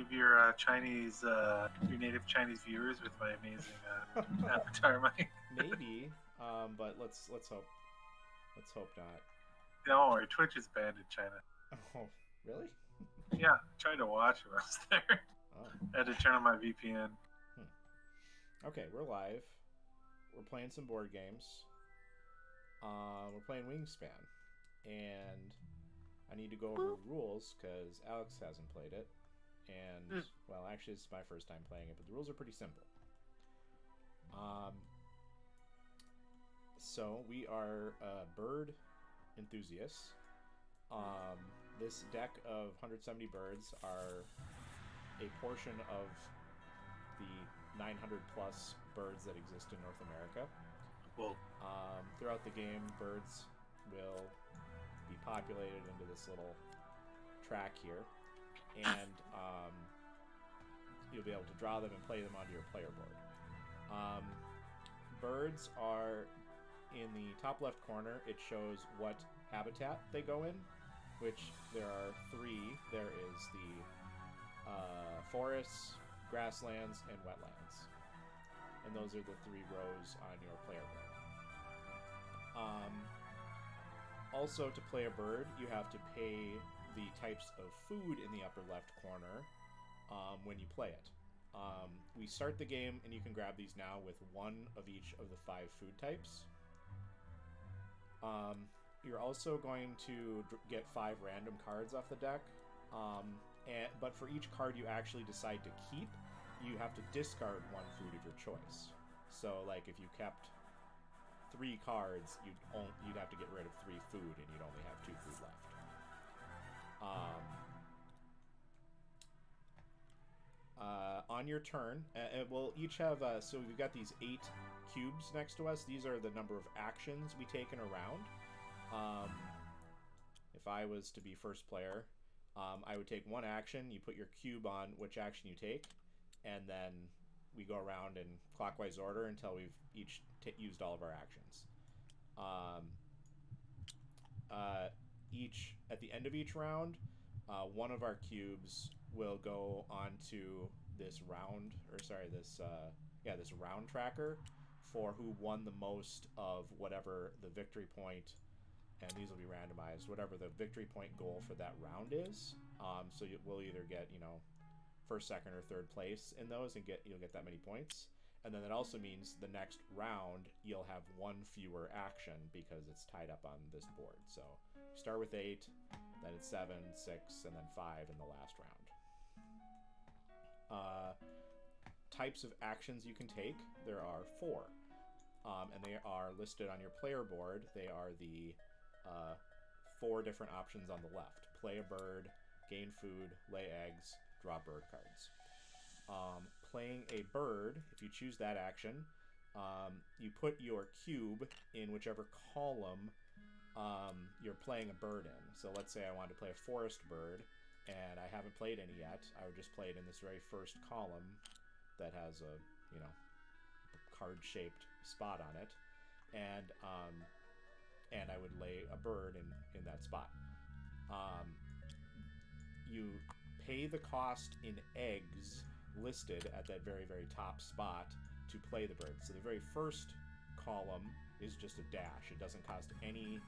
of your your native Chinese viewers with my amazing avatar mic. Maybe, but let's hope. Let's hope not. Don't worry, Twitch is banned in China. Oh, really? Yeah, I tried to watch it when I was there. Oh. I had to turn on my VPN. Okay, we're live. We're playing some board games. We're playing Wingspan, and I need to go over rules because Alex hasn't played it, and well, actually, it's my first time playing it, but the rules are pretty simple. So we are bird enthusiasts. This deck of 170 birds are a portion of the 900 plus birds that exist in North America. Cool. Throughout the game, birds will be populated into this little track here, and you'll be able to draw them and play them onto your player board. Birds are in the top left corner. It shows what habitat they go in, which there are three. There is the forests, grasslands, and wetlands. And those are the three rows on your player board. Also, to play a bird, you have to pay the types of food in the upper left corner when you play it. We start the game, and you can grab these now with one of each of the 5 food types. You're also going to get 5 random cards off the deck, but for each card you actually decide to keep, you have to discard 1 food of your choice. So, like, if you kept 3 cards, you'd have to get rid of 3 food, and you'd only have 2 food left. On your turn, we'll each have, so we've got these 8 cubes next to us. These are the number of actions we take in a round. If I was to be first player, I would take 1 action. You put your cube on which action you take, and then we go around in clockwise order until we've each used all of our actions. At the end of each round, one of our cubes will go onto this round tracker for who won the most of whatever the victory point, and these will be randomized, whatever the victory point goal for that round is. So we'll either get, first, second, or third place in those, and you'll get that many points. And then that also means the next round you'll have 1 fewer action because it's tied up on this board. So you start with 8, then it's 7, 6, and then 5 in the last round. Types of actions you can take, there are 4, and they are listed on your player board. They are the 4 different options on the left: play a bird, gain food, lay eggs, draw bird cards. Playing a bird, if you choose that action, you put your cube in whichever column you're playing a bird in. So let's say I wanted to play a forest bird, and I haven't played any yet. I would just play it in this very first column that has a, card-shaped spot on it, and I would lay a bird in that spot. You pay the cost in eggs listed at that very, very top spot to play the bird. So the very first column is just a dash. It doesn't cost any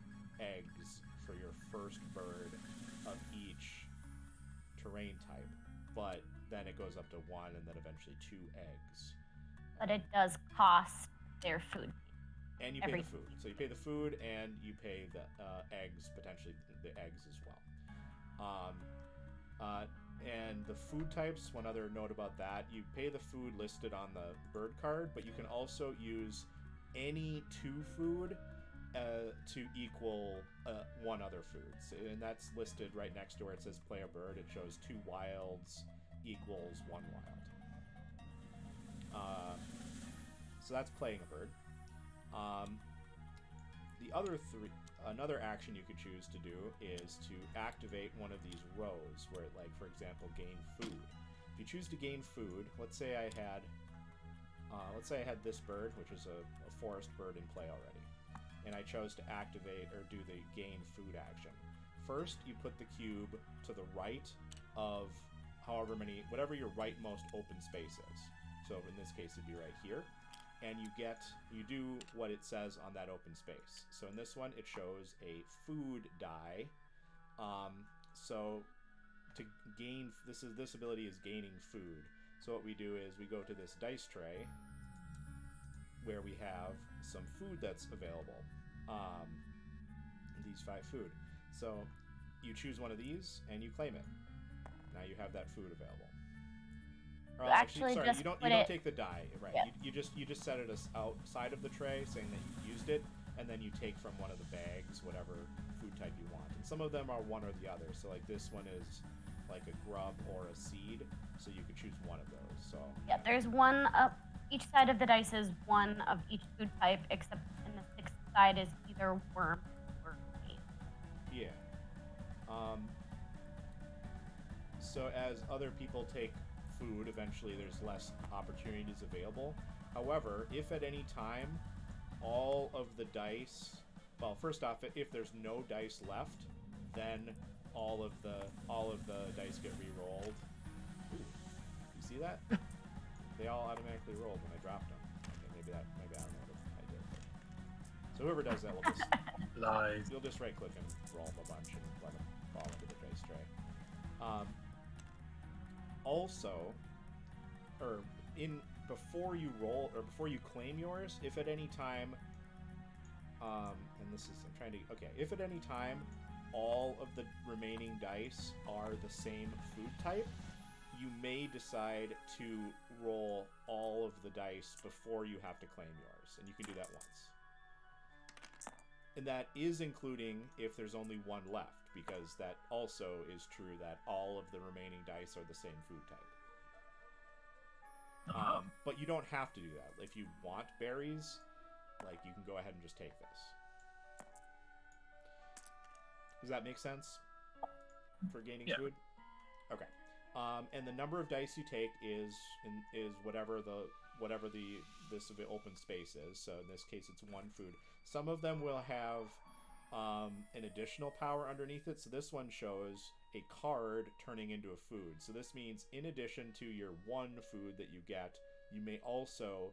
eggs for your first bird of each terrain type, but then it goes up to 1 and then eventually 2 eggs. But it does cost their food. And you pay the food. So you pay the food and you pay the eggs, potentially the eggs as well. And the food types, one other note about that, you pay the food listed on the bird card, but you can also use any 2 food to equal 1 other food. So, and that's listed right next to where it says play a bird. It shows 2 wilds equals 1 wild. So that's playing a bird. Another action you could choose to do is to activate one of these rows where, like, for example, gain food. If you choose to gain food, let's say I had this bird, which is a forest bird in play already, and I chose to activate or do the gain food action. First, you put the cube to the right of whatever your rightmost open space is. So in this case, it'd be right here. And you do what it says on that open space. So in this one, it shows a food die. So to gain, this ability is gaining food. So what we do is we go to this dice tray where we have some food that's available. These 5 food. So you choose one of these and you claim it. Now you have that food available. Or Actually, sorry, just you don't take the die, right? Yeah. You just set it outside of the tray, saying that you used it, and then you take from one of the bags whatever food type you want. And some of them are one or the other. So like this one is like a grub or a seed, so you could choose one of those. So yeah, there's one up each side of the dice is one of each food type, except in the 6th side is either worm or meat. yeah. So as other people take food, eventually there's less opportunities available. However, if at any time all of the dice, well, first off, if there's no dice left, then all of the dice get re-rolled. Ooh, you see that? They all automatically rolled when I dropped them. Okay, maybe I don't know what I did. So whoever does that will just Lies. you'll just right click and roll them a bunch and let them fall into the dice tray. Also, before you roll or before you claim yours, if at any time, if at any time all of the remaining dice are the same food type, you may decide to roll all of the dice before you have to claim yours, and you can do that once. And that is including if there's only one left, because that also is true that all of the remaining dice are the same food type. But you don't have to do that. If you want berries, like, you can go ahead and just take this. Does that make sense for gaining food? Okay. And the number of dice you take is whatever this open space is. So in this case, it's 1 food. Some of them will have an additional power underneath it. So this one shows a card turning into a food. So this means in addition to your 1 food that you get, you may also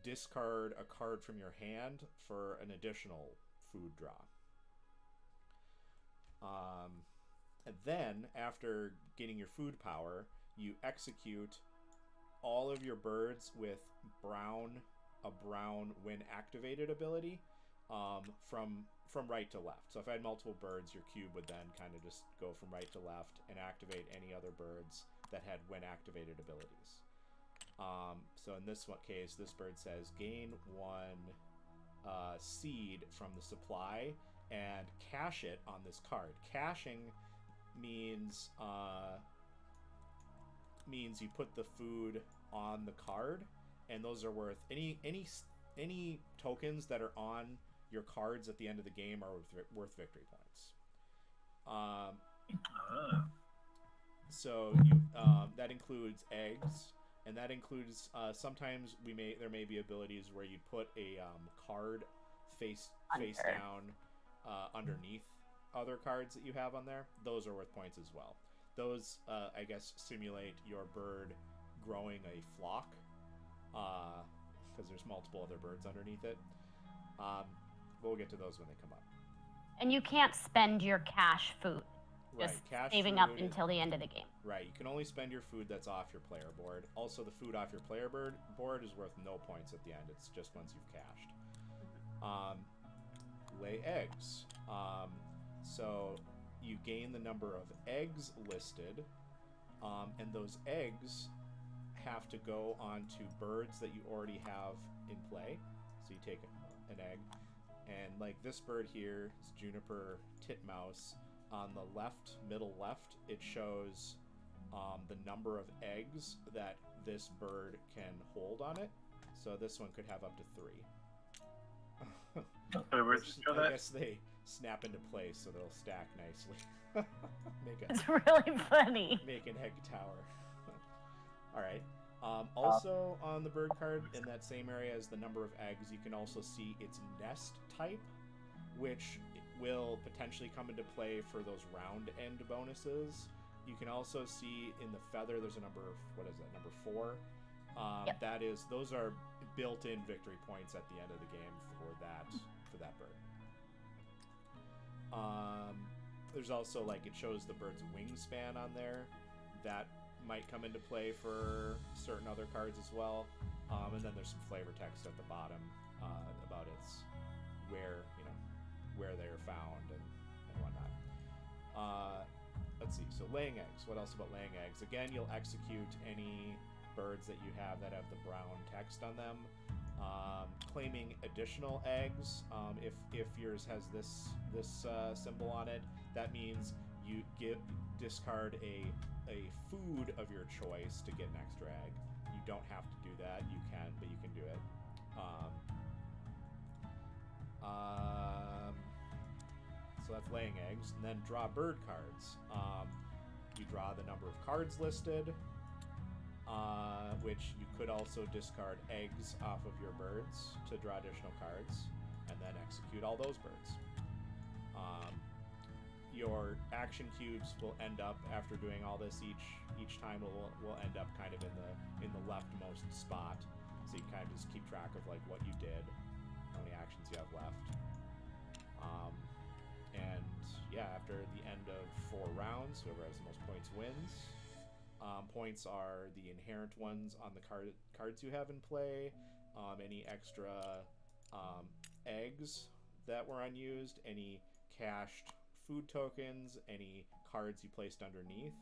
discard a card from your hand for an additional food draw. And then, after getting your food power, you execute all of your birds with a brown when activated ability from right to left. So if I had multiple birds, your cube would then kind of just go from right to left and activate any other birds that had when activated abilities. So in this case, this bird says gain 1 seed from the supply and cache it on this card. Caching means you put the food on the card, and those are worth any tokens that are on your cards at the end of the game are worth victory points. So that includes eggs, and that includes sometimes there may be abilities where you put a card face down underneath other cards that you have on there. Those are worth points as well. Those I guess simulate your bird growing a flock because there's multiple other birds underneath it. We'll get to those when they come up. And you can't spend your cash food. Right, Just cash saving food up until the end of the game. Right, you can only spend your food that's off your player board. Also, the food off your player board is worth no points at the end. It's just once you've cashed. Lay eggs. So you gain the number of eggs listed, and those eggs have to go onto birds that you already have in play. So you take an egg, and like this bird here is Juniper Titmouse. On the middle left, it shows the number of eggs that this bird can hold on it. So this one could have up to 3. I guess they snap into place, so they'll stack nicely. It's really funny. Make an egg tower. All right. Also on the bird card, in that same area as the number of eggs, you can also see its nest type, which will potentially come into play for those round end bonuses You can also see in the feather there's a number of, what is that, number 4? Yep. Those are built-in victory points at the end of the game for that bird. There's also, like, it shows the bird's wingspan on there. That might come into play for certain other cards as well. And then there's some flavor text at the bottom about its where they're found and whatnot. Let's see. So laying eggs. What else about laying eggs? Again, you'll execute any birds that you have that have the brown text on them. Claiming additional eggs. If yours has this symbol on it, that means you discard a food of your choice to get an extra egg. You don't have to do that. You can, but you can do it. So that's laying eggs. And then draw bird cards. You draw the number of cards listed, which you could also discard eggs off of your birds to draw additional cards, and then execute all those birds. Your action cubes will end up, after doing all this each time, will end up kind of in the leftmost spot, so you kind of just keep track of like what you did, how many actions you have left. And yeah, after the end of 4 rounds, whoever has the most points wins. Points are the inherent ones on the cards you have in play, any extra eggs that were unused, any cached food tokens, any cards you placed underneath.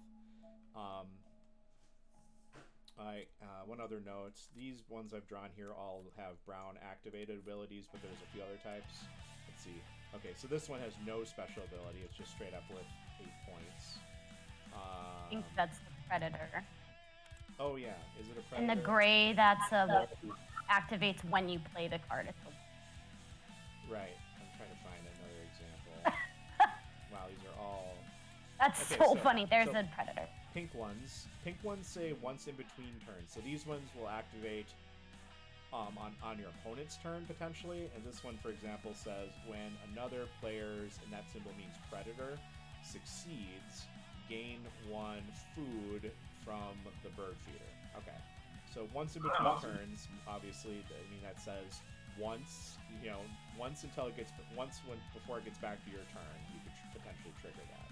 One other note, these ones I've drawn here all have brown activated abilities, but there's a few other types. Let's see. Okay, so this one has no special ability, it's just straight up worth 8 points. I think that's the predator. Oh yeah, is it a predator? And the gray, that's activates when you play the card. Right, I'm trying to find another example. Wow, these are all... That's okay, so funny. There's a predator. Pink ones say once in between turns. So these ones will activate on your opponent's turn, potentially. And this one, for example, says when another player's, and that symbol means predator, succeeds, gain 1 food from the bird feeder. Okay. So once in between turns, obviously, I mean, that says once, once until it gets, before it gets back to your turn, you could potentially trigger that.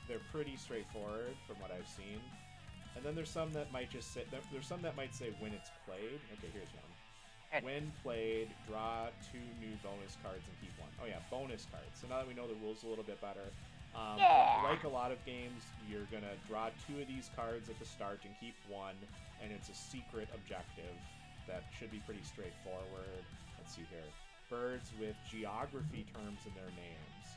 They're pretty straightforward from what I've seen. And then there's some that might just say, when it's played. Okay, here's one. When played, draw 2 new bonus cards and keep 1. Oh yeah, bonus cards. So now that we know the rules a little bit better, like a lot of games, you're gonna draw 2 of these cards at the start and keep 1, and it's a secret objective that should be pretty straightforward. Let's see here. Birds with geography terms in their names.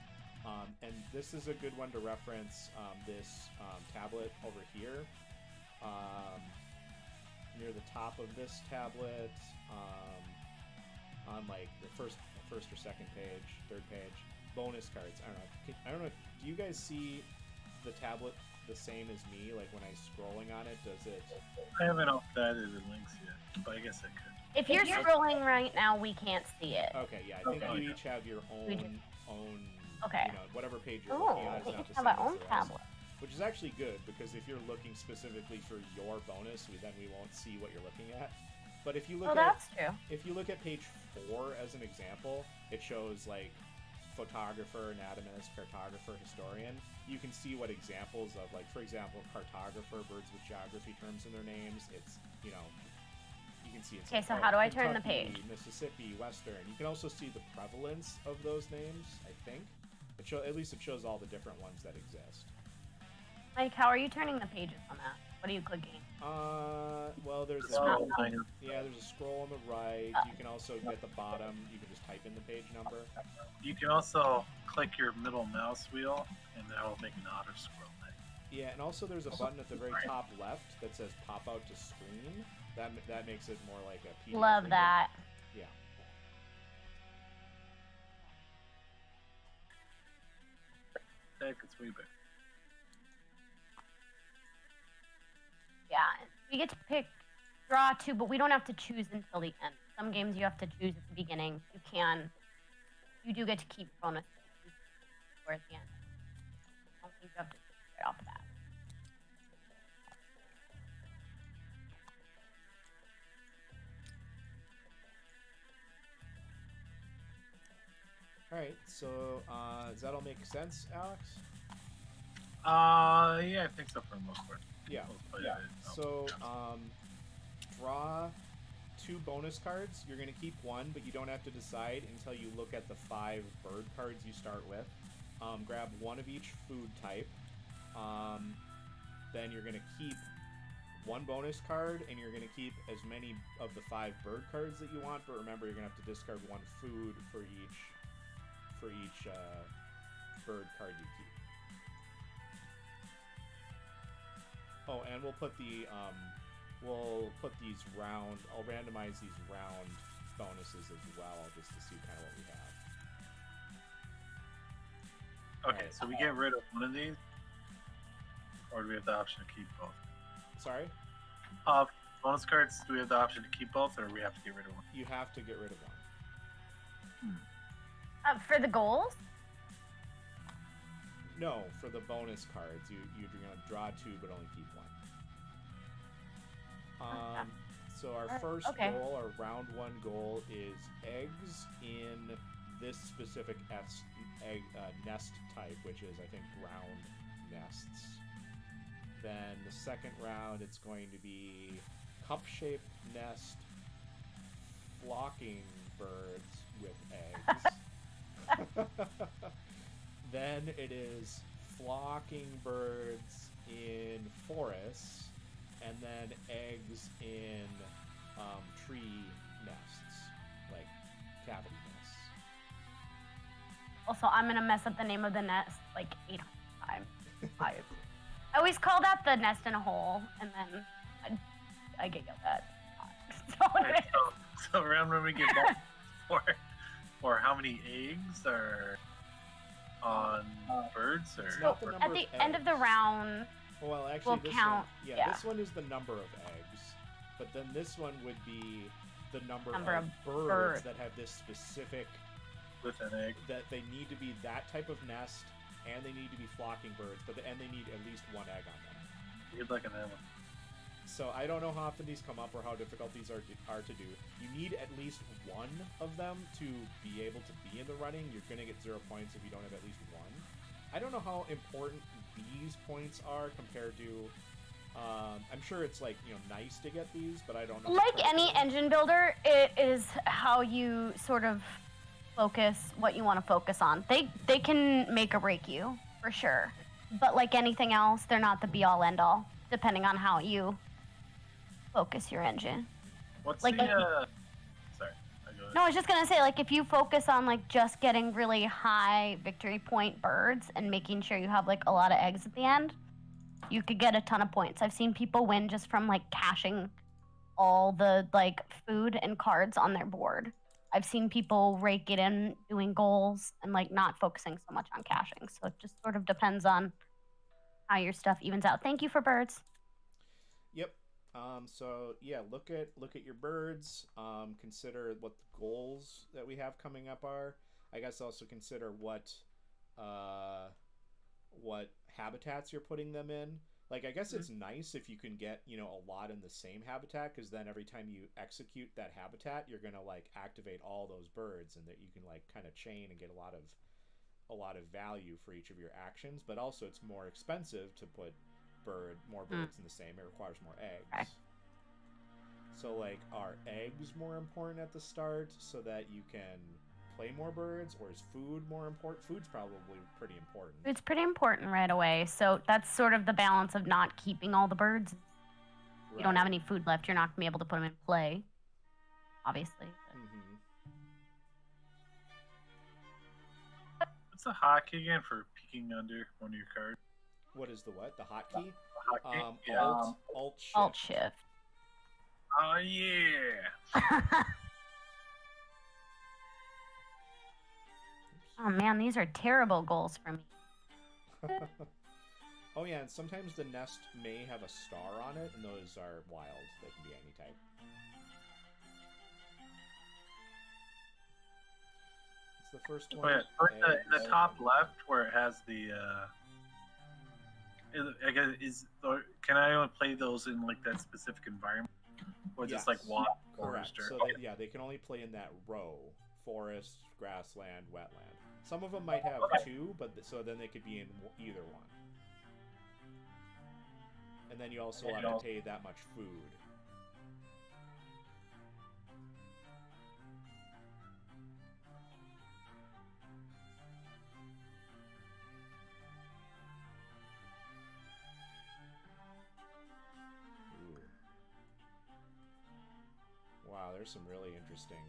And this is a good one to reference this tablet over here. Near the top of this tablet, on like the first or second page, third page, bonus cards. I don't know. Do you guys see the tablet the same as me? Like when I'm scrolling on it, does it? I haven't added the links yet, but I guess I could. If you're scrolling right now, we can't see it. Okay, yeah. I think you each have your own. Okay. Whatever page you're looking at is we not each the have same our own as the rest. tablet. Which is actually good, because if you're looking specifically for your bonus, then we won't see what you're looking at. But if you look that's true. If you look at page 4 as an example, it shows like photographer, anatomist, cartographer, historian. You can see what examples of, like, for example, cartographer, birds with geography terms in their names. It's, you can see it's. Okay, so how do I turn the page? Mississippi, Western. You can also see the prevalence of those names, I think. At least it shows all the different ones that exist. Like, how are you turning the pages on that? What are you clicking? Well, there's a Scroll. there's a scroll on the right. You can also, at the bottom, you can just type in the page number. You can also click your middle mouse wheel, and that'll make an auto scroll thing. Yeah, and also there's a button at the very top left that says pop out to screen. That makes it more like a PDF. Love reader. that. Yeah. Heck, it's way better. Yeah, we get to draw 2, but we don't have to choose until the end. Some games you have to choose at the beginning. You do get to keep bonus. score at the end. I don't think you have to do it right off the bat. All right. So does that all make sense, Alex? Yeah, I think so for the most part. Yeah. So draw 2 bonus cards. You're going to keep one, but you don't have to decide until you look at the 5 bird cards you start with. Grab one of each food type. Then you're going to keep 1 bonus card, and you're going to keep as many of the 5 bird cards that you want. But remember, you're going to have to discard 1 food for each bird card you keep. Oh, and we'll put these round. I'll randomize these round bonuses as well, just to see kind of what we have. Okay, so we get rid of one of these, or do we have the option to keep both? Sorry? Bonus cards, do we have the option to keep both, or do we have to get rid of one? You have to get rid of one. For the goals? No, for the bonus cards, you're going to draw 2, but only keep 1. So our first goal, our round 1 goal, is eggs in this specific nest type, which is, I think, ground nests. Then the second round, it's going to be cup-shaped nest flocking birds with eggs. Then it is flocking birds in forests, and then eggs in tree nests, like cavity nests. Also, I'm gonna mess up the name of the nest like 800 times. I always call that the nest in a hole, and then I get yelled at. Right, so around when we get back for how many eggs are on birds, or It's not the number at the of end of the eggs. round, Well, actually, we'll this count. one, Yeah. this one is the number of eggs, but then this one would be the number Number of of birds birds. that have this specific, with an egg. that they need to be that type of nest, and they need to be flocking birds, and they need at least 1 egg on them. You'd like an animal. So I don't know how often these come up or how difficult these are to do. You need at least 1 of them to be able to be in the running. You're going to get 0 points if you don't have at least 1. I don't know how important these points are compared to... I'm sure it's nice to get these, but I don't know. Like any engine builder, it is how you sort of focus what you want to focus on. They can make or break you, for sure. But like anything else, they're not the be-all, end-all, depending on how you focus your engine. What's Like- Sorry. No, I was just gonna say, like, if you focus on like just getting really high victory point birds and making sure you have like a lot of eggs at the end, you could get a ton of points. I've seen people win just from like caching all the like food and cards on their board. I've seen people rake it in doing goals and like not focusing so much on caching. So it just sort of depends on how your stuff evens out. Thank you for birds. Yep. So yeah, look at your birds. Consider what the goals that we have coming up are. I guess also consider what habitats you're putting them in. Like, I guess it's nice if you can get, a lot in the same habitat, because then every time you execute that habitat, you're gonna like activate all those birds, and that you can like kind of chain and get a lot of value for each of your actions. But also, it's more expensive to put more birds in the same. It requires more eggs. Okay. So like, are eggs more important at the start so that you can play more birds, or is food more important? Food's probably pretty important. It's pretty important right away. So that's sort of the balance of not keeping all the birds. If you don't have any food left, you're not gonna be able to put them in play, obviously. What's the hotkey again for peeking under one of your cards? What is the what? The hotkey? Hotkey? Yeah. Alt shift. Alt shift. Oh yeah. Oh man, these are terrible goals for me. Oh yeah, and sometimes the nest may have a star on it, and those are wild. They can be any type. It's the first Oh, one. yeah. In the top left where it has the I guess can I only play those in like that specific environment, or just like Yes. water, Correct. forest, or So they can only play in that row: forest, grassland, wetland. Some of them might have two, but so then they could be in either one. And then you also have to pay that much food. Ooh. Wow, there's some really interesting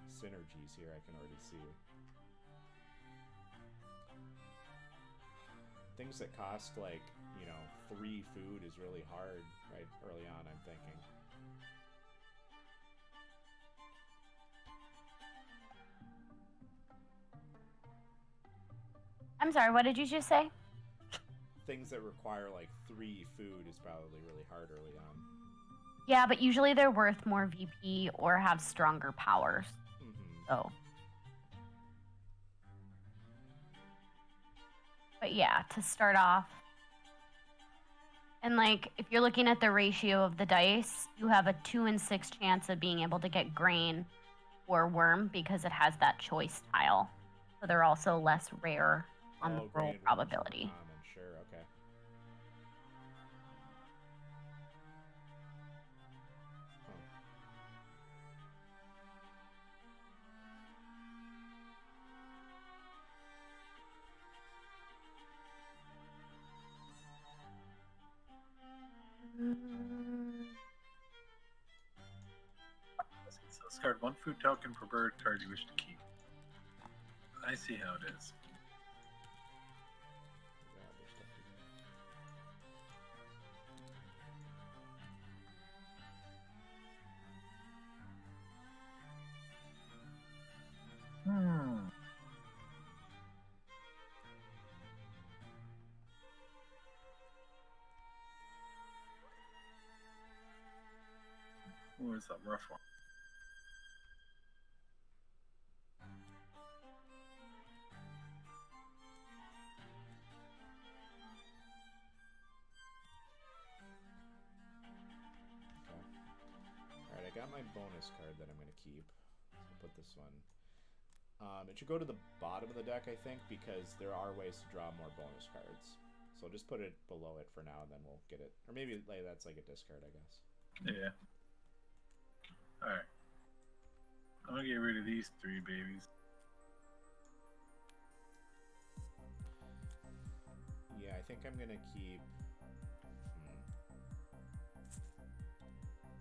synergies here I can already see. Things that cost like, 3 food is really hard right early on, I'm thinking. I'm sorry, what did you just say? Things that require like 3 food is probably really hard early on. Yeah, but usually they're worth more VP or have stronger powers. Mm-hmm. So. But yeah, to start off. And like, if you're looking at the ratio of the dice, you have a 2 in 6 chance of being able to get grain or worm because it has that choice tile. So they're also less rare on the roll probability. Common, sure, okay. So discard 1 food token per bird card you wish to keep. I see how it is. Ooh, it's a rough one. Alright, I got my bonus card that I'm going to keep. So I'll put this one. It should go to the bottom of the deck, I think, because there are ways to draw more bonus cards. So I'll just put it below it for now, and then we'll get it. Or maybe that's like a discard, I guess. Yeah. Alright. I'm going to get rid of these 3 babies. Yeah, I think I'm going to keep...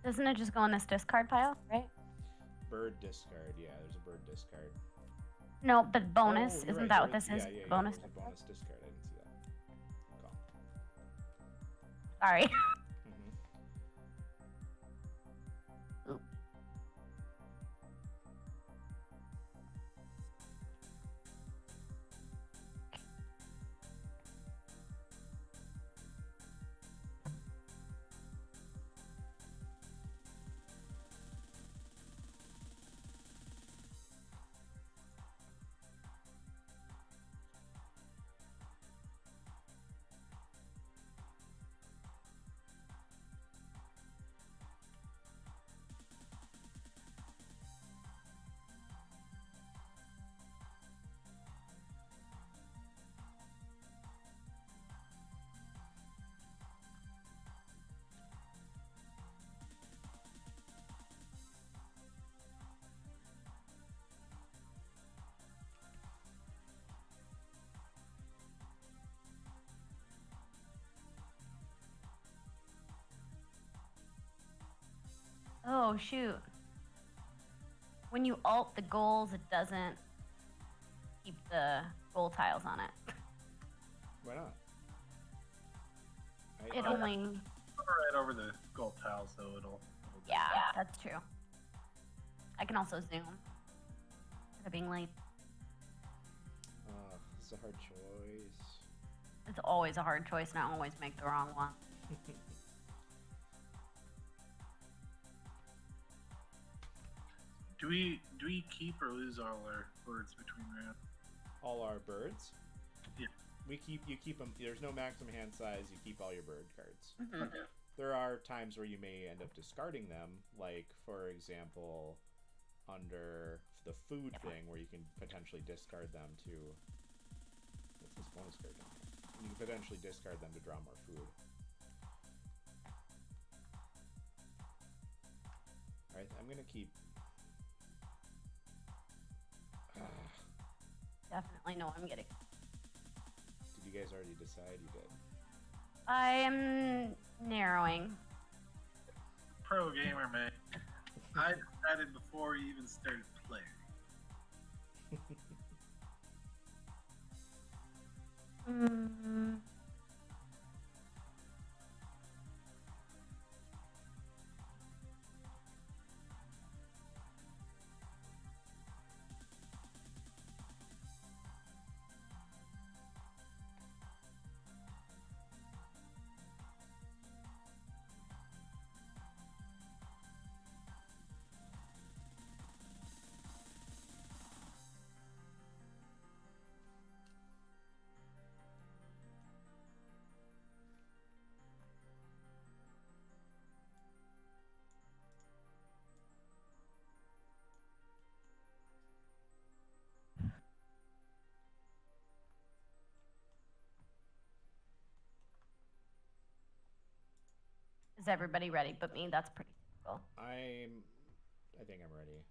Doesn't it just go in this discard pile, right? Bird discard, yeah, there's a bird discard. No, but bonus, isn't that what this is? Yeah, Bonus. There's a bonus discard, I didn't see that. Cool. Sorry. Mm-hmm. Oh, shoot. When you alt the goals, it doesn't keep the goal tiles on it. Why not? It only... Right over the gold tile, so it'll yeah, that's true. I can also zoom. Instead of being late. It's a hard choice. It's always a hard choice, and I always make the wrong one. Do we keep or lose all our birds between rounds? All our birds? Yeah. You keep them. There's no maximum hand size. You keep all your bird cards. Mhm. Okay. There are times where you may end up discarding them, like for example, under the food thing, where you can potentially discard them to. What's this bonus card down here? You can potentially discard them to draw more food. All right, I'm gonna keep. Definitely know I'm getting. Did you guys already decide? You did. I am narrowing. Pro gamer, man. I decided before we even started playing. Mm. Is everybody ready but me? That's pretty typical. I think I'm ready.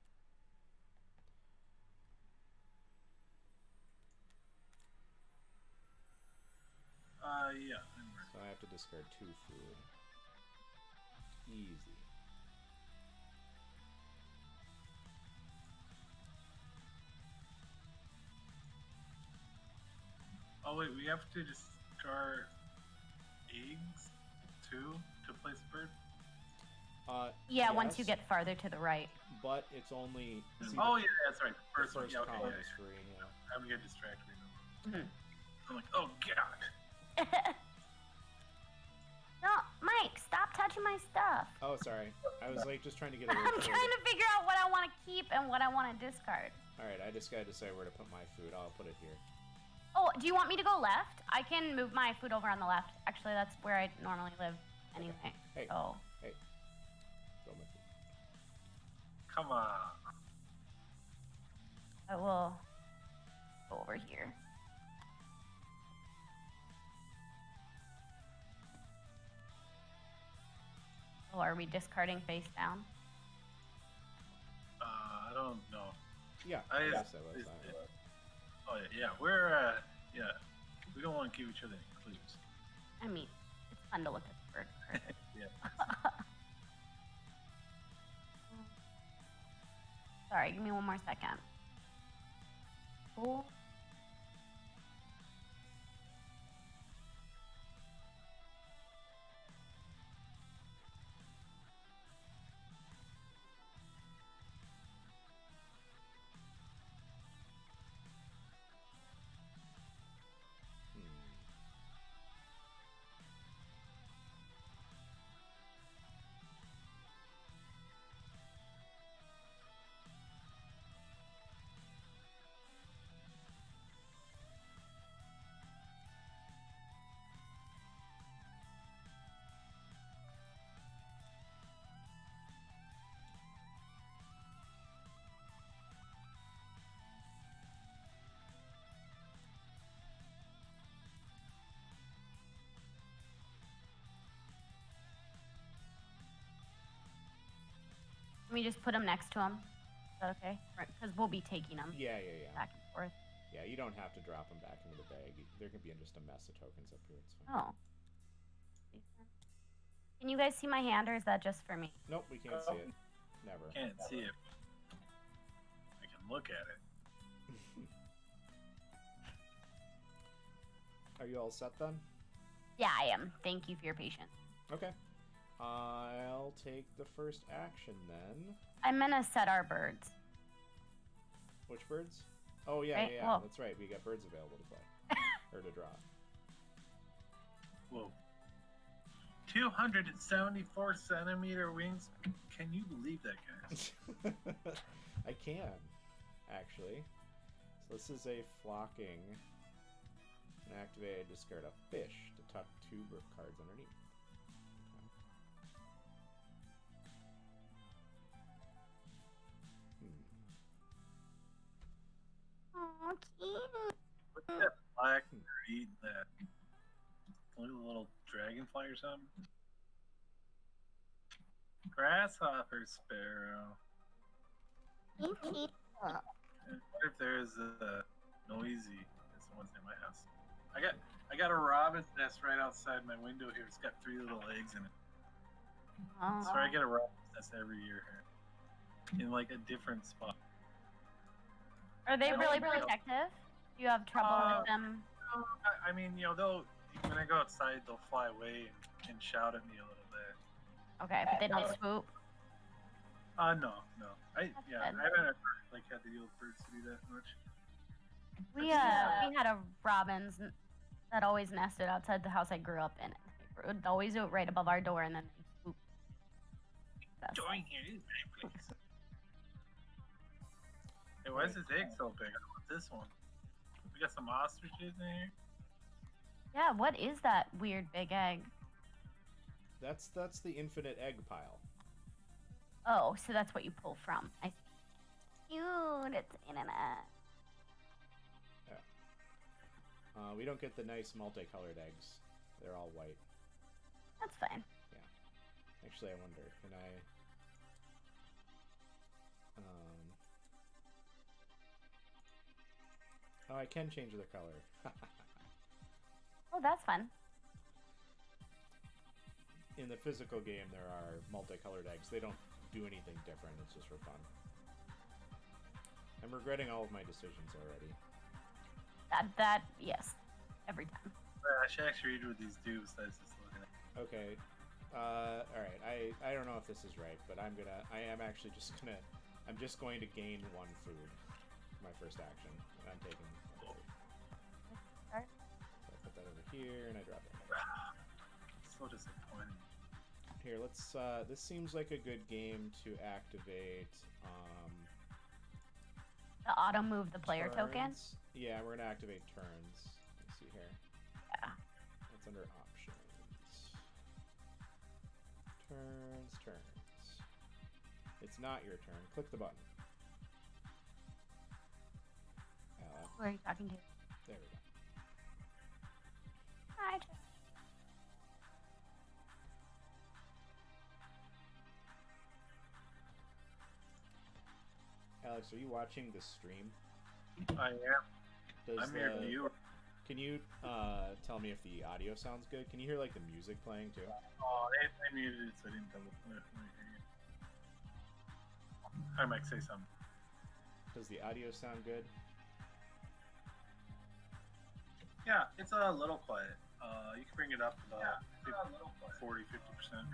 Yeah, I'm ready. So I have to discard 2 food. Easy. Oh wait, we have to discard eggs too to place a bird. Yeah, once you yes, get farther to the right. but it's only. See, Oh yeah, that's right. the First one, first yeah, okay, column yeah, is yeah. free. Yeah. I'm gonna get distracted. Mhm. I'm like, oh god. No, Mike, stop touching my stuff. Oh, sorry. I was like just trying to get a I'm little trying to figure out what I want to keep and what I want to discard. All right, I just got to decide where to put my food. I'll put it here. Oh, do you want me to go left? I can move my food over on the left. Actually, that's where I normally live anyway. Hey. Oh. Hey. Throw my food. Come on. I will go over here. Oh, are we discarding face down? I don't know. Yeah, I guess just- that was. Oh yeah, we're yeah. We don't want to give each other any clues. I mean, it's fun to look at the bird. Yeah. Sorry, give me one more second. Oh. Let me just put them next to him. Is that okay? Because we'll be taking them Yeah. back and forth. Yeah, you don't have to drop them back into the bag. There could be just a mess of tokens up here. It's fine. Oh. Can you guys see my hand, or is that just for me? Nope, we can't see it. Never. Can't see it. I can look at it. Are you all set then? Yeah, I am. Thank you for your patience. Okay. I'll take the first action then. I'm gonna set our birds. Which birds? Oh yeah, Right, yeah. well- That's right. We got birds available to play or to draw. Whoa. 274 centimeter wings. Can you believe that, guys? I can, actually. So this is a flocking. And activate, discard a fish to tuck 2 cards underneath. Oh, cute. Look at that black reed, that little dragonfly or something. Grasshopper sparrow. Cute. I wonder if there's a noisy. That's the one's in my house. I got a robin's nest right outside my window here. It's got 3 little eggs in it. Oh. So I get a robin's nest every year here, in like a different spot. Are they really protective? Do you have trouble with them? I mean, they'll when I go outside, they'll fly away and shout at me a little bit. Okay, but they don't swoop. No. I haven't ever had to deal with birds to do that much. We had a robin's that always nested outside the house I grew up in. It would always do it right above our door, and then they'd swoop. Join here, this is my place. Hey, why is this egg so big? I want this one. We got some ostriches in here. Yeah, what is that weird big egg? That's the infinite egg pile. Oh, so that's what you pull from. I see. Cute, it's internet. Yeah. We don't get the nice multicolored eggs. They're all white. That's fine. Yeah. Actually, I wonder, can I... Oh, I can change the color. Oh, that's fun. In the physical game, there are multicolored eggs. They don't do anything different. It's just for fun. I'm regretting all of my decisions already. That yes, every time. I should actually read what these do besides just looking at. Okay. All right. I don't know if this is right, but I'm just going to gain 1 food. My first action, and I'm taking. So I put that over here, and I drop it. So disappointing. Here, let's. This seems like a good game to activate. The auto move the player turns. token. Yeah, we're gonna activate turns. Let's see here. Yeah. That's under options. Turns. It's not your turn. Click the button. Who are you talking to? There we go. Hi. Alex, are you watching the stream? I am. I'm your viewer. Can you tell me if the audio sounds good? Can you hear like the music playing too? Oh, they muted it so I didn't double click. I might say something. Does the audio sound good? Yeah, it's a little quiet. You can bring it up about 40-50%.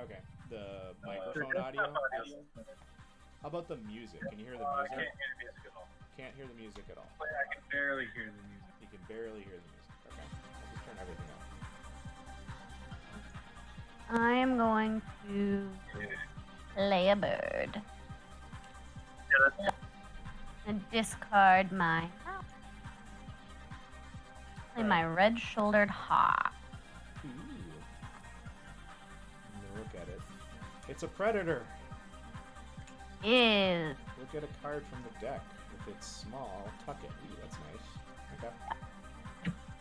Okay. The microphone audio? How about the music? Can you hear the I music? can't hear the music at all. Can't hear the music at all. I can barely hear the music. You can barely hear the music. Okay. I'll just turn everything off. I am going to play a bird and discard my red-shouldered hawk. Ooh. I'm gonna look at it. It's a predator. Is Look at a card from the deck. If it's small, tuck it. Ooh, that's nice. Okay.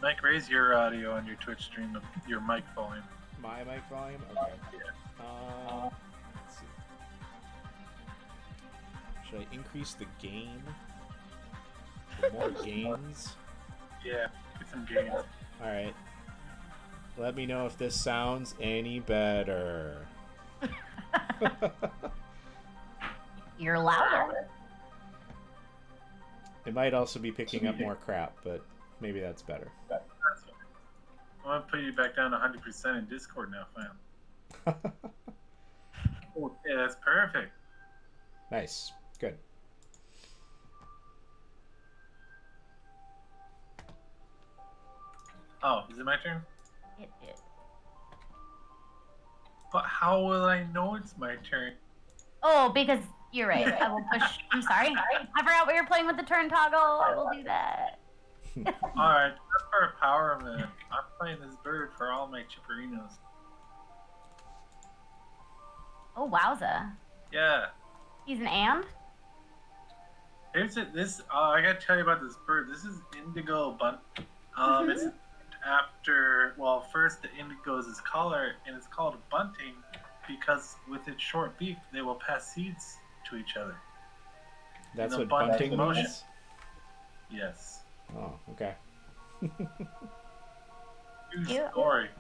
Mike, raise your audio on your Twitch stream, your mic volume. My mic volume? Okay. Yeah. Let's see. Should I increase the gain? For more gains? Yeah, get some gains. Alright. Let me know if this sounds any better. you're louder. It might also be picking up more crap, but maybe that's better. That's okay. I'm gonna put you back down to 100% in Discord now, fam. Oh, yeah, that's perfect. Nice. Good. Oh, is it my turn? It is. But how will I know it's my turn? Oh, because you're right. I will push. I'm sorry. I forgot we were playing with the turn toggle. I will do that. Alright, just for a power minute, I'm playing this bird for all my chipperinos. Oh, wowza. Yeah. He's an and? Here's it. I gotta tell you about this bird. This is indigo bunt. It's after. Well, first the indigo is its color, and it's called bunting because with its short beak, they will pass seeds to each other. That's the what bunting bunting motion. means? Yes. Oh, okay. True Cute. story.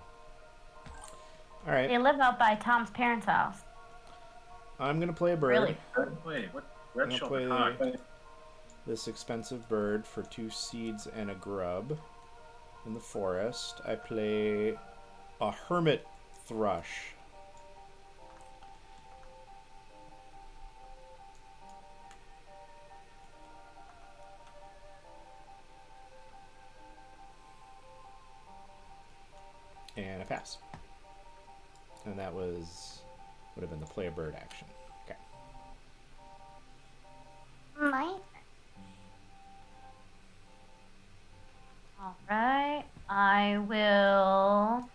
All right. They live out by Tom's parents' house. I'm going to play a bird. Really? Wait, what? I'm Red gonna shoulder play hawk. this expensive bird for 2 seeds and a grub in the forest. I play a hermit thrush. And a pass. And that would have been the play a bird action. Okay. Might. All right. I will.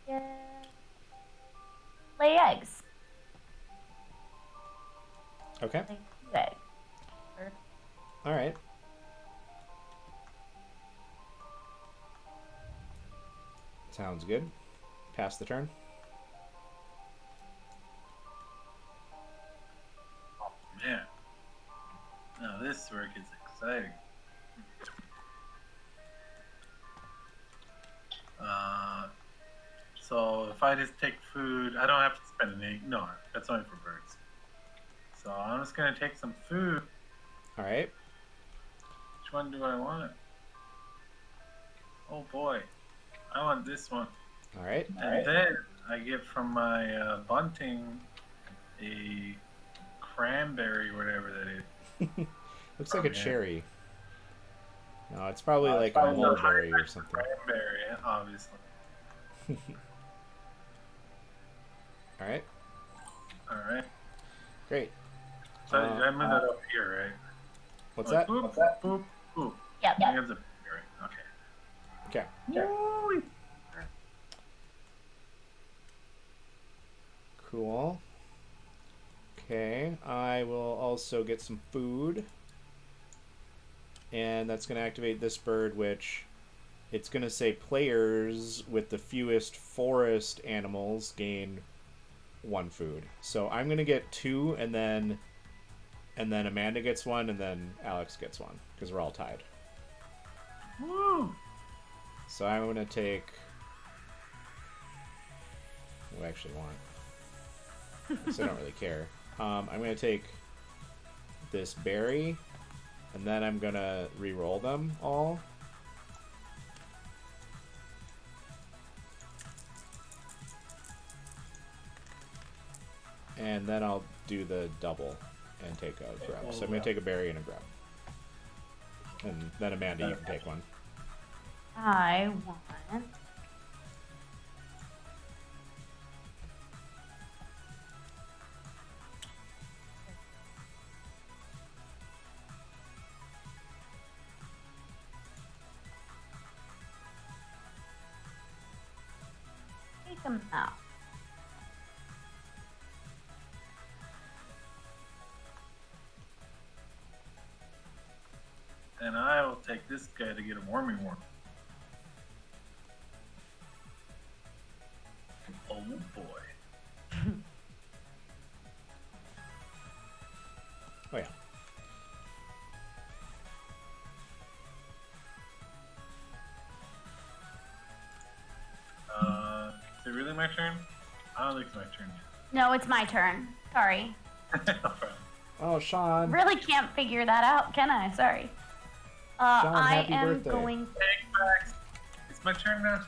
Yeah. Lay eggs. Okay. Lay 2 eggs. All right. Sounds good. Pass the turn. Oh man. Now this work is exciting. So if I just take food, I don't have to spend any. No, that's only for birds. So I'm just gonna take some food. All right. Which one do I want? Oh boy, I want this one. All right. And then I get from my bunting a cranberry, whatever that is. Looks like a yeah. cherry. No, it's probably like a mulberry or something. Cranberry, obviously. All right. All right. Great. So I moved that up here, right? What's Like, that? Boop, boop, boop. Yep. I have the right. Okay. Okay. Woo! Cool. Okay. I will also get some food. And that's going to activate this bird, which it's going to say players with the fewest forest animals gain 1 food. So I'm going to get 2, and then Amanda gets 1, and then Alex gets 1, because we're all tied. Woo! So I'm going to take... What do I actually want? So I don't really care. I'm going to take this berry, and then I'm going to re-roll them all. And then I'll do the double and take a grub. So I'm going to take a berry and a grub. And then Amanda, you can take 1. I want. Take them out. And I will take this guy to get a warming worm. Oh boy. Oh, yeah. Is it really my turn? I don't think it's my turn No, it's my turn. Sorry. yet. No problem. Oh, Sean. Really can't figure that out, can I? Sorry. Sean, I happy am birthday. going. Take back. It's my turn now.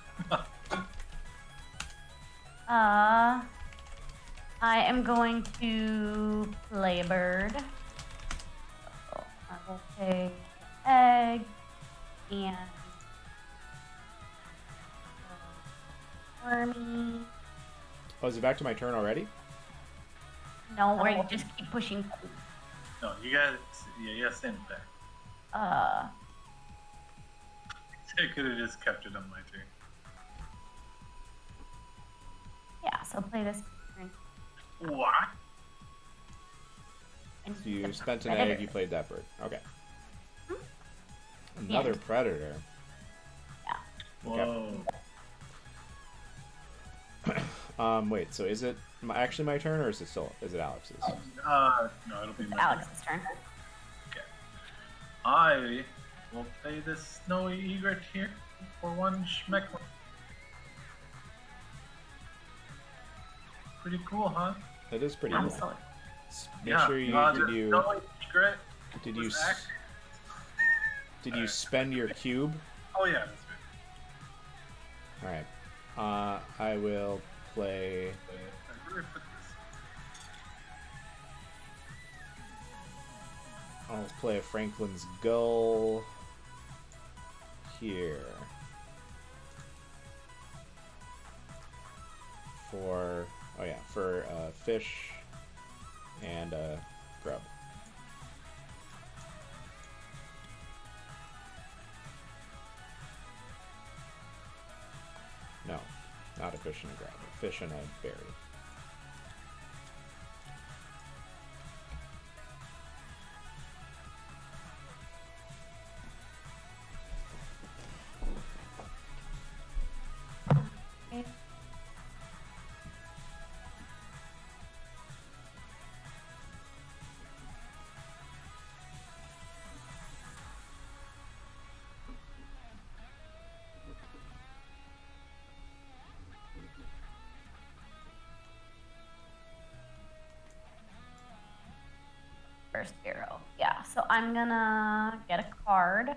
I am going to play a bird. So I will take the egg and wormy. Oh, is it back to my turn already? No, we're just keep pushing. No, you gotta send it back. I could have just kept it on my turn. Yeah, so play this turn. What? And So you the spent an predator. egg, you played that bird. Okay. Hmm? Another Yeah. predator. Whoa. Wait, so is it actually my turn, or is it Alex's? No, it'll be It's my Alex's turn. Okay. I will play this snowy egret here for one schmeck. Pretty cool, huh? That is pretty cool. Absolutely. Make sure you the did you snowy egret did you was s- did you spend your cube? Oh yeah, that's right. All right. I will play. Where did I put this? I'll play a Franklin's Gull here for fish and grub. No, not a fish and a grub. A fish and a berry. Okay. First hero. Yeah, so I'm gonna get a card.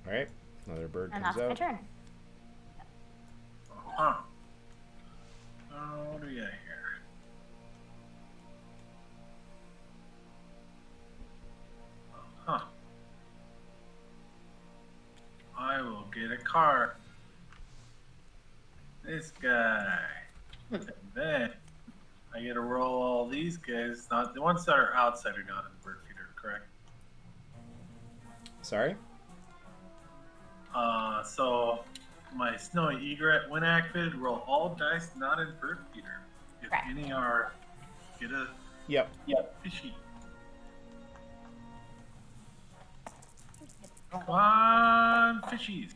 All right, another bird And comes that's my out. turn. Huh. What do we got here? Huh. I will get a card. This guy. And then I get to roll all these guys. Not the ones that are outside are not in the bird feeder, correct? Sorry. So my snowy egret, when activated, roll all dice not in bird feeder. If Correct. any are, get a Yep. fishy. Come on, fishies.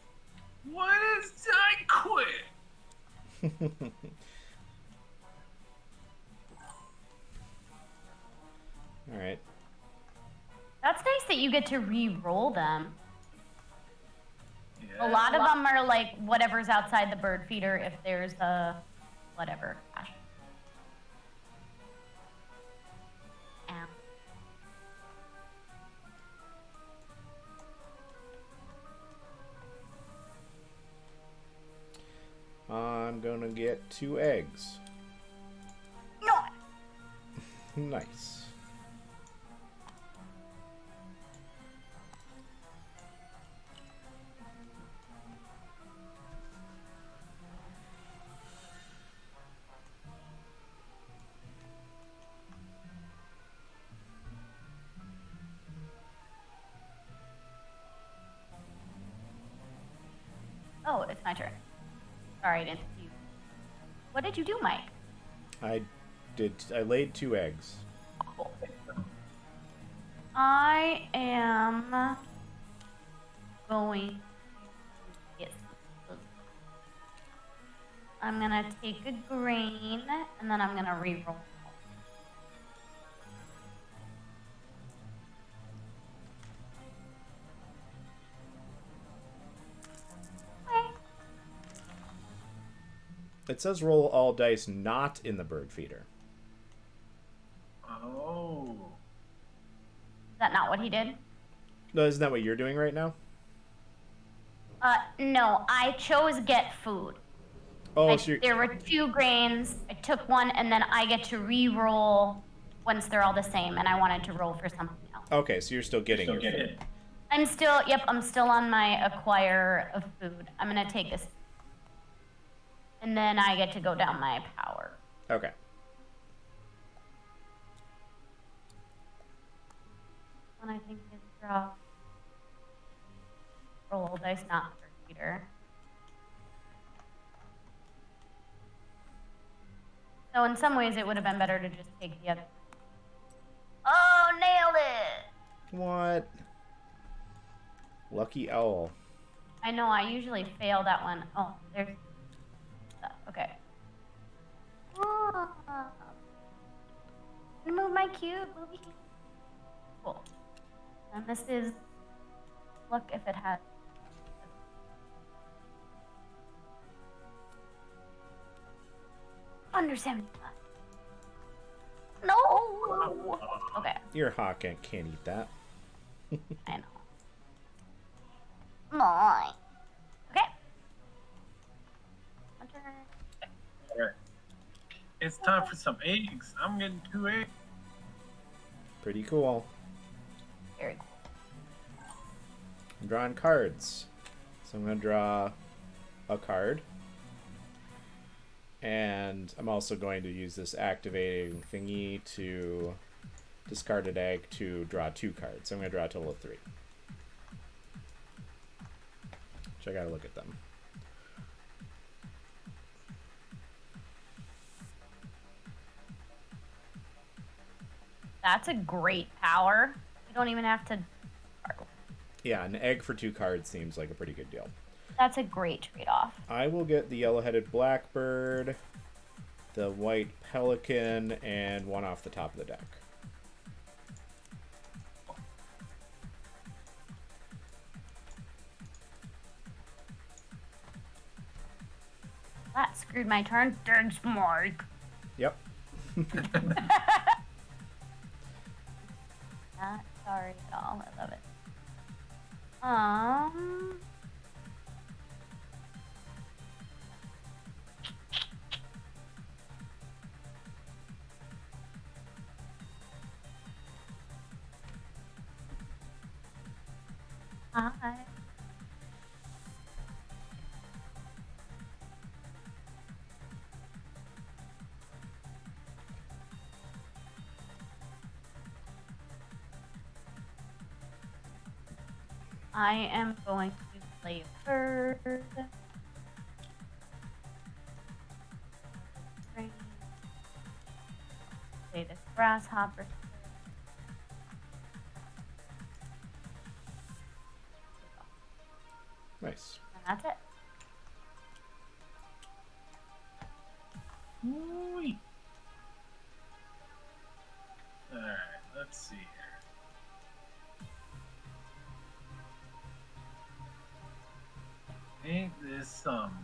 What is I quit? All right. That's nice that you get to re-roll them. Yeah. A lot of them are like whatever's outside the bird feeder if there's a whatever. Ow. I'm gonna get 2 eggs. No. Nice. Oh, it's my turn. Sorry, I didn't see you. What did you do, Mike? I laid 2 eggs. Cool. I am going to get. I'm gonna take a grain and then I'm gonna re-roll. Okay. It says roll all dice not in the bird feeder. Oh. Is that not what he did? No, isn't that what you're doing right now? No, I chose get food. Oh, so There were 2 grains. I took one, and then I get to re-roll once they're all the same, and I wanted to roll for something else. okay, so you're still getting your food. I'm still on my acquire of food. I'm gonna take this, and then I get to go down my power. Okay. And I think it's draw. Roll dice, not for reader. So in some ways, it would have been better to just take the other. Oh, nailed it! What? Lucky owl. I know, I usually fail that one. Oh, there's... Okay. Oh. Move my cube. Cool. And this is... Look if it has... Under 75. No! Okay. Your hawk can't eat that. I know. Mine. Okay. My turn. Alright. It's time for some eggs. I'm getting 2 eggs. Pretty cool. Very cool. I'm drawing cards. So I'm going to draw a card. And I'm also going to use this activating thingy to discard an egg to draw 2 cards. So I'm going to draw a total of 3. So I got to look at them. That's a great power. You don't even have to... Yeah, an egg for 2 cards seems like a pretty good deal. That's a great trade-off. I will get the yellow-headed blackbird, the white pelican, and 1 off the top of the deck. That screwed my turn. Thanks, Mike. Yep. Not sorry at all. I love it. Um... Hi. I am going to play a bird. Play this grasshopper. Nice. And that's it. Ooh. Alright, let's see here. Ain't this some?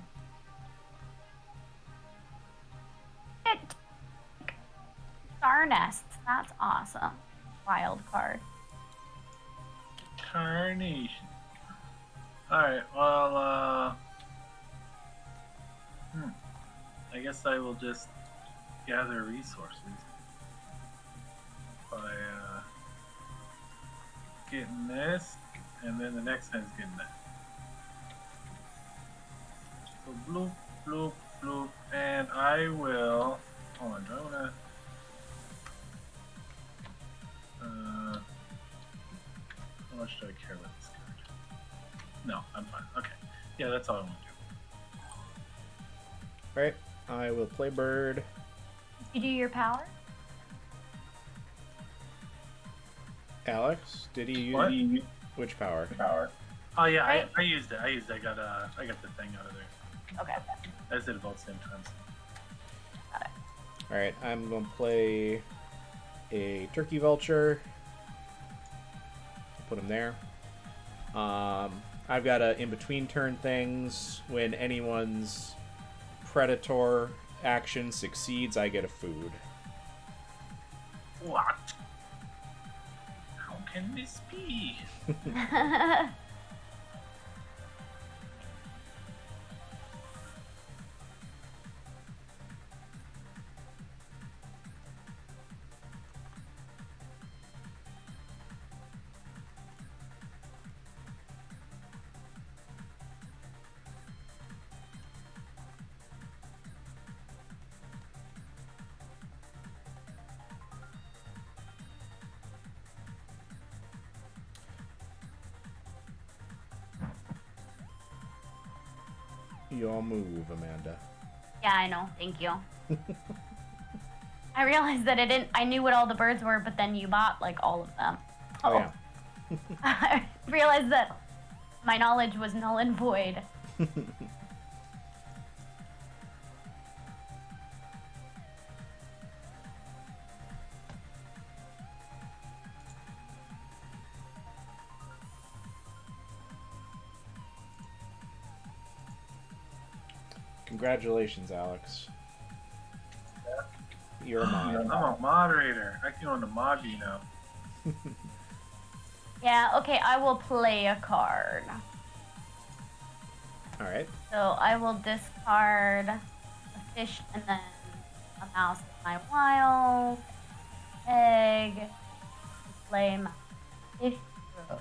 Star nests. That's awesome. Wild card. Carnation. Alright, well, I guess I will just gather resources by, getting this, and then the next time's getting that. So bloop, bloop, bloop, and I will, hold on, do I wanna, how much do I care about this card? No, I'm fine. Okay. Yeah, that's all I want to do. Alright, I will play bird. Did you do your power? Alex, did he use What? which power? Oh yeah, Right. I used it. I got the thing out of there. Okay. I just did it both same times. Got it. Alright, I'm going to play a turkey vulture. Put him there. I've got a in-between turn things. When anyone's predator action succeeds, I get a food. What? How can this be? your move, Amanda. Yeah, I know. Thank you. I realized that I knew what all the birds were, but then you bought like all of them. Oh yeah. I realized that my knowledge was null and void. Congratulations, Alex. You're a mod. I'm a moderator. I can own the mod you now. Yeah, okay, I will play a card. Alright. So I will discard a fish and then a mouse with my wild egg. Play my fish crow.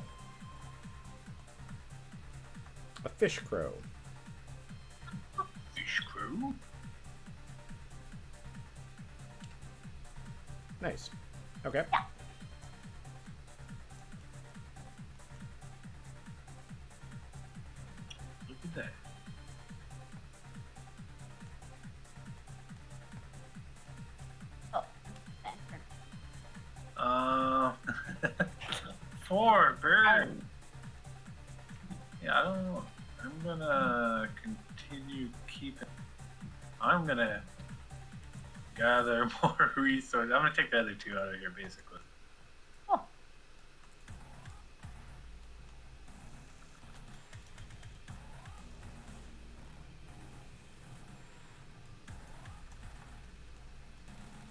A fish crow. Fish crew? Nice. Okay. Yeah. Look at that. Oh, 4 bird. Yeah, I don't know. I'm gonna continue keeping. I'm gonna gather more resources. I'm gonna take the other 2 out of here, basically. oh.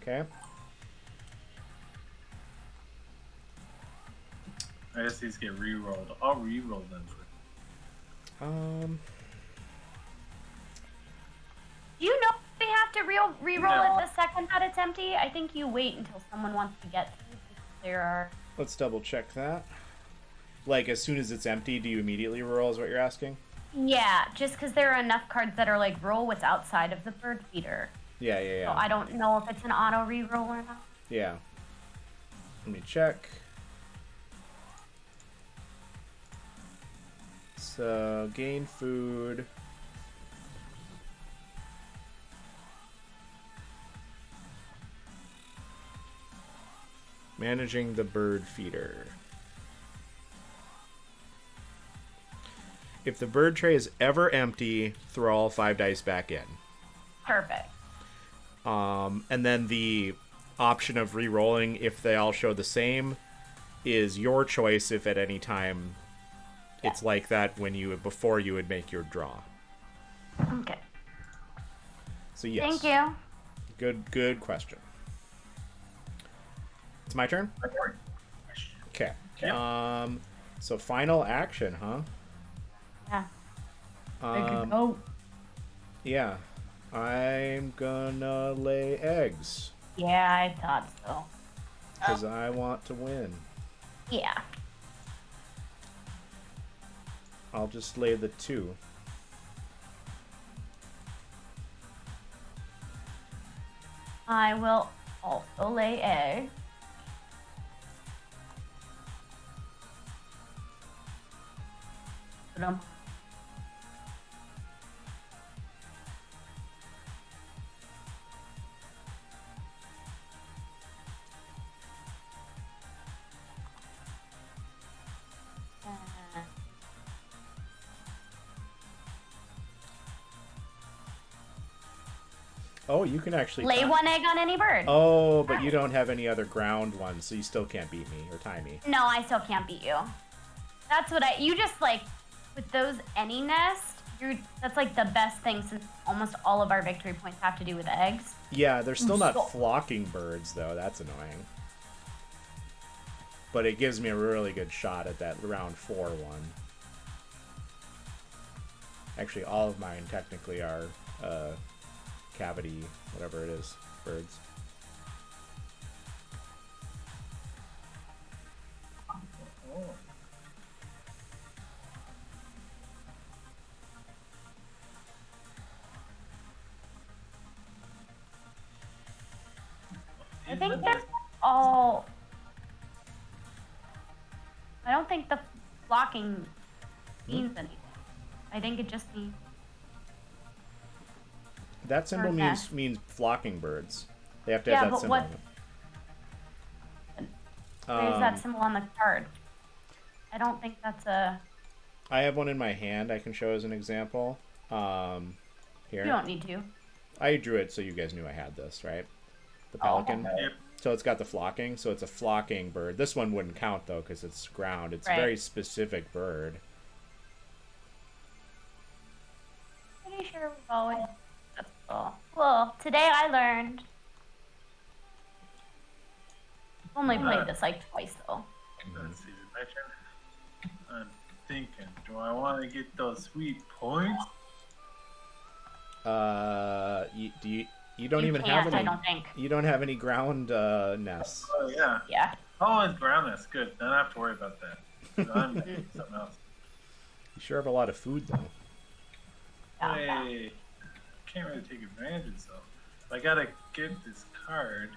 Okay. I guess these get re-rolled. I'll re-roll them. Do you know if we have to re-roll No. it the second that it's empty? I think you wait until someone wants to get to it because there are... Let's double check that. Like, as soon as it's empty, do you immediately roll, is what you're asking? Yeah, just because there are enough cards that are like roll what's outside of the bird feeder. Yeah, yeah, yeah. So I don't know if it's an auto re-roll or not. Yeah. Let me check. So, gain food. Managing the bird feeder. If the bird tray is ever empty, throw all 5 dice back in. Perfect. And then the option of re-rolling, if they all show the same, is your choice if at any time it's like that before you would make your draw. Okay. So yes. Thank you. Good question. It's my turn? Okay. Yep. So final action, huh? Yeah. Yeah. I'm gonna lay eggs. Yeah, I thought so. Because I want to win. Yeah. I'll just lay the 2. I will also lay eggs. Put 'em. Oh, you can actually Lay one egg on any bird. Oh, but you don't have any other ground ones, so you still can't beat me or tie me. No, I still can't beat you. That's what you just like, with those any nest, that's like the best thing since almost all of our victory points have to do with eggs. Yeah, they're still not flocking birds, though. That's annoying. But it gives me a really good shot at that round 4 one. Actually, all of mine technically are cavity, whatever it is, birds. I think they're all... I don't think the flocking means anything. I think it just means... That symbol Bird nest. means flocking birds. They have to Yeah, have that but symbol. what? Where's that Um, symbol on the card? I don't think that's a. I have one in my hand. I can show as an example. Here. You don't need to. I drew it so you guys knew I had this, right? The Oh, pelican. Yep. So it's got the flocking. So it's a flocking bird. This one wouldn't count though because it's ground. It's Right. a very specific bird. Pretty sure we've always. That's cool. Well, today I learned. Only played this like twice though. Let's see, is it my turn? I'm thinking, do I want to get those sweet points? You don't even can't, have any. I don't think. You don't have any ground nests. Oh, yeah. Yeah. Oh, it's brownness. Good. Then I don't have to worry about that. 'Cause I'm doing something else. You sure have a lot of food though. Hey, can't really take advantage of stuff. I gotta get this card.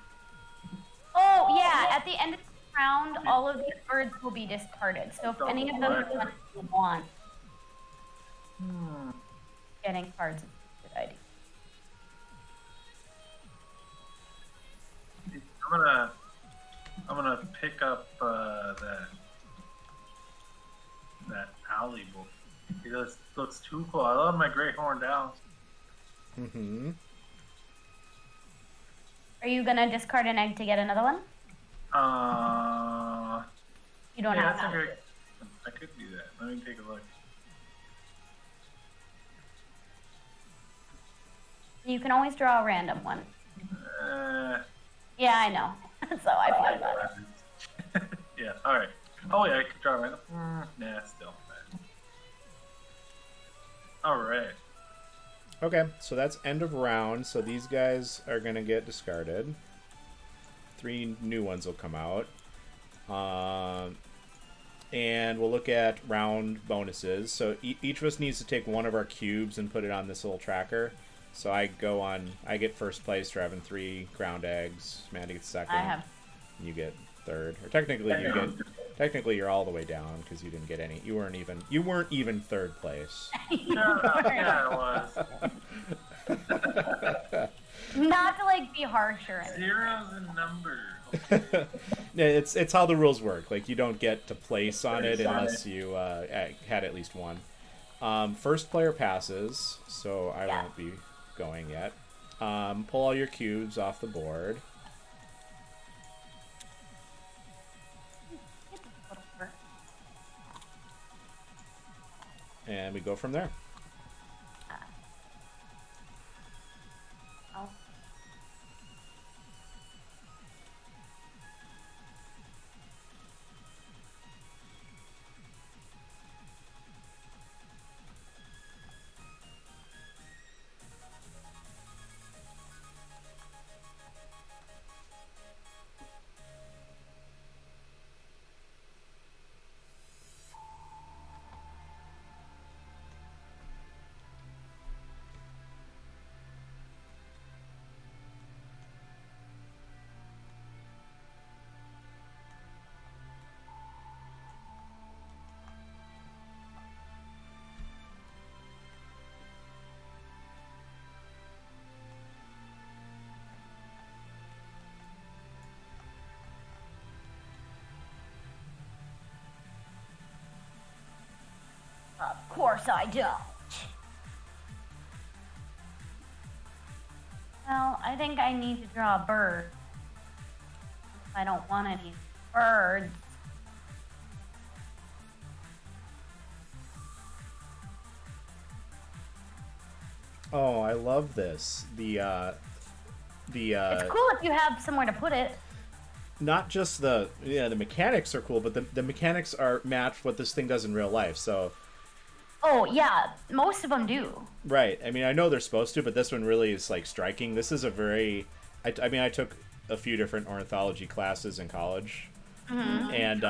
Oh yeah. At the end of the round, all of these birds will be discarded. So if any of those ones you want, getting cards is a good idea. I'm gonna pick up that alley book. It looks too cool. I love my great horned owls. Mm-hmm. Are you gonna discard an egg to get another one? You don't Yeah, have that's a that. great. I could do that. Let me take a look. You can always draw a random one. Yeah, I know. So I feel about it. Yeah. All right. Oh yeah, I could draw a random. Nah, still. All right. Okay, so that's end of round. So these guys are gonna get discarded. 3 new ones will come out. And we'll look at round bonuses. So each of us needs to take one of our cubes and put it on this little tracker. So I get first place for having 3 ground eggs. Amanda gets second. I have. You get third. Or technically you're all the way down because you didn't get any. You weren't even third place. Yeah, it was. Not to like be harsh or anything. Zero's a number. Yeah, it's how the rules work. Like you don't get to place on it unless you had at least one. First player passes, so I won't be going yet. Pull all your cubes off the board. And we go from there. Oh. Of course I don't. Well, I think I need to draw a bird. I don't want any birds. Oh, I love this. It's cool if you have somewhere to put it. Not just the mechanics are cool, but the mechanics are match what this thing does in real life. So Oh yeah, most of them do. right. I mean, I know they're supposed to, but this one really is like striking. This is a very I took a few different ornithology classes in college, and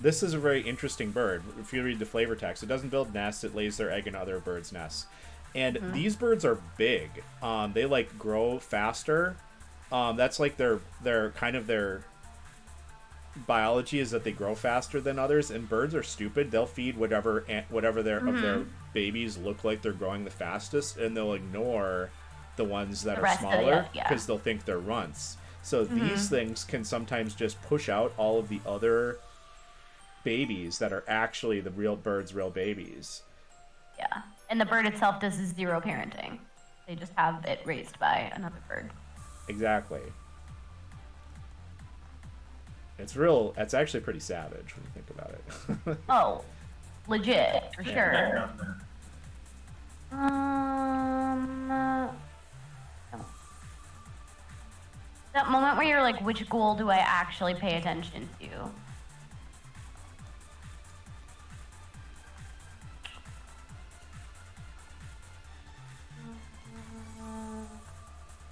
this is a very interesting bird. If you read the flavor text, it doesn't build nests; it lays their egg in other birds' nests. And these birds are big. They like grow faster. That's like their kind of their biology is that they grow faster than others. And birds are stupid. They'll feed whatever their of their babies look like they're growing the fastest, and they'll ignore the ones that The are rest of the- smaller yeah. because they'll think they're runts. So these things can sometimes just push out all of the other babies that are actually the real bird's real babies. Yeah. And the bird itself does 0 parenting. They just have it raised by another bird. Exactly. It's actually pretty savage when you think about it. Oh, legit, for Yeah, sure. down there. That moment where you're like, which ghoul do I actually pay attention to?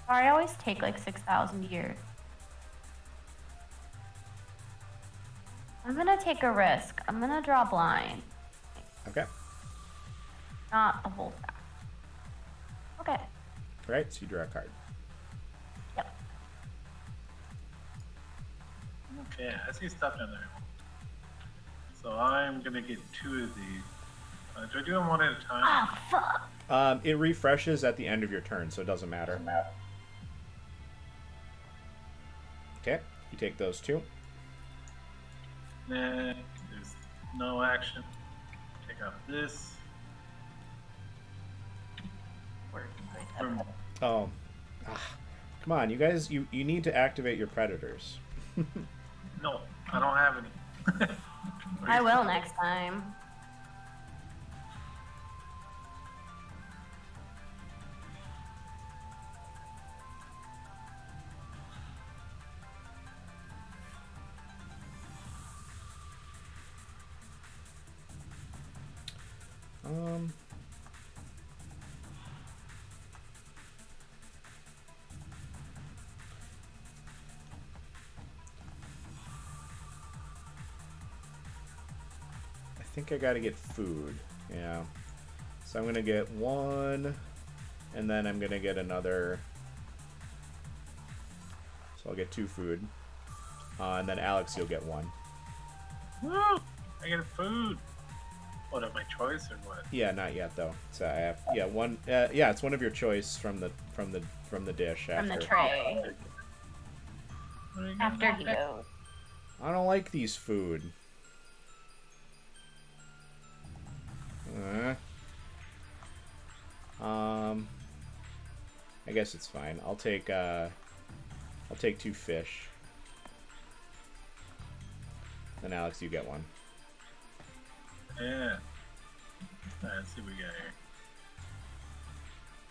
Sorry, I always take like 6,000 years. I'm gonna take a risk. I'm gonna draw blind. Okay. Not the whole stack. Okay. Right, so you draw a card. Yep. Okay, I see stuff down there. So I'm gonna get 2 of these. Do I do them one at a time? Ah, fuck. It refreshes at the end of your turn, so it doesn't matter. Okay, you take those 2. Nah, there's no action. Take out this. Oh. Come on, you guys, you need to activate your predators. No, I don't have any. I will next time. I think I gotta get food. Yeah. So I'm gonna get 1, and then I'm gonna get another. So I'll get 2 food. And then Alex, you'll get 1. Woo! I get food. What, of my choice or what? Yeah, not yet though. So I have one. Yeah, it's one of your choice from the dish. From the after. tray. What are you After gonna he do? goes. I don't like these food. I guess it's fine. I'll take 2 fish. Then Alex, you get 1. Yeah. Alright, let's see what we got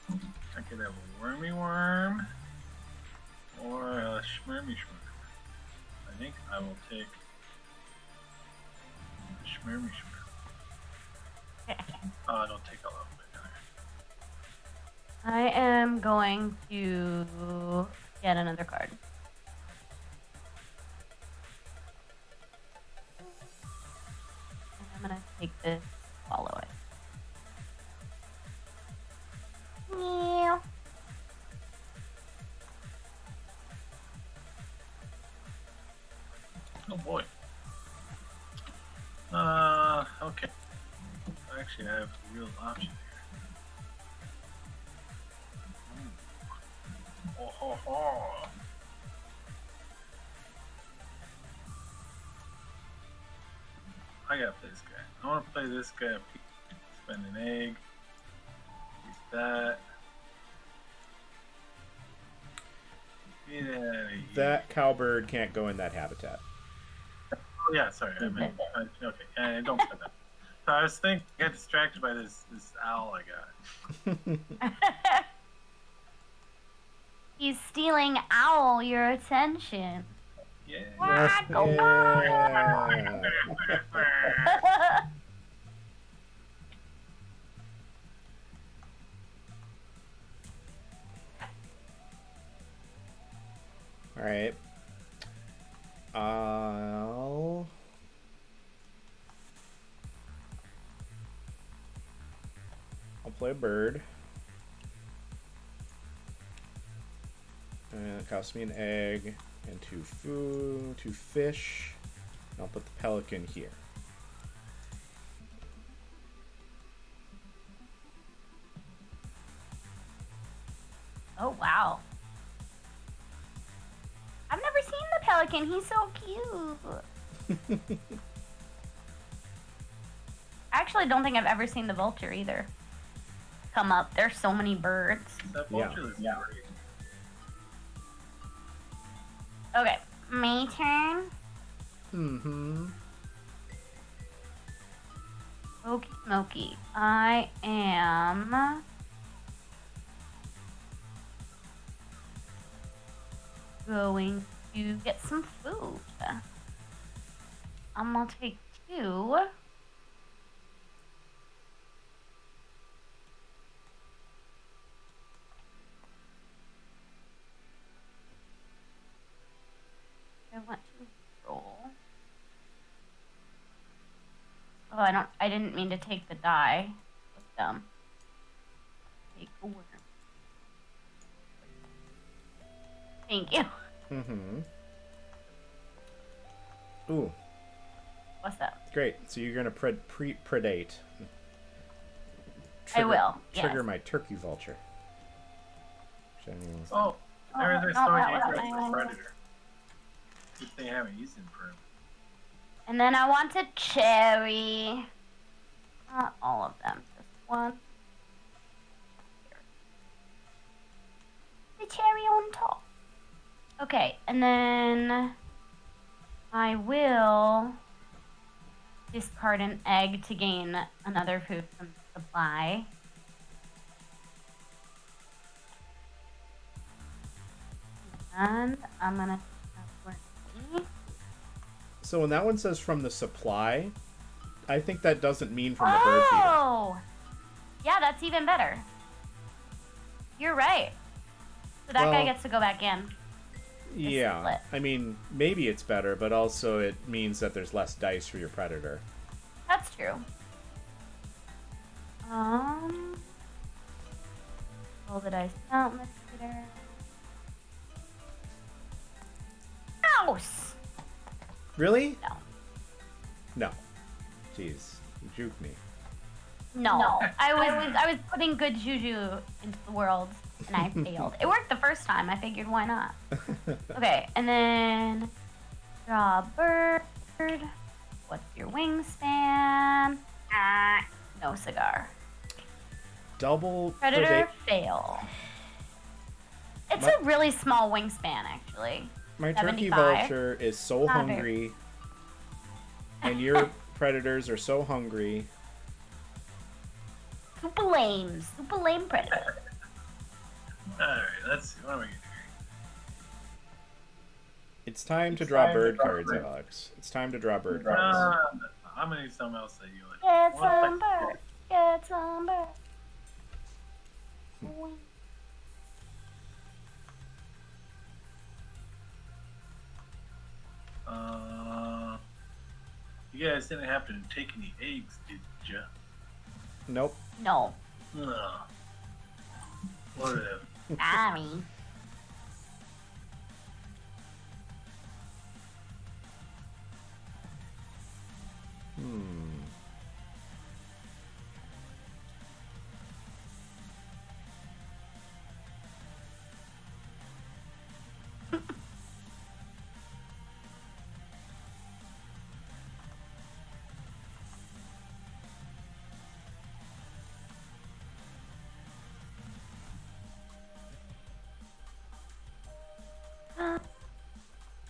here. I could have a wormy worm or a schmirmy schmirm. I think I will take the schmirmy schmirm. Oh, don't take all of it. I am going to get another card. And I'm gonna take this, follow it. Yeah. Oh boy. Okay. Actually, I have a real option here. Oh, ho, ho. I gotta play this guy. I wanna play this guy. Spend an egg. Use that. Get out of here. That cowbird can't go in that habitat. Oh, yeah, sorry. I meant. Okay, don't spend that. So I was thinking, I got distracted by this owl I got. He's stealing owl your attention. Yeah. Quack, go Yeah. All right. I'll play a bird. And it costs me an egg and 2 food, 2 fish. I'll put the pelican here. Oh, wow. I've never seen the pelican. He's so cute. I actually don't think I've ever seen the vulture either. Come up. There's so many birds. That vulture is great. Okay, my turn. Mm-hmm. Okey smoky. I am going to get some food. I'm gonna take 2. I want to roll. Oh, I didn't mean to take the die. That's dumb. Take a worm. Thank you. Mm-hmm. Ooh. What's that? Great. So you're gonna predate. I will. Trigger Yes. my turkey vulture. Oh, there's a no, story that for wasn't- Predator. If they haven't used him for him. And then I want a cherry. Not all of them, just one. The cherry on top. Okay, and then I will discard an egg to gain another food from the supply. And I'm gonna So when that one says from the supply, I think that doesn't mean from the bird feeder. Oh! Yeah, that's even better. You're right. So that guy Well, gets to go back in. Yeah, split. I mean, maybe it's better, but also it means that there's less dice for your predator. That's true. Roll the dice out, Mr. Mouse! Really? No. No. Jeez, you juked me. No. I was putting good juju into the world, and I failed. It worked the first time. I figured, why not? Okay, and then draw a bird. What's your wingspan? No cigar. Double Predator fail. It's My- a really small wingspan, actually. My turkey 75. vulture is so Not very- hungry, and your predators are so hungry. Super lame predator. Alright, let's see. What am I gonna do? It's time to draw bird cards, Alex. It's time to draw bird cards. I'm gonna need something else that you like. Get What if I- some bird. Get some bird. You guys didn't have to take any eggs, did ya? Nope. No. Ugh. Whatever. Sorry. Hmm.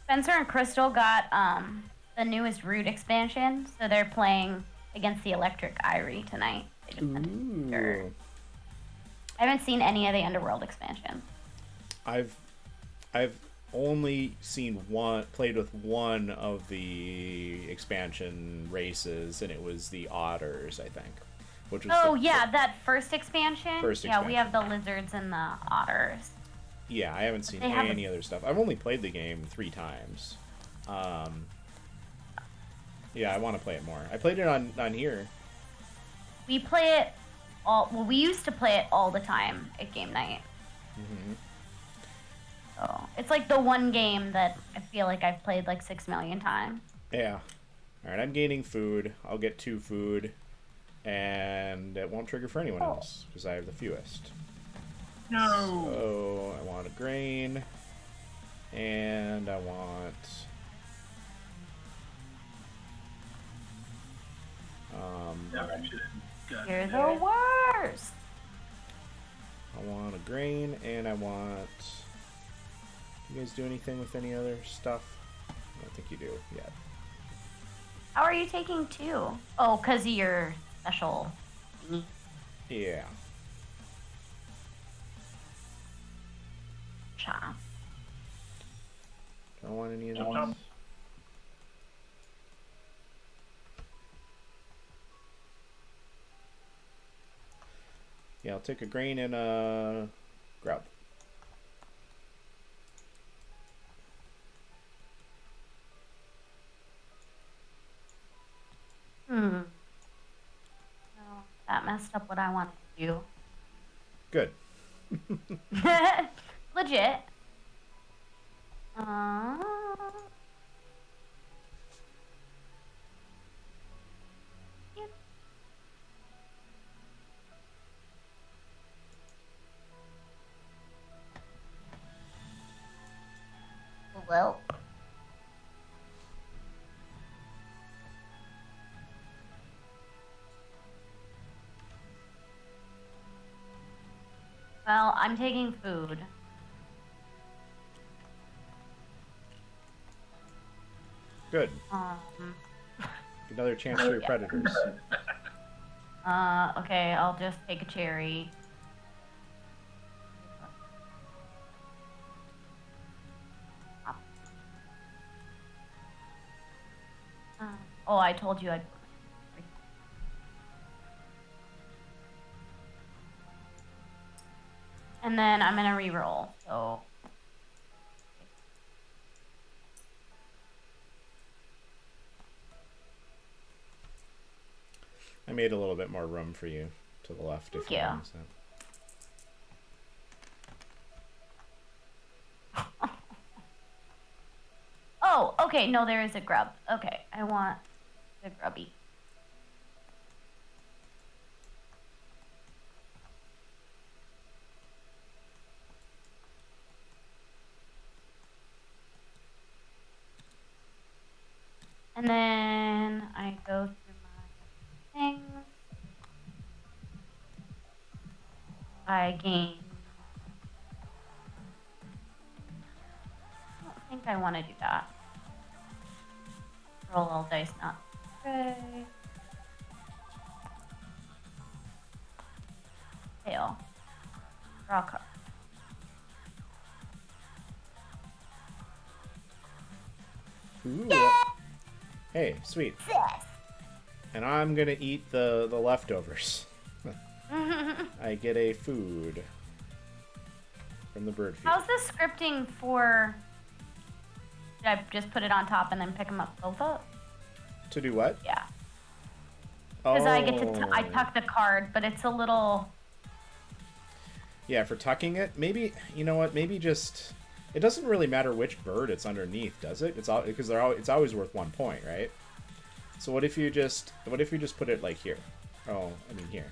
Spencer and Crystal got the newest Root expansion, so they're playing against the Electric Irie tonight. They just sent a picture. Ooh. I haven't seen any of the Underworld expansion. I've only played with one of the expansion races, and it was the Otters, I think. Which was Oh yeah, that first expansion. First Yeah, we have the lizards and the otters. Yeah, I haven't seen They have any other stuff. I've only played the game 3 times. Yeah, I want to play it more. I played it on here. We play it all. Well, we used to play it all the time at game night. Mm-hmm. So it's like the one game that I feel like I've played like 6 million times. Yeah. All right, I'm gaining food. I'll get 2 food, and it won't trigger for anyone else because I have the fewest. No. So I want a grain, and I want Yeah, I should have You're gotten the worst. I want a grain, and I want. You guys do anything with any other stuff? I don't think you do yet. How are you taking 2? Oh, because of your special. Yeah. Cha. Don't want any of Chop, these. chop. Yeah, I'll take a grain and a grub. No, that messed up what I wanted to Good. do. Legit. Yep. Well. Well, I'm taking food. Good. Another chance for your predators. Okay, I'll just take a cherry. Oh, I told you I'd. And then I'm gonna re-roll, so. I made a little bit more room for you to the left if Thank you you. notice that. Oh, okay, no, there is a grub. Okay, I want the grubby. And then I go through my things. I gain. I don't think I want to do that. Roll all dice, not stray. Fail. Draw a card. Ooh. Yeah! Hey, sweet. Yes! And I'm gonna eat the leftovers. I get a food from the bird feeder. How's the scripting for? Should I just put it on top and then pick them up both up? To do what? Yeah. Because I get to I Oh. tuck the card, but it's a little. Yeah, for tucking it, maybe you know what? Maybe just it doesn't really matter which bird it's underneath, does it? It's all because it's always worth 1 point, right? So what if you just put it like here? Oh, I mean here.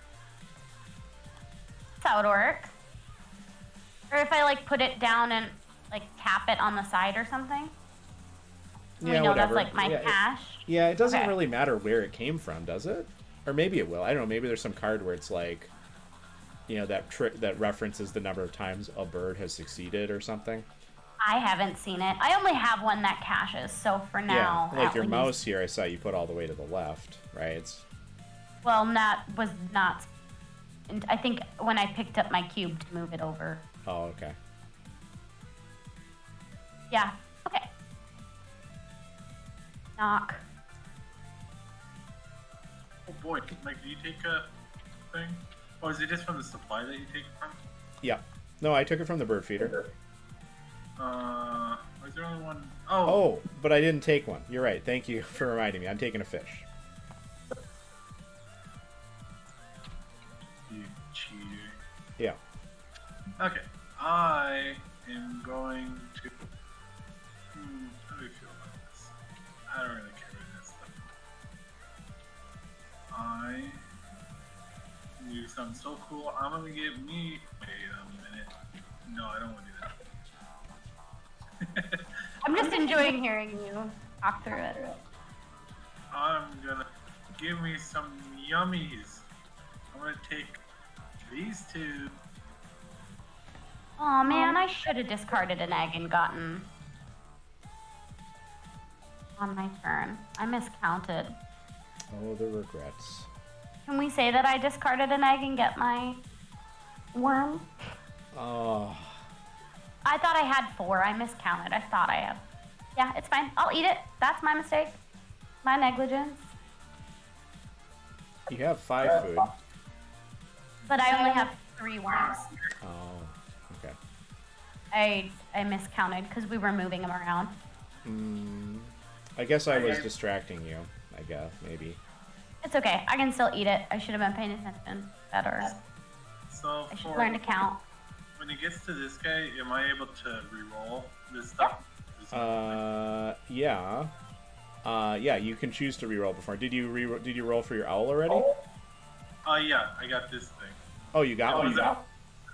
That's how it would work. Or if I like put it down and like tap it on the side or something. Yeah, we know whatever. that's like my Yeah, cash. Yeah, it doesn't Okay. really matter where it came from, does it? Or maybe it will. I don't know. Maybe there's some card where it's like, you know, that trick that references the number of times a bird has succeeded or something. I haven't seen it. I only have one that caches, so for now. Yeah, like at your least- mouse here, I saw you put all the way to the left, right? It's Well, was not. And I think when I picked up my cube to move it over. oh, okay. Yeah. Okay. Knock. Oh boy, Mike, do you take a thing? Oh, is it just from the supply that you take it from? Yeah. No, I took it from the bird feeder. Was there only one? Oh. Oh, but I didn't take one. You're right. Thank you for reminding me. I'm taking a fish. You cheater. Yeah. Okay, I am going to. How do I feel about this? I don't really care about this stuff. I do something so cool. I'm gonna get me. Wait a minute. No, I don't want to do that. I'm just enjoying hearing you talk through it. I'm gonna give me some yummies. I'm gonna take these two. Oh man, I should have discarded an egg and gotten on my turn. I miscounted. Oh, the regrets. Can we say that I discarded an egg and get my worm? Oh. I thought I had 4. I miscounted. I thought I had. Yeah, it's fine. I'll eat it. That's my mistake. My negligence. You have 5 food. But I only have 3 worms. Oh, okay. I miscounted because we were moving them around. I guess I was distracting you. I guess, maybe. It's okay. I can still eat it. I should have been paying attention better. So I should learn to count. When it gets to this guy, am I able to re-roll this stuff? Yeah. Yeah, you can choose to reroll before. Did you roll for your owl already? Yeah, I got this thing. Oh, you got one? It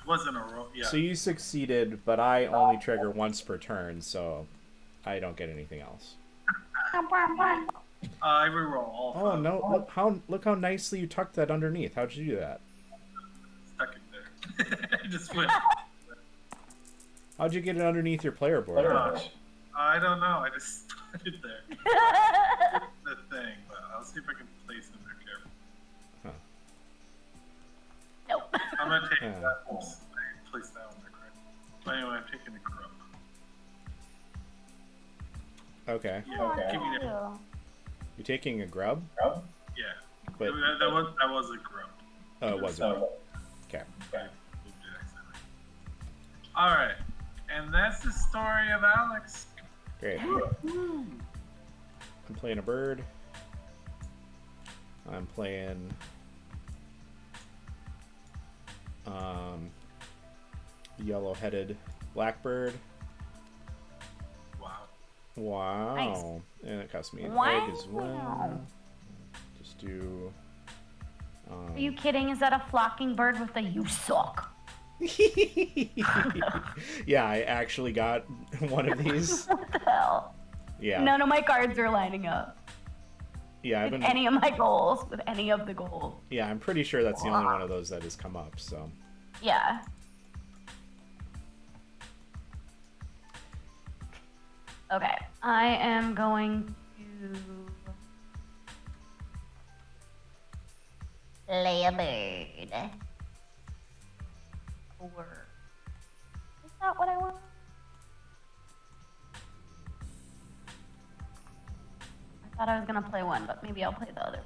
wasn't a roll, yeah. So you succeeded, but I only trigger once per turn, so I don't get anything else. I re-roll all 5. Oh no! Look how nicely you tucked that underneath. How'd you do that? Stuck it there. I just went. How'd you get it underneath your player board? I don't know. I just put it there. The thing, but I'll see if I can place it there carefully. Huh. Nope. I'm gonna take that. Oops, I placed that one there correct. But anyway, I'm taking the grub. Okay. Yeah, give me that. You're taking a grub? Yeah. But that was a grub. oh, it wasn't. Okay. All right, and that's the story of Alex. Great. I'm playing a bird. I'm playing yellow-headed blackbird. Wow. Nice. And it cost me an Wow. egg as well. Just do... Are you kidding? Is that a flocking bird with a "you suck"? Yeah, I actually got one of these. What the hell? Yeah. None of my cards are lining up. Yeah, I've With been... any of my goals, with any of the goals. Yeah, I'm pretty sure that's the only one of those that has come up, so... Yeah. Okay, I am going to lay a bird. Or is that what I want? I thought I was gonna play one, but maybe I'll play the other.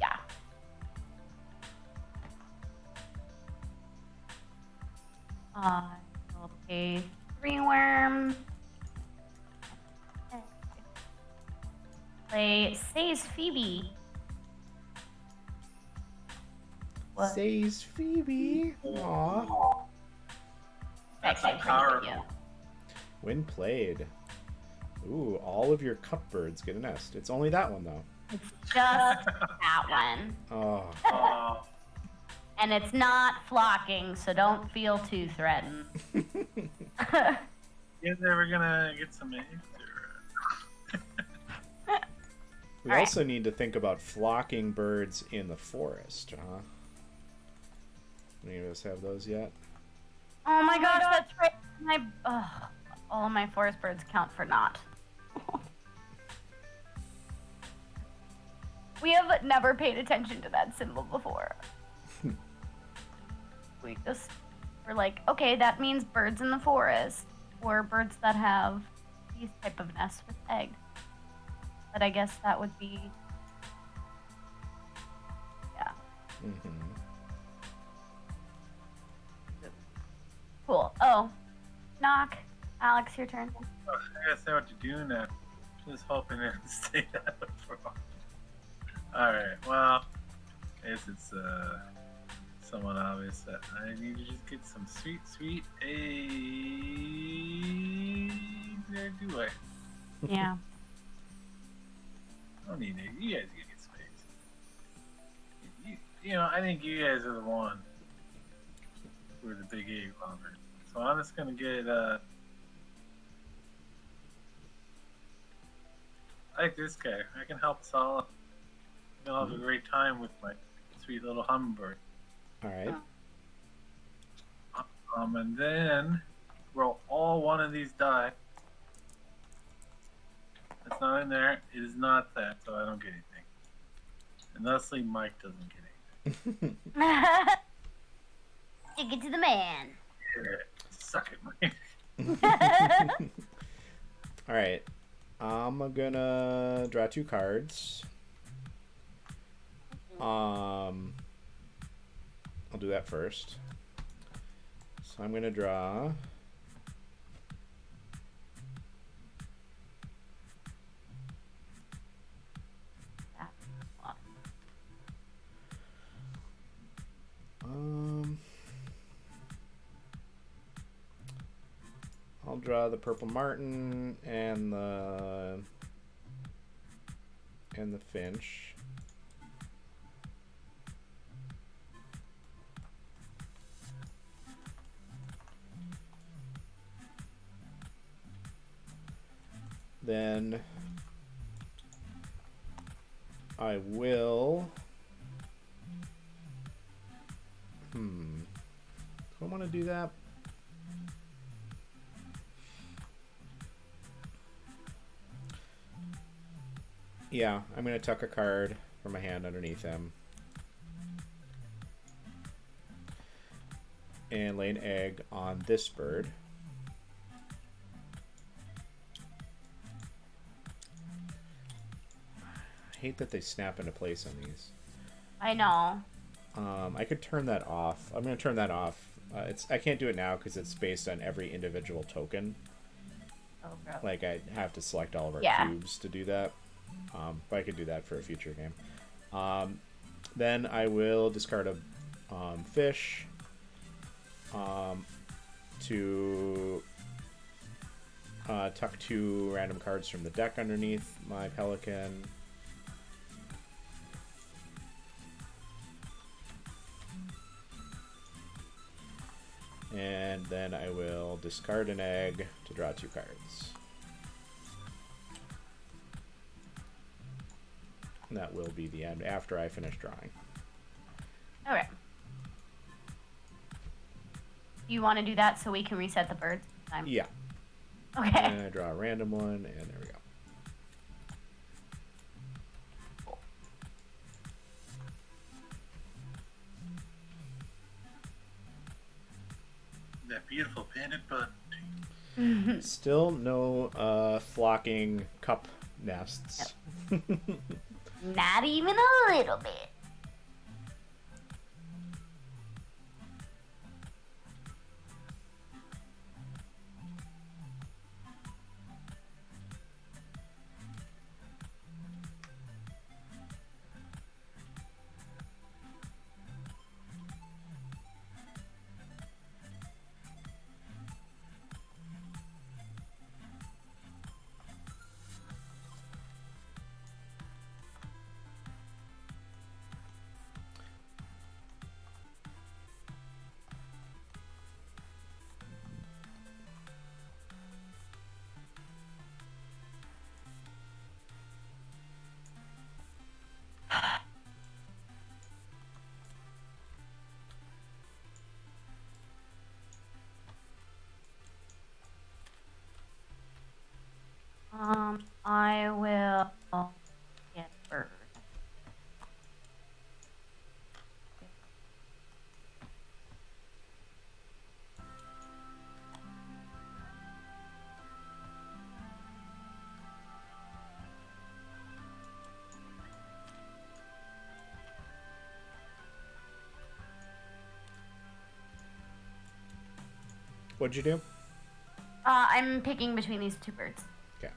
Yeah. I will pay 3 worm. Play Says Phoebe. What? Says Phoebe. Aww. That's Actually, powerful. you. When played. Ooh, all of your cupbirds get a nest. It's only that one, though. It's just that one. Oh. And it's not flocking, so don't feel too threatened. You ever gonna get some eggs? We also need to think about flocking birds in the forest, huh? Any of us have those yet? Oh my gosh, that's right. All of my forest birds count for naught. We have never paid attention to that symbol before. We just were like, okay, that means birds in the forest, or birds that have these type of nests with eggs. But I guess that would be, yeah. Mm-hmm. Cool. Oh, knock. Alex, your turn. I gotta say what you're doing now. Just hoping it stay that way for a while. Alright, well, I guess it's somewhat obvious that I need to just get some sweet eggs. There, do I? Yeah. I don't need eggs. You guys gotta get some eggs. You know, I think you guys are the one. for the big egg bomber. So I'm just gonna get I like this guy. I can help Sala. I'll have a great time with my sweet little hummingbird. All right. And then roll all one of these die. It's not in there. It is not that, so I don't get anything. And thusly, Mike doesn't get anything. Stick it to the man. Yeah, suck it, Mike. All right. I'm gonna draw 2 cards. I'll do that first. So I'm gonna draw. I'll draw the purple martin and the finch. Then I will. Do I want to do that? Yeah, I'm going to tuck a card from my hand underneath him. And lay an egg on this bird. I hate that they snap into place on these. I know. I could turn that off. I'm going to turn that off. I can't do it now because it's based on every individual token. Oh, bro. Like, I have to select all of our cubes to do that. But I could do that for a future game. Then I will discard a fish to tuck 2 random cards from the deck underneath my pelican. And then I will discard an egg to draw 2 cards. And that will be the end after I finish drawing. Okay. You want to do that so we can reset the birds? Yeah. Okay. And I draw a random one, and there we go. That beautiful painted bud. Still no flocking cup nests. Not even a little bit. I will get bird. What'd you do? I'm picking between these 2 birds. Okay.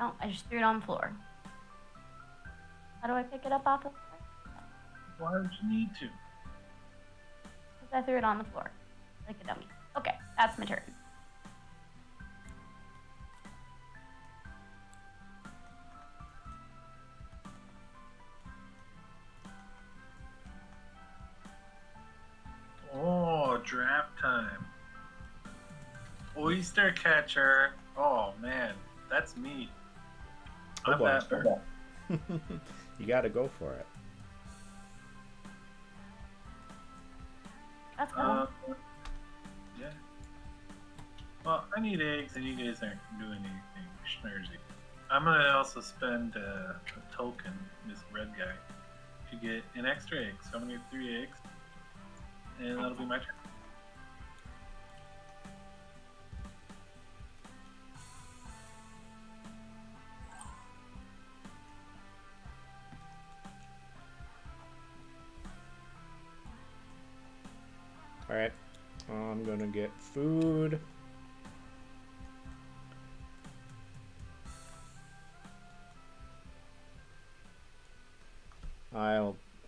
Oh, I just threw it on the floor. How do I pick it up off the floor? Why would you need to? Because I threw it on the floor. Like a dummy. Okay, that's my turn. Oh, draft time. Oyster catcher. Oh man, that's me. Oh, I'm boy. that bird. You gotta go for it. That's cool. Yeah. Well, I need eggs, and you guys aren't doing anything schmerzy. I'm gonna also spend a token, this red guy, to get an extra egg. So I'm gonna get 3 eggs, and that'll be my turn. Alright. I'm gonna get food.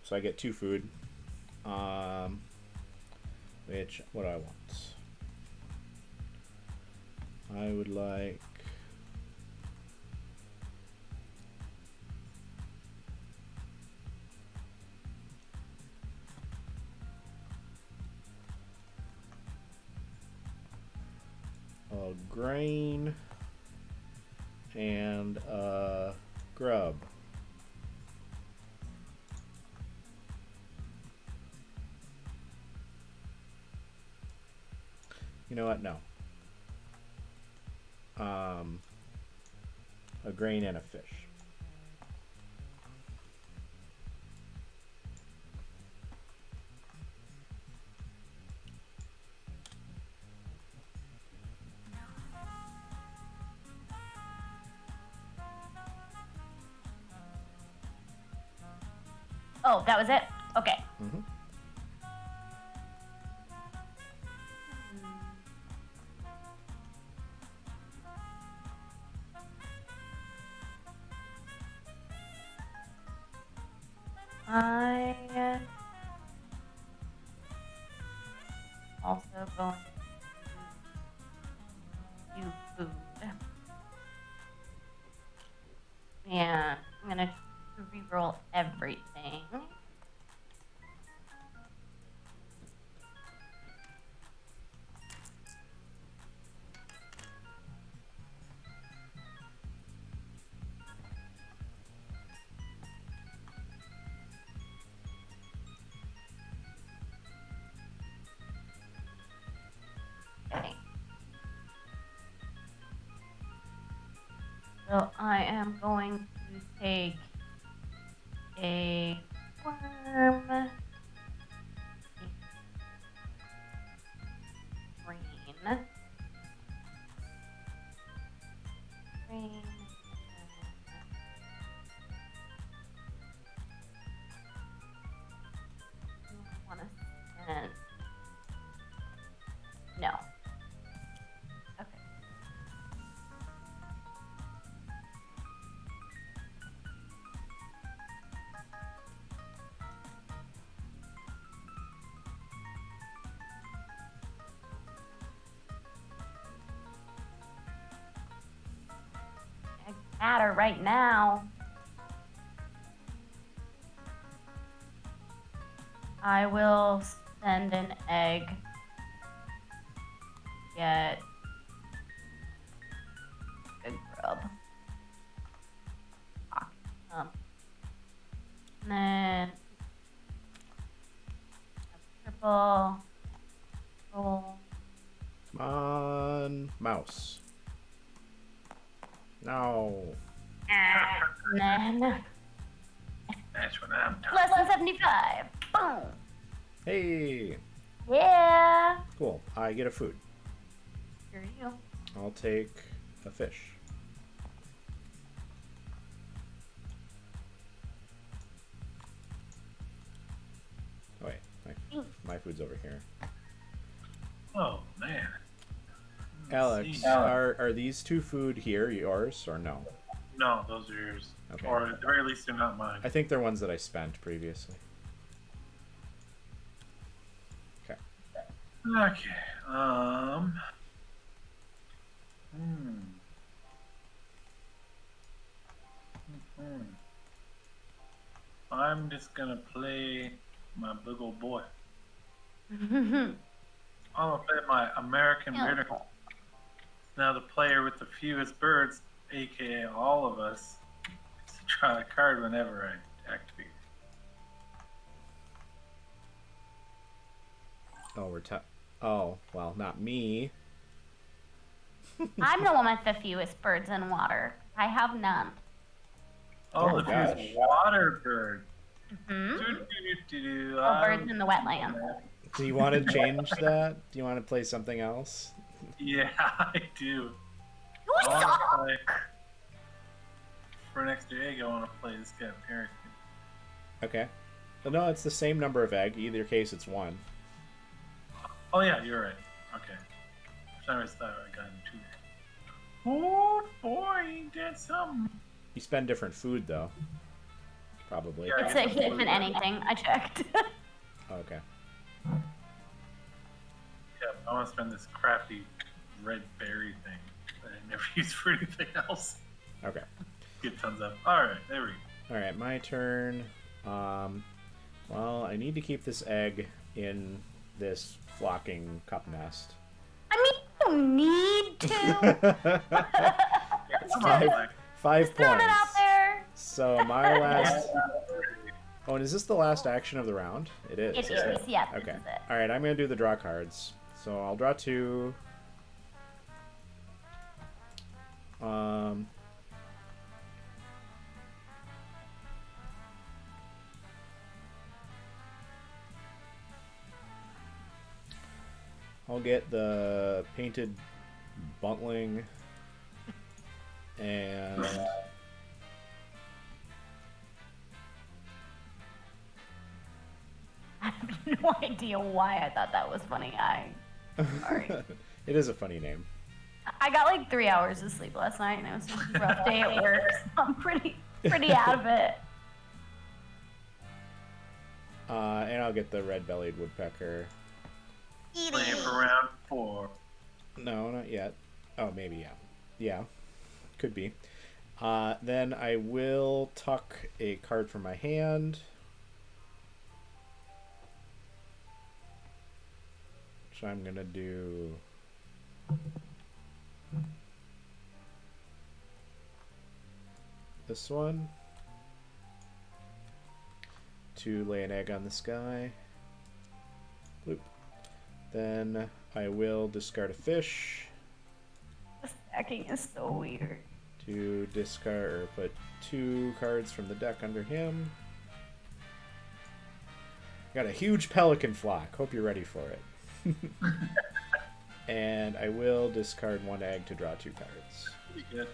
So I get 2 food. Which, what do I want? I would like... a grain and grub. You know what? No. A grain and a fish. Oh, that was it? Okay. Mm-hmm. I also going to do food. And I'm gonna re-roll everything. Okay. So I am going to take a worm, a green, want to send. No. Okay. Matter right now. I will send an egg. Get good grub. And then triple roll. Come on, mouse. No. And then That's what I'm talking. less than 75. Boom. Hey. Yeah. Cool. I get a food. Here you. I'll take a fish. Oh, wait. My food's over here. Oh man. Alex, See. are these 2 food here yours or no? No, those are yours. Okay. Or at the very least, they're not mine. I think they're ones that I spent previously. Okay. Okay. I'm just gonna play my big old boy. I'm gonna play my American Ritter. Now the player with the fewest birds, aka all of us, gets to draw a card whenever I activate. Oh, oh, well, not me. I'm the one with the fewest birds in water. I have none. Oh, Oh, the gosh. fewest water bird. Mm-hmm. All birds in the wetland. Do you want to change that? Do you want to play something else? Yeah, I do. You I want suck! to play for an extra egg. I want to play this guy American. Okay. But no, it's the same number of egg. Either case, it's 1. Oh yeah, you're right. Okay. For some reason, I thought I got him 2 there. Oh boy, ain't that something? You spend different food, though. Probably. Yeah. It's a hit in anything. I checked. Okay. Yeah, I want to spend this crappy red berry thing that I never use for anything else. Okay. Get tons of. Alright, there we go. Alright, my turn. Well, I need to keep this egg in this flocking cup nest. I mean, you don't need to. Yeah, come on, Mike. 5 Throwing points. it out there. So my last... Oh, and is this the last action of the round? It is. It isn't is, yeah. This Okay. is it. Alright, I'm going to do the draw cards. So I'll draw 2. I'll get the painted buntling and I have no idea why I thought that was funny. Sorry. it is a funny name. I got like 3 hours of sleep last night, and it was a rough day at work. So I'm pretty out of it. And I'll get the red-bellied woodpecker. Playing for round 4. No, not yet. Oh, maybe, yeah. Yeah, could be. Then I will tuck a card from my hand. Which I'm going to do... this one. To lay an egg on this guy. Bloop. Then I will discard a fish. The stacking is so weird. To discard or put 2 cards from the deck under him. Got a huge pelican flock. Hope you're ready for it. And I will discard 1 egg to draw 2 cards. Pretty good.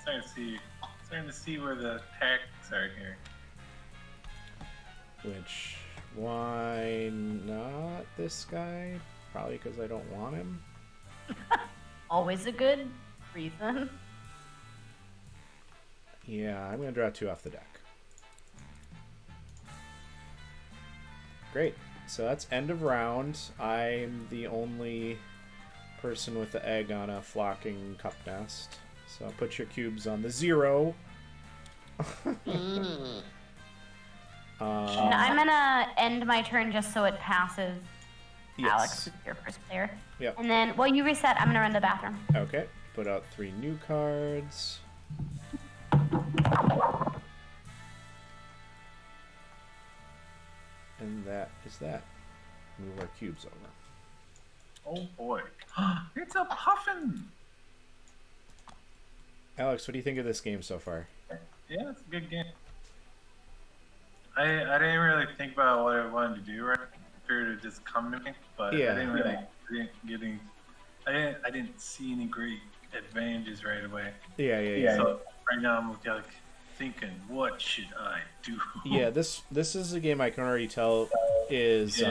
Starting to see where the tactics are here. Which, why not this guy? Probably because I don't want him. Always a good reason. Yeah, I'm going to draw 2 off the deck. Great. So that's end of round. I'm the only person with the egg on a flocking cup nest. So put your cubes on the 0. And I'm gonna end my turn just so it passes Yes. Alex, who's your first player. Yep. And then, well, you reset. I'm gonna run to the bathroom. Okay. Put out 3 new cards. And that is that. Move our cubes over. Oh boy. It's a puffin! Alex, what do you think of this game so far? Yeah, it's a good game. I didn't really think about what I wanted to do right after it just come to me, but Yeah. I didn't see any great advantages right away. Yeah. So right now I'm like thinking, what should I do? Yeah, this is a game I can already tell is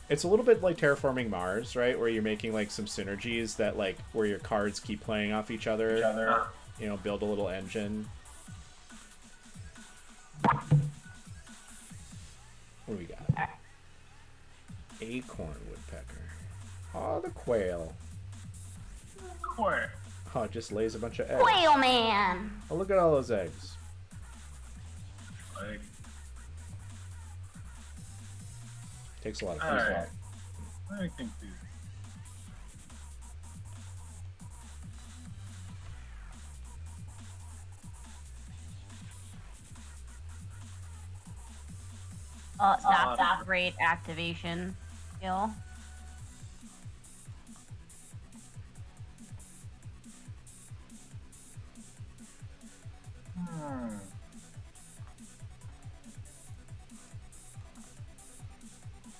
it's a little bit like Terraforming Mars, right? Where you're making like some synergies that like where your cards keep playing off each other. you know, build a little engine. What do we got? Acorn woodpecker. Oh, the quail. Quail. Oh, it just lays a bunch of eggs. Quail man. Oh, look at all those eggs. Like, Takes a lot of all food. right. Let me think through. That's a great activation skill.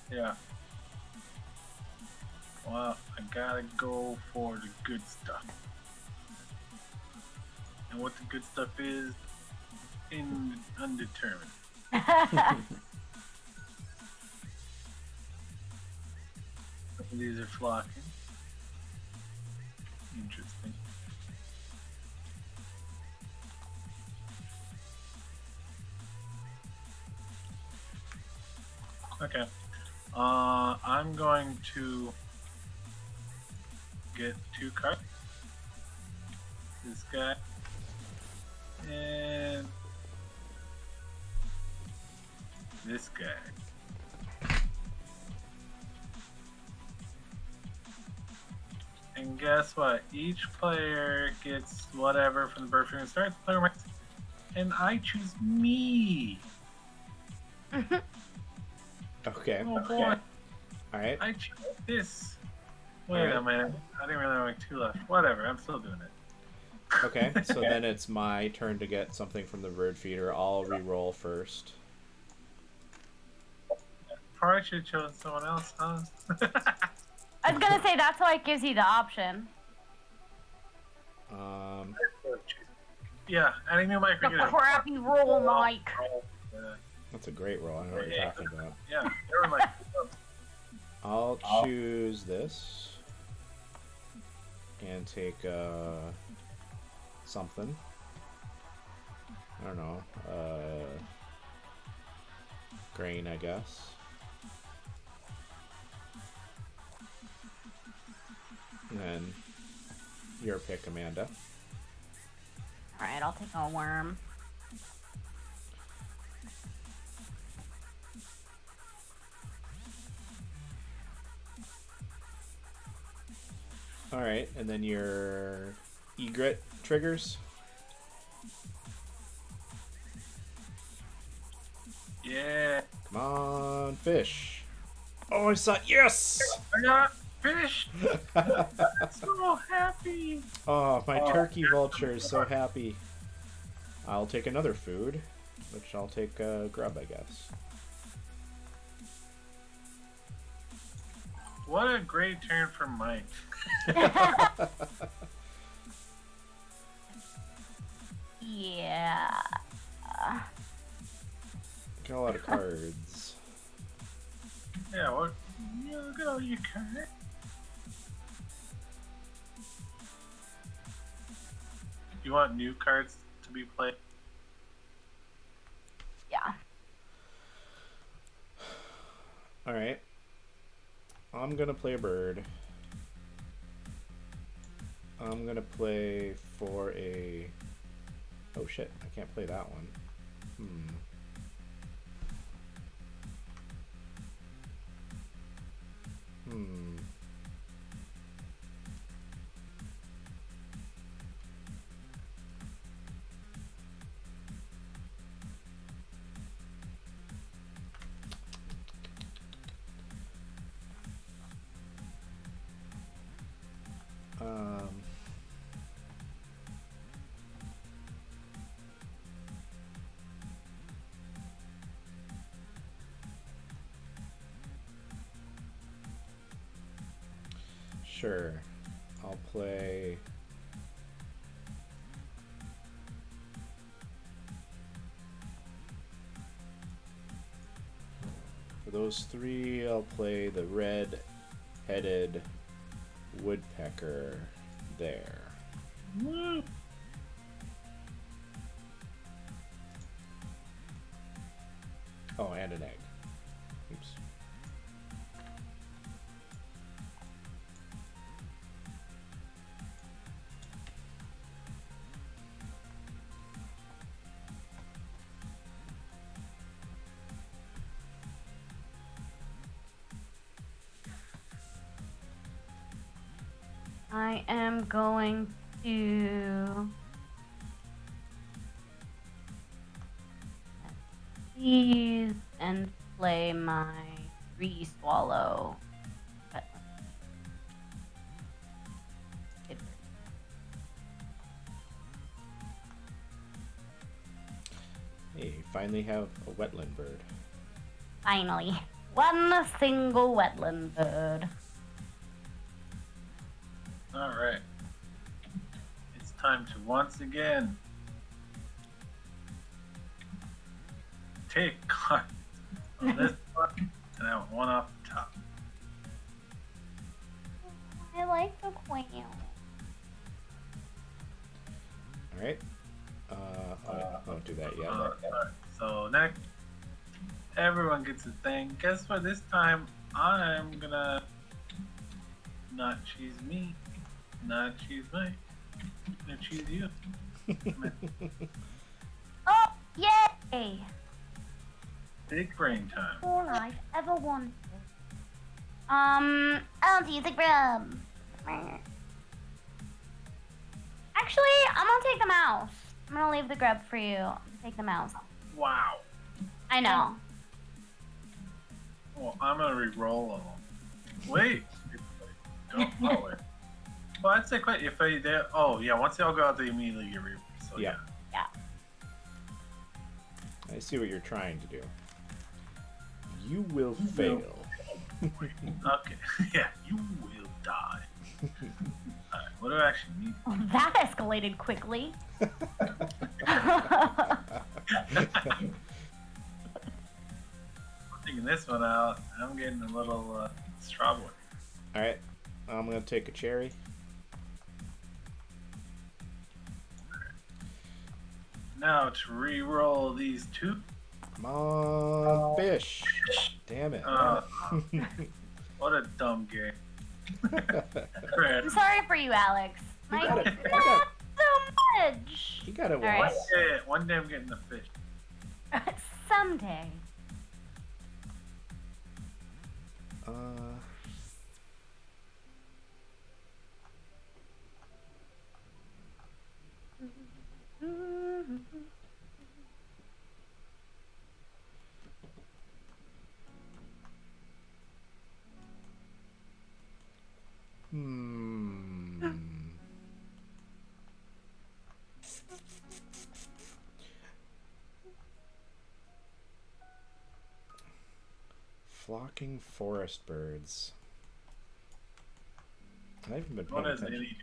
Yeah. Well, I gotta go for the good stuff. And what the good stuff is, undetermined. These are flocking. Interesting. Okay. I'm going to get 2 cards. This guy. And this guy. And guess what? Each player gets whatever from the bird figure starts. Player might, and I choose me. Okay. Oh boy. Alright. I choose this. Wait a minute. I didn't really have 2 left. Whatever. I'm still doing it. Okay, so then it's my turn to get something from the bird feeder. I'll re-roll first. Probably should have chosen someone else, huh? I was gonna say that's why it gives you the option. Yeah, I knew Mike The forget it. crappy roll, Mike. Yeah, That's a great roll. I don't know what you're talking about. yeah, never mind. I'll choose this and take something. I don't know. Grain, I guess. And then your pick, Amanda. Alright, I'll take a worm. Alright, and then your egret triggers. Yeah. Come on, fish. Oh, I saw. Yes! I got fish. So happy. Oh, my turkey vulture is so happy. I'll take another food, which I'll take grub, I guess. What a great turn for Mike. Yeah. Got a lot of cards. Yeah, what? Yeah, look at all you cards. You want new cards to be played? Yeah. Alright. I'm gonna play a bird. I'm gonna play for a... Oh shit, I can't play that one. Sure. I'll play... For those 3, I'll play the red-headed woodpecker there. Woo. Oh, and an egg. Oops. I am going to these and play my tree swallow. Hey, finally have a wetland bird. Finally, one single wetland bird. All right. It's time to once again take cards on this one, and I want one off the top. I like the quail. All right. I won't do that yet. Alright, so next, everyone gets a thing. Guess what? This time, I'm gonna not choose me, not choose me. I'm gonna choose you. Oh, yay! Big brain time. All I've ever wanted. I'll use the grub. Actually, I'm gonna take the mouse. I'm gonna leave the grub for you. Take the mouse. Wow. I know. Well, I'm gonna re-roll them. Wait. Don't. Oh wait. Well, I'd say quite if they. Oh yeah. Once they all go out, they immediately get re. So Yeah. Yeah. I see what you're trying to do. You will fail. Okay. Yeah. You will die. Alright. What do I actually need? Oh, that escalated quickly. I'm taking this one out. I'm getting a little strawberry. All right. I'm gonna take a cherry. Now to re-roll these two. Come on, fish. Damn it. What a dumb game. I'm sorry for you, Alex. You Like, got it. not so much. You got it All right. once. One day I'm getting the fish. Someday. Uh, hmm. Flocking forest birds. I haven't been paying What does attention. any do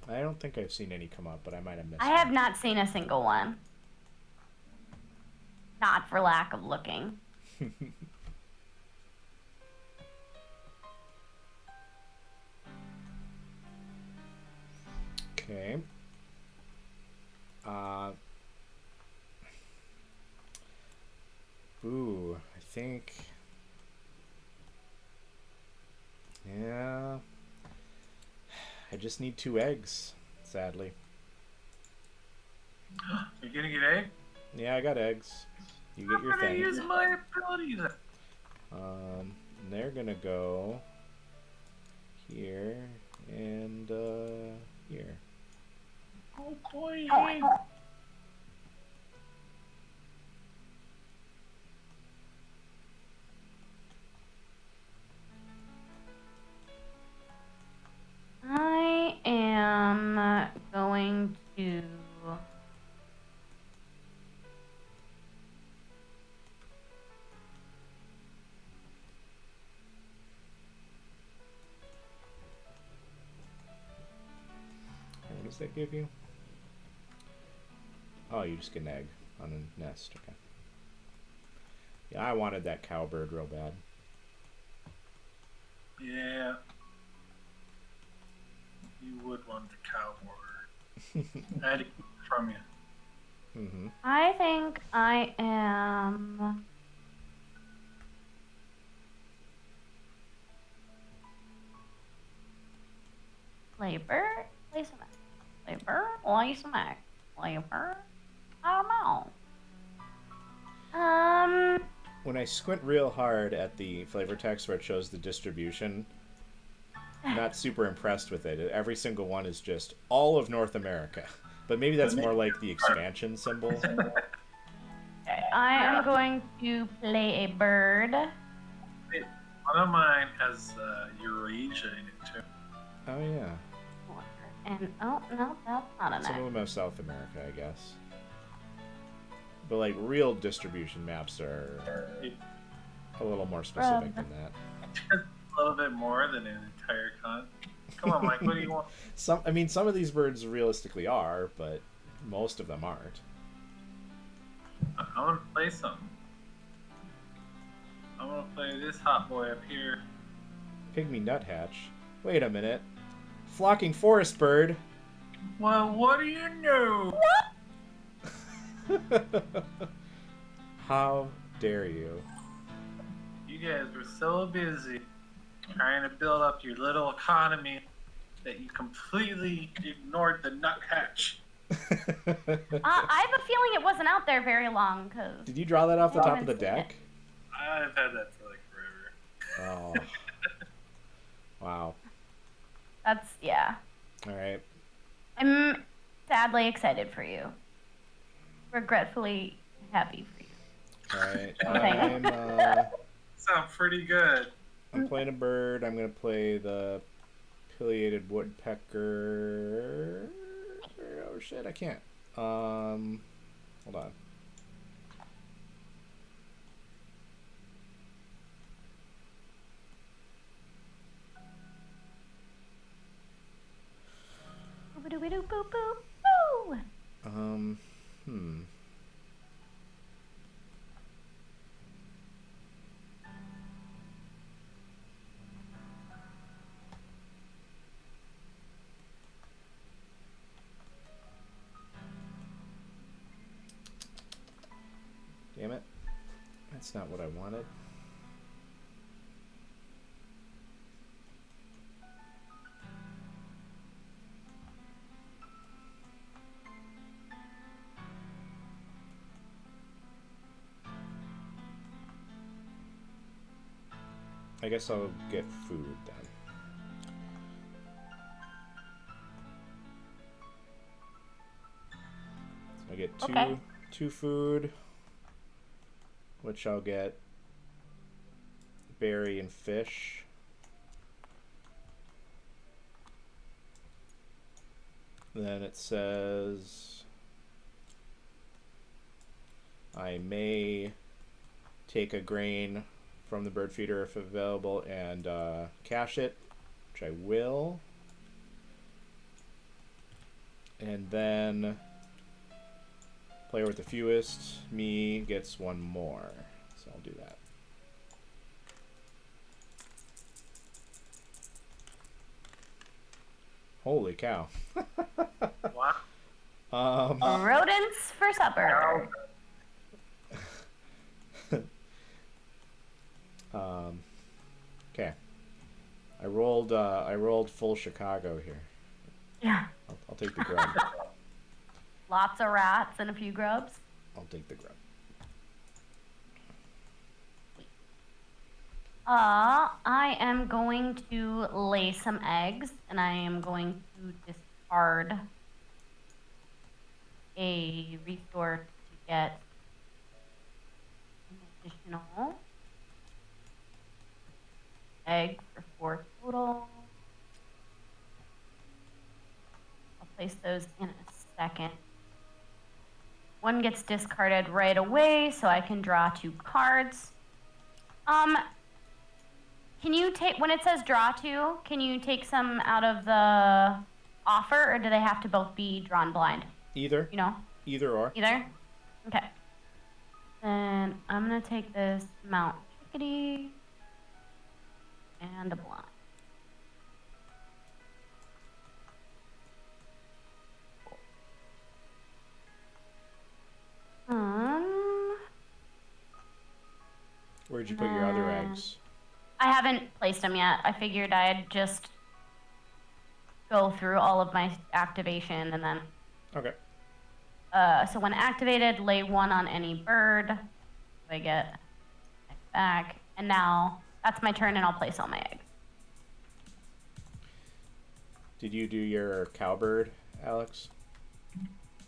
there? I don't think I've seen any come up, but I might have missed I have not seen a single one. Not for lack of looking. Okay. Ooh, I think. Yeah. I just need 2 eggs, sadly. You're gonna get egg? Yeah, I got eggs. You get I'm your gonna thing. use my abilities. And they're gonna go here and here. Oh boy. I am going to. What does that give you? Oh, you just get an egg on a nest. Okay. Yeah, I wanted that cowbird real bad. Yeah. You would want the cowboy. I had to keep it from you. Mm-hmm. I think I am. Labor? Place some egg. Labor? Lay some egg. Labor? I don't know. When I squint real hard at the flavor text where it shows the distribution, I'm not super impressed with it. Every single one is just all of North America. But maybe that's more like the expansion symbol. Okay, I am going to play a bird. Wait, one of mine has Eurasia in it too. Oh, yeah. And oh no, that's not an Some egg. of them have South America, I guess. But like real distribution maps are a little more specific than that. Just a little bit more than an entire continent. Come on, Mike. What do you want? Some of these birds realistically are, but most of them aren't. I want to play something. I want to play this hot boy up here. Pygmy nuthatch. Wait a minute. Flocking forest bird. Well, what do you know? How dare you? You guys were so busy trying to build up your little economy that you completely ignored the nuthatch. I have a feeling it wasn't out there very long. Cause Did you draw that off the I top of the haven't seen deck? I've had that for like forever. Oh. Wow. That's yeah. All right. I'm sadly excited for you. Regretfully happy for you. All right. Okay. Sound pretty good. I'm playing a bird. I'm gonna play the pileated woodpecker. Oh shit! I can't. Hold on. Boop-a-doo-ba-doo-boop-boop-boo. Hmm. Damn it. That's not what I wanted. I guess I'll get food then. So I get two food, which I'll get berry and fish. Then it says I may take a grain from the bird feeder if available and cache it, which I will. And then player with the fewest, me, gets one more. So I'll do that. Holy cow. Wow. Rodents for supper. Okay. I rolled full Chicago here. Yeah. I'll take the grub. Lots of rats and a few grubs. I'll take the grub. I am going to lay some eggs, and I am going to discard a resource to get an additional egg for 4 total. I'll place those in a second. One gets discarded right away, so I can draw 2 cards. Can you take, when it says draw 2, can you take some out of the offer, or do they have to both be drawn blind? Either. You know? Either or. Either? Okay. Then I'm going to take this Mount Chickadee and a blind. Where'd you put your other eggs? I haven't placed them yet. I figured I'd just go through all of my activation and then. Okay. So when activated, lay one on any bird. I get back, and now that's my turn, and I'll place all my eggs. Did you do your cowbird, Alex?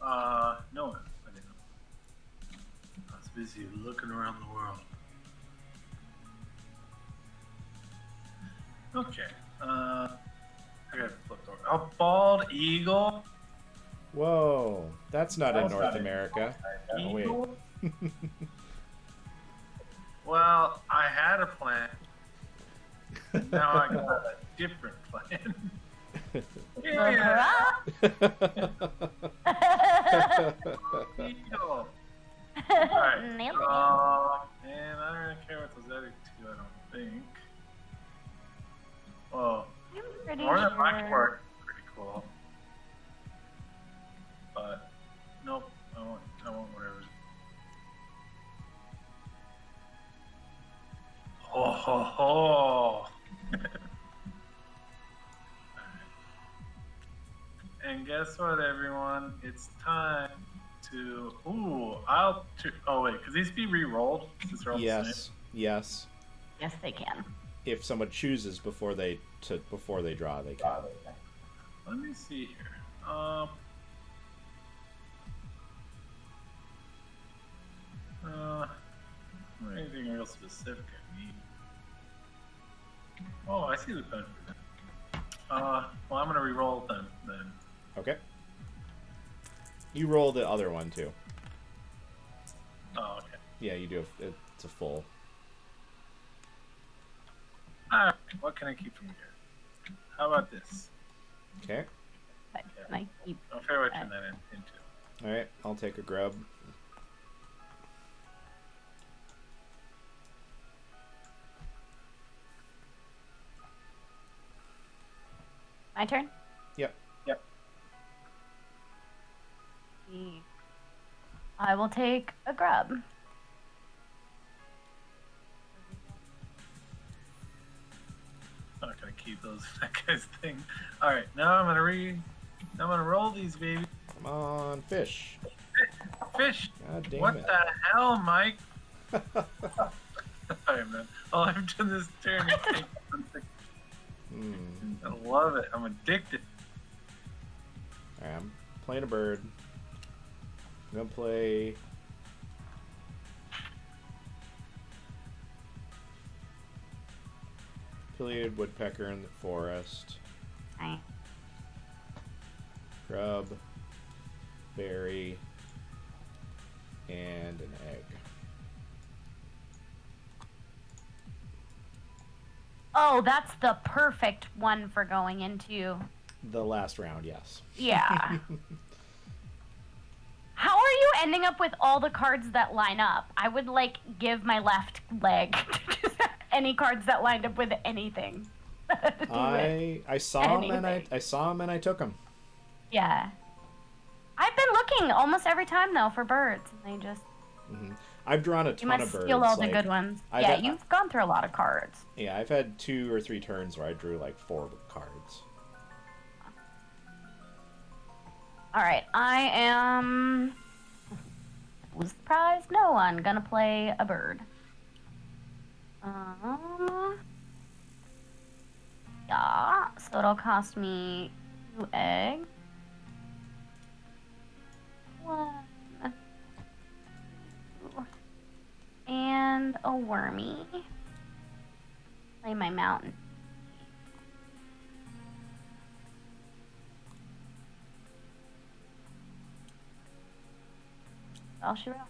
No, I didn't. I was busy looking around the world. Okay. I gotta flip over. A bald eagle. Whoa, that's not in North America. Oh, wait. Eagle? Well, I had a plan. Now I got a different plan. Yeah. Eagle. Alright. And I don't really care what those other two, I don't think. Well, I'm pretty more than sure. Blackboard, pretty cool. But nope, I want whatever. Ho ho ho! And guess what, everyone? It's time to. Ooh, oh wait, could these be re-rolled? Since they're all the same? Yes. Yes, they can. If someone chooses before they draw, they can. Let me see here. Anything real specific I need? Oh, I see the benefit. Well, I'm gonna re-roll them then. Okay. You roll the other one too. Oh, okay. Yeah, you do. It's a full. Alright, what can I keep from here? How about this? Okay. But can I keep I'll figure out what to turn that into. All right. I'll take a grub. my turn? Yep. I will take a grub. I'm not gonna keep those that guy's thing. All right, now I'm gonna roll these babies. Come on, fish. Fish. God damn What it. the hell, Mike? Sorry, man. All I've done this turn is take something. I love it. I'm addicted. Alright, I'm playing a bird. I'm gonna play. Pileated woodpecker in the forest. Right. Grub, berry, and an egg. Oh, that's the perfect one for going into. The last round, yes. Yeah. How are you ending up with all the cards that line up? I would like give my left leg any cards that lined up with anything. I saw him and I saw him and I took him. Yeah. I've been looking almost every time though for birds, and they just. I've drawn a You ton of must birds. steal all the good ones. Yeah, you've gone through a lot of cards. Yeah, I've had 2 or 3 turns where I drew like 4 cards. All right, I am. Who's the prize? No one. Gonna play a bird. Yeah. So it'll cost me 2 eggs. 1, 2, and a wormy. Play my mountain. I'll shoot out.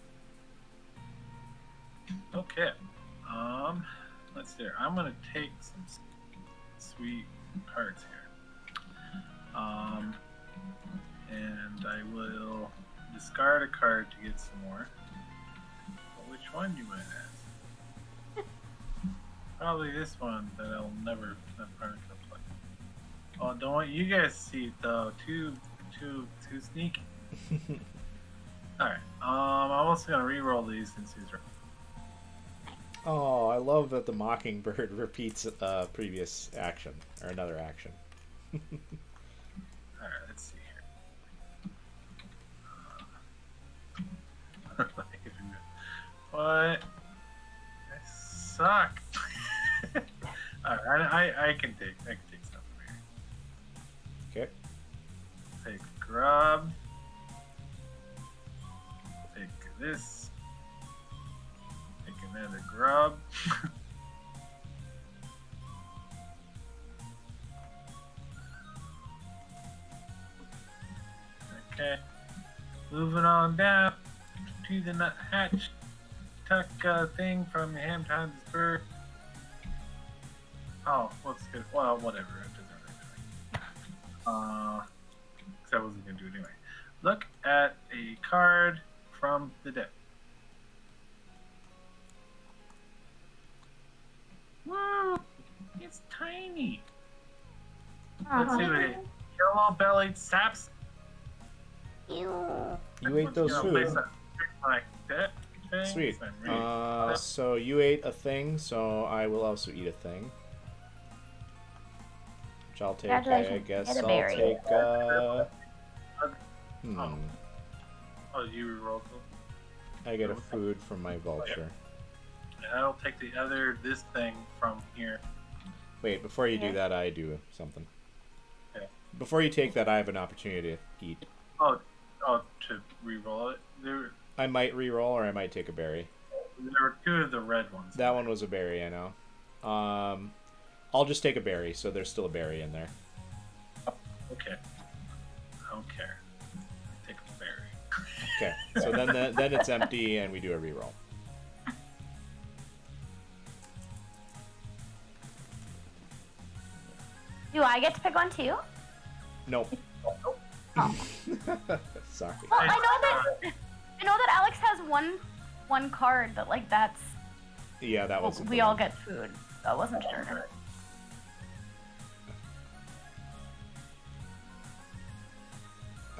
Okay. Let's see here. I'm gonna take some sweet cards here. And I will discard a card to get some more. But which one, you might ask? Probably this one that I'll never play. Oh, don't want you guys to see it though. Too sneaky. Alright. I'm also gonna re-roll these since these are. Oh, I love that the mockingbird repeats a previous action or another action. Alright, let's see here. What? I suck. Alright, I can take stuff from here. Okay. Take grub. Take this. Take another grub. Okay. Moving on down to the nut hatch. Tuck thing from your ham times bird. Oh, what's good? Well, whatever. It doesn't really matter. Because I wasn't gonna do it anyway. Look at a card from the deck. Woo! It's tiny. Let's see what it. Yellow-bellied saps. Ew. You ate those food. Like that. Thing. Sweet. Really So you ate a thing, so I will also eat a thing. Which I'll take, I Congratulations, guess get a I'll berry. take, Oh, you rolled them? I get a food from my vulture. And I'll take the other, this thing from here. Wait, before you do Okay. that, I do something. Okay. Before you take that, I have an opportunity to eat. Oh, to re-roll it? There I might re-roll, or I might take a berry. were two of the red ones. That one was a berry, I know. I'll just take a berry, so there's still a berry in there. Okay. I don't care. Take a berry. Okay, so then it's empty, and we do a re-roll. Do I get to pick one too? Nope. Oh. Sorry. Well, I know that Alex has one card that like that's. Yeah, that Well, was. we all get food. So I wasn't sure.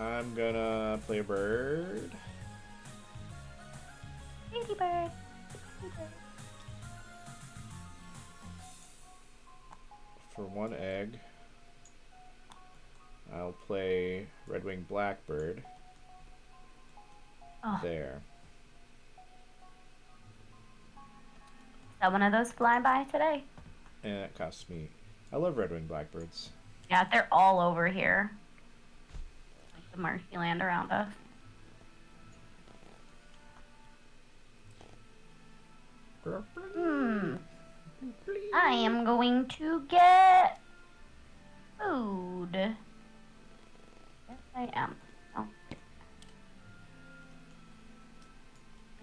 I'm gonna play a bird. Baby bird. Baby bird. For one egg, I'll play red-winged blackbird. Oh, is There. that one of those fly by today? And that costs me. I love red-winged blackbirds. Yeah, they're all over here. Like the marshy land around us. I am going to get food. Yes, I am. Oh.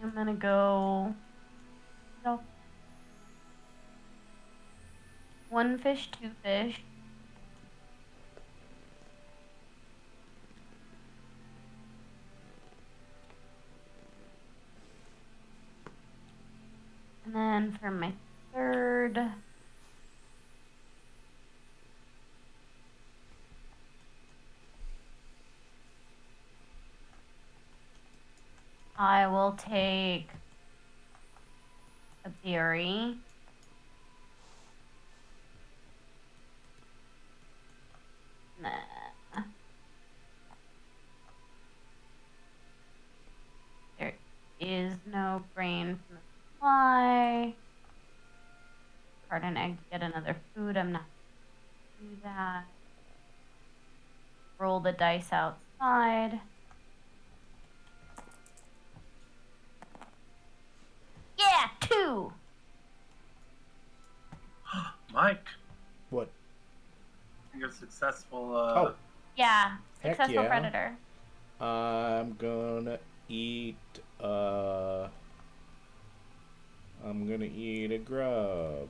I'm gonna go. No. One fish, two fish. And then for my third. I will take a berry. Nah. There is no grain from the supply. Card an egg to get another food. I'm not gonna do that. Roll the dice outside. Yeah, 2. Mike, What? I think a successful. Oh. Yeah, Heck successful yeah. predator. I'm gonna eat. I'm gonna eat a grub.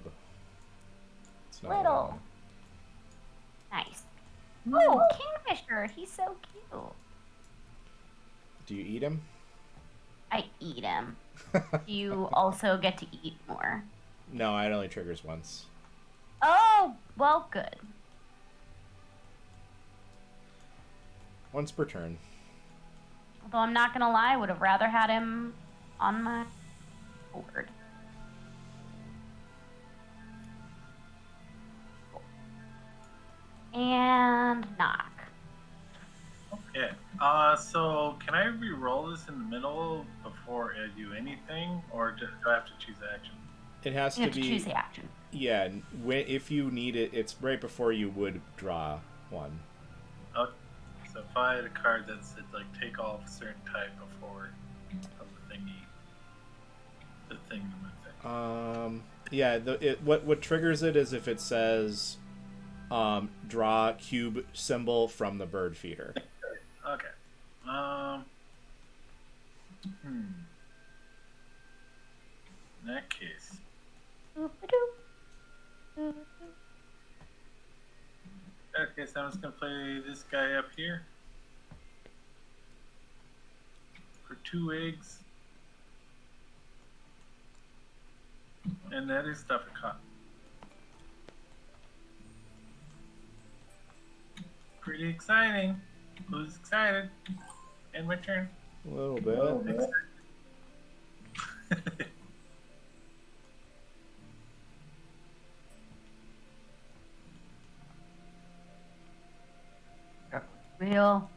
It's not Little. one. Nice. Oh, kingfisher. He's so cute. Do you eat him? I eat him. You also get to eat more. No, it only triggers once. Oh, well, good. Once per turn. Although I'm not gonna lie, I would have rather had him on my board. and knock. Okay. So can I re-roll this in the middle before I do anything, or do I have to choose action? It has You to have to be. choose the action. Yeah, if you need it, it's right before you would draw one. Okay. So if I had a card that said like take off a certain type before of the thingy, the thing I'm Yeah. What triggers it is if it says, draw cube symbol from the bird feeder. Okay. In that case, so I'm just gonna play this guy up here for 2 eggs, and that is stuff I caught. Pretty exciting. Who's excited? And my turn. A little bit. Real.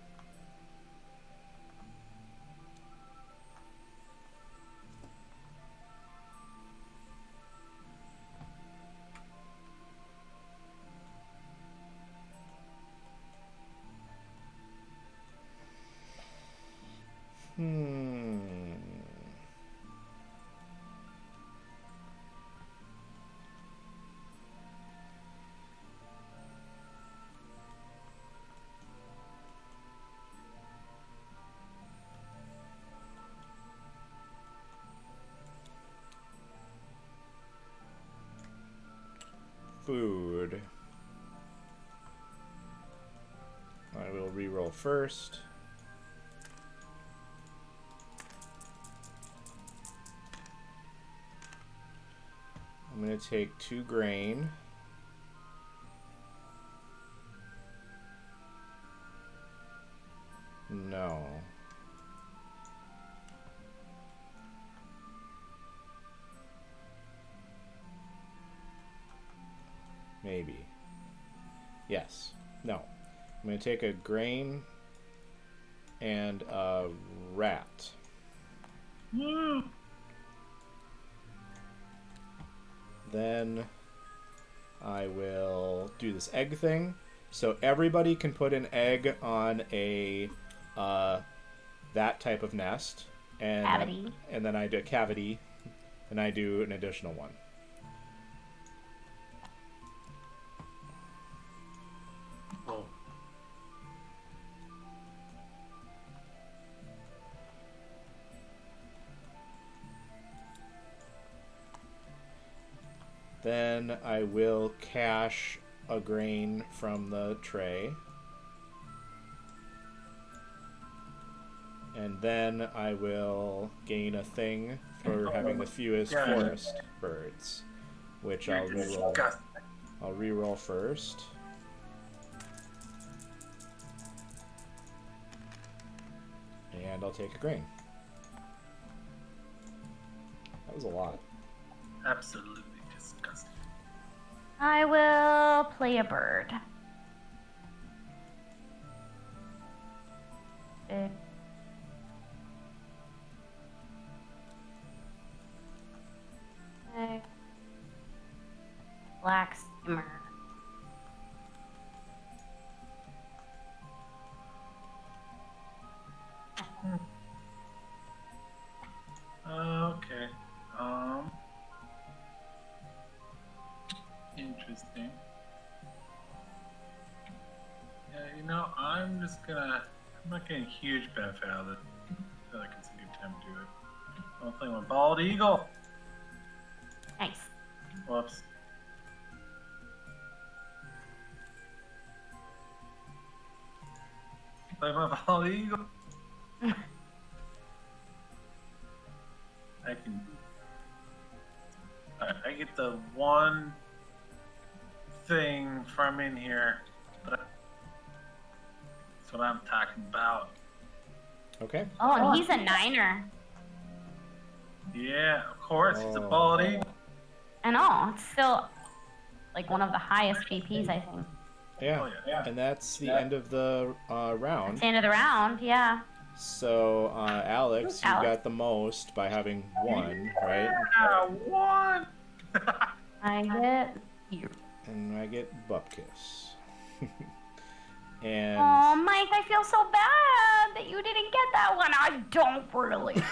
Food. I will re-roll first. I'm going to take 2 grain. No. Maybe. Yes. No. I'm going to take a grain and a rat. Woo! Then I will do this egg thing. So everybody can put an egg on a that type of nest, and Cavity. and then I do a cavity, and I do an additional one. Whoa. Then I will cache a grain from the tray. And then I will gain a thing for having the fewest Yeah. forest birds, which I'll You're reroll. disgusting. I'll reroll first. And I'll take a grain. That was a lot. Absolutely disgusting. I will play a bird. Big. Okay. Black skimmer. Okay. Interesting. Yeah, I'm just gonna. I'm not getting a huge benefit out of it. I feel like it's a good time to do it. I'm playing my bald eagle. Nice. Whoops. Play my bald eagle. I can. Alright, I get the one thing from in here. That's what I'm talking about. Okay. Oh, and he's a niner. Yeah, of course. It's a Oh. bald eagle. I know. It's still like one of the highest VPs, I think. Yeah. Oh, yeah. And that's the end of the That's round. the end of the round. Yeah. So, Alex, you Alex. got the most by having 1, right? Yeah, 1. I get you. And I get Bupkis. And Oh, Mike, I feel so bad that you didn't get that one. I don't really.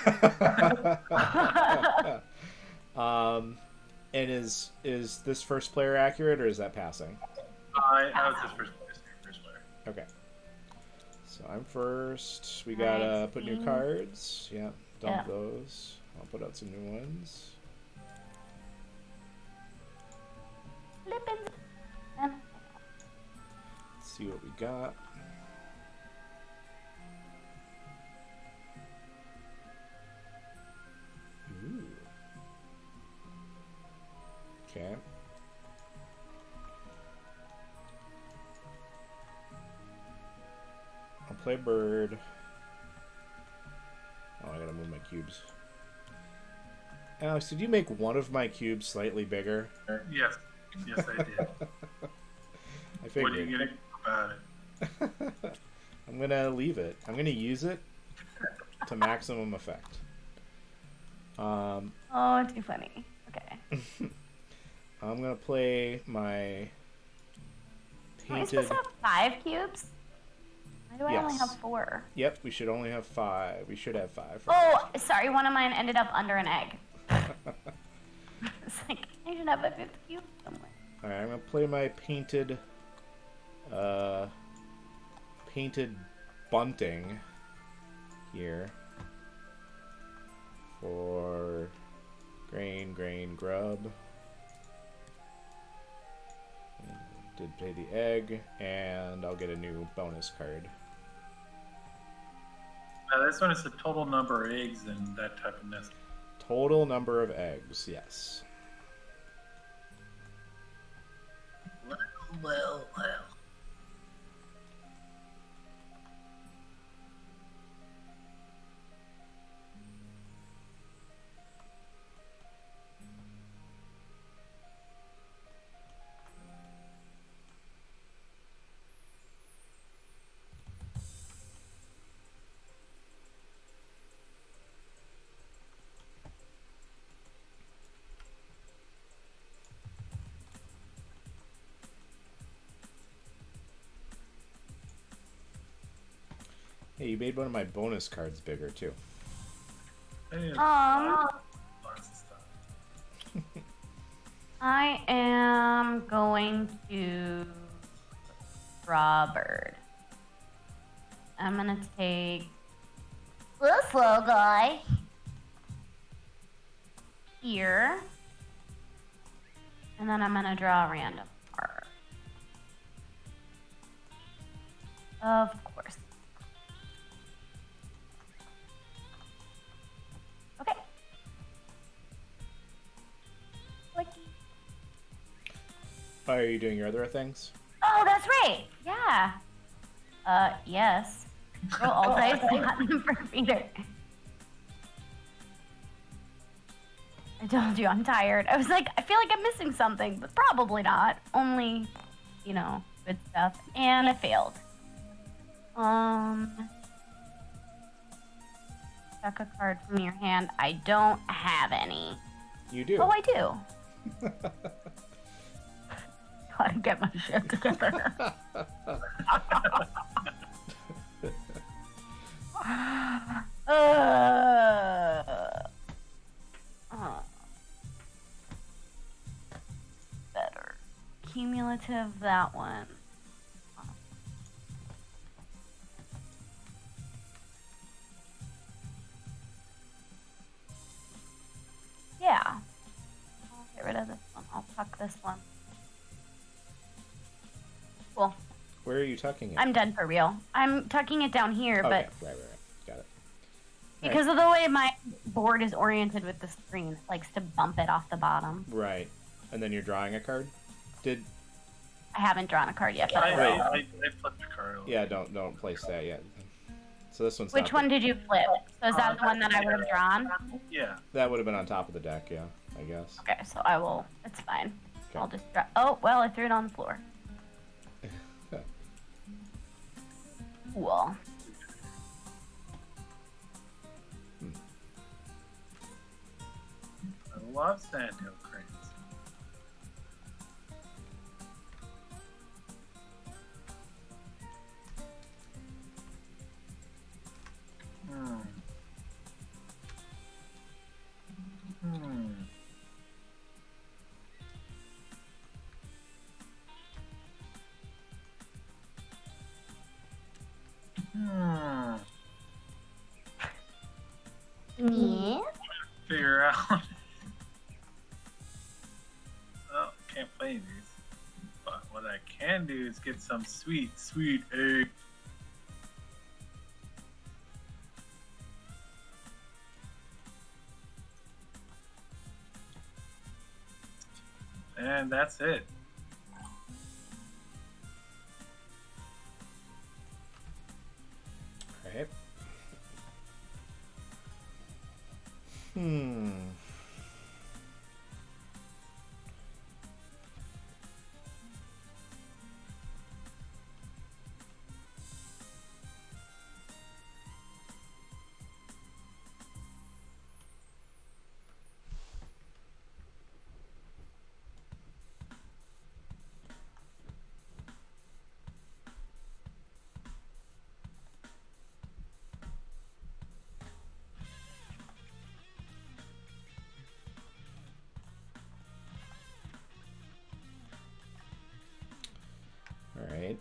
and is this first player accurate, or is that passing? I was his first player. Okay. So I'm first. We gotta put new cards. Yeah, dump those. I'll put out some new ones. Flippin'. Let's see what we got. Ooh. Okay. I'll play bird. Oh, I gotta move my cubes. Alex, did you make one of my cubes slightly bigger? Yes. Yes, I did. I figured. What are you going to do about it? I'm gonna leave it. I'm gonna use it to maximum effect. Oh, too funny. Okay. I'm gonna play my Am I painted. supposed to have 5 cubes? Why do I only Yes. have 4? Yep, we should only have 5. We should have 5. Oh, sorry. One of mine ended up under an egg. It's like, I should have a 5th cube somewhere. Alright, I'm gonna play my painted bunting here for grain grub. Did pay the egg, and I'll get a new bonus card. This one is the total number of eggs and that type of nest. Total number of eggs, yes. Well. Hey, you made one of my bonus cards bigger, too. I am going to draw a bird. I'm gonna take this little guy here, and then I'm gonna draw a random card. Of course. Okay. Clicky. Are you doing your other things? Oh, that's right. Yeah. Yes. Roll all dice button for Peter. I told you I'm tired. I was like, I feel like I'm missing something, but probably not. Only, you know, good stuff. And I failed. Chuck a card from your hand. I don't have any. You do. Oh, I do. Gotta get my shit together. Better. Cumulative, that one. Yeah. I'll get rid of this one. I'll tuck this one. Cool. Where are you tucking it? I'm done for real. I'm tucking it down here, okay, but right. Got it. because of the way my board is oriented with the screen, it likes to bump it off the bottom. Right. And then you're drawing a card? I haven't drawn a card yet, but I will. I flipped a card over. Yeah, don't place that yet. So this one's Which not one did you flip? So is that the one that I would have drawn? Yeah. That would have been on top of the deck, yeah, I guess. Okay, so I will. It's fine. Okay. I'll just draw. Oh, well, I threw it on the floor. Cool. I love sandhill cranes. Hmm. Hmm. Hmm. Yeah. Figure out. Oh, can't play these. But what I can do is get some sweet, sweet egg. And that's it. Right. Hmm. All right.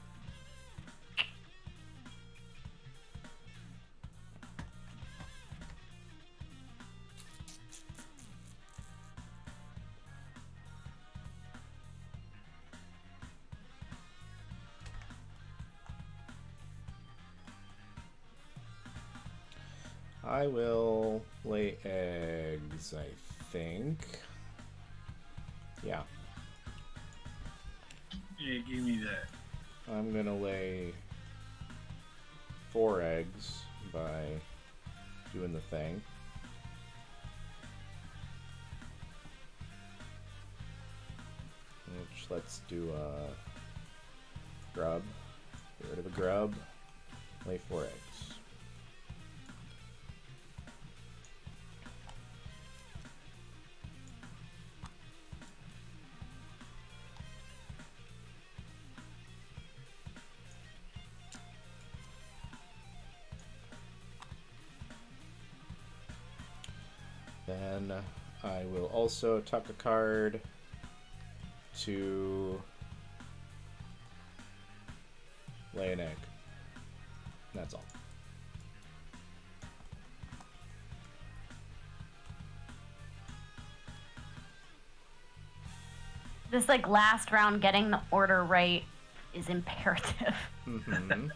I will lay eggs, I think. Yeah. Yeah, give me that. I'm gonna lay 4 eggs by doing the thing. Which, let's do a grub. Get rid of a grub. Lay 4 eggs. Then I will also tuck a card to lay an egg. That's all. This like last round, getting the order right is imperative. Mm-hmm.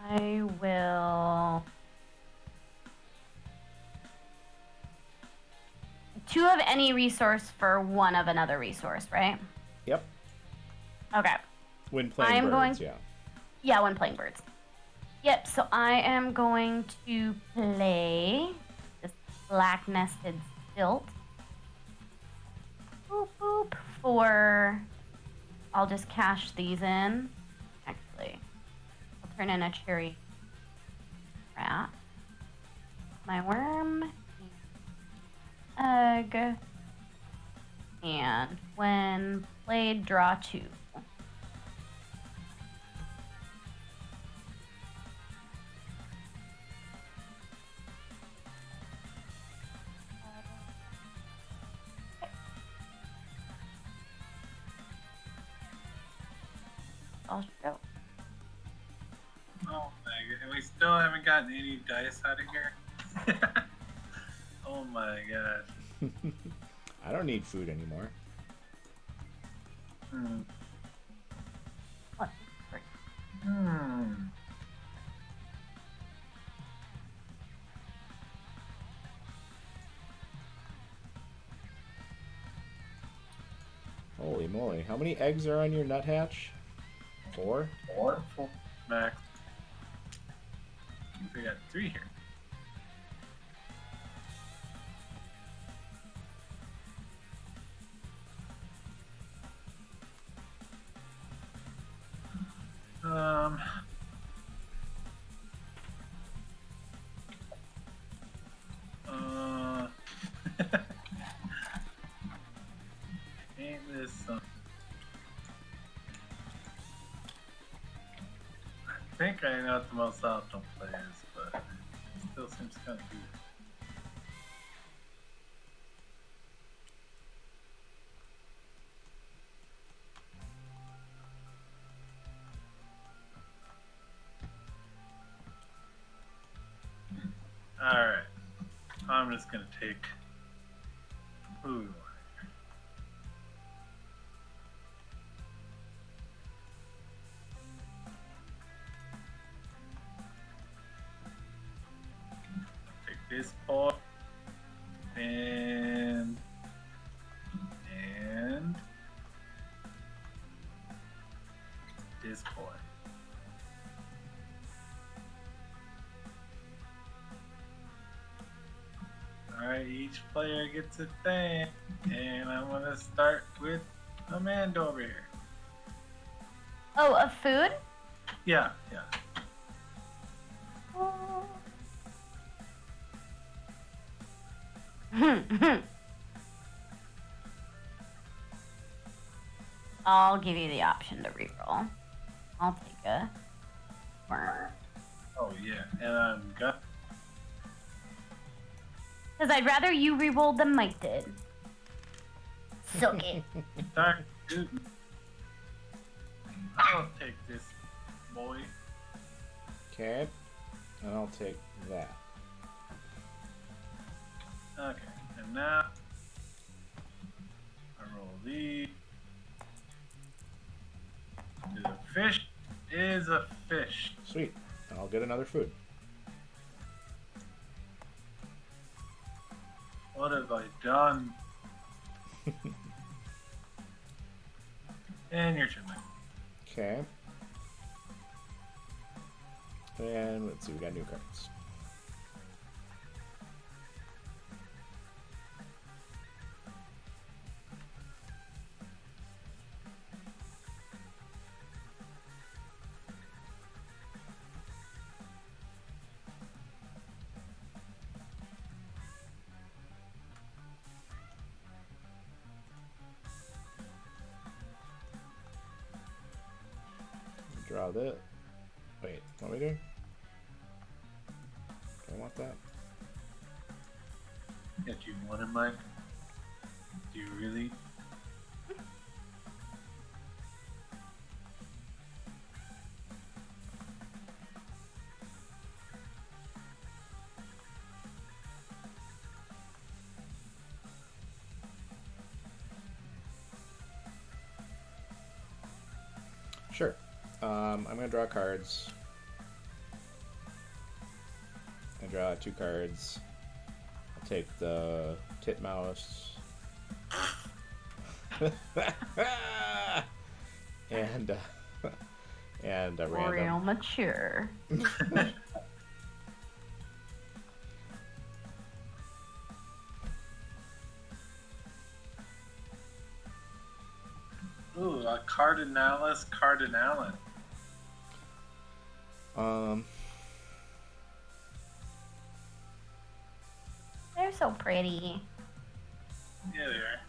I will. 2 of any resource for 1 of another resource, right? Yep. Okay. When playing I'm birds, going- yeah. Yeah, when playing birds. Yep, so I am going to play this black nested stilt. Boop, boop. For. I'll just cash these in. Actually, I'll turn in a cherry rat. My worm. Egg. And when played, draw 2. I'll show. Oh my god. And we still haven't gotten any dice out of here. Oh my god. I don't need food anymore. Hmm. What? Hmm. Holy moly. How many eggs are on your nuthatch? 4? Four max. We got 3 here. Um. Ain't this some? I think I know what the most optimal play is, but it still seems kind of weird. Alright. I'm just gonna take. Ooh. Take this boy. And this boy. Alright, each player gets a thing. And I'm gonna start with Amanda over here. Oh, a food? Yeah. I'll give you the option to reroll. I'll take a worm. Oh yeah, and I'm got. Because I'd rather you reroll than Mike did. Suck it. Darn, dude. I'll take this boy. Okay. And I'll take that. Okay, and now I roll these. The fish is a fish. Sweet. I'll get another food. What have I done? And your turn, Mike. Okay. And let's see, we got new cards. Draw this. Wait, what am I doing? Do I want that? Yeah, do you want it, Mike? Do you really? Sure. I'm gonna draw cards. I draw 2 cards. I'll take the titmouse. and a random. Real mature. Ooh, a Cardinalis Cardinalin. They're so pretty. Yeah, they are.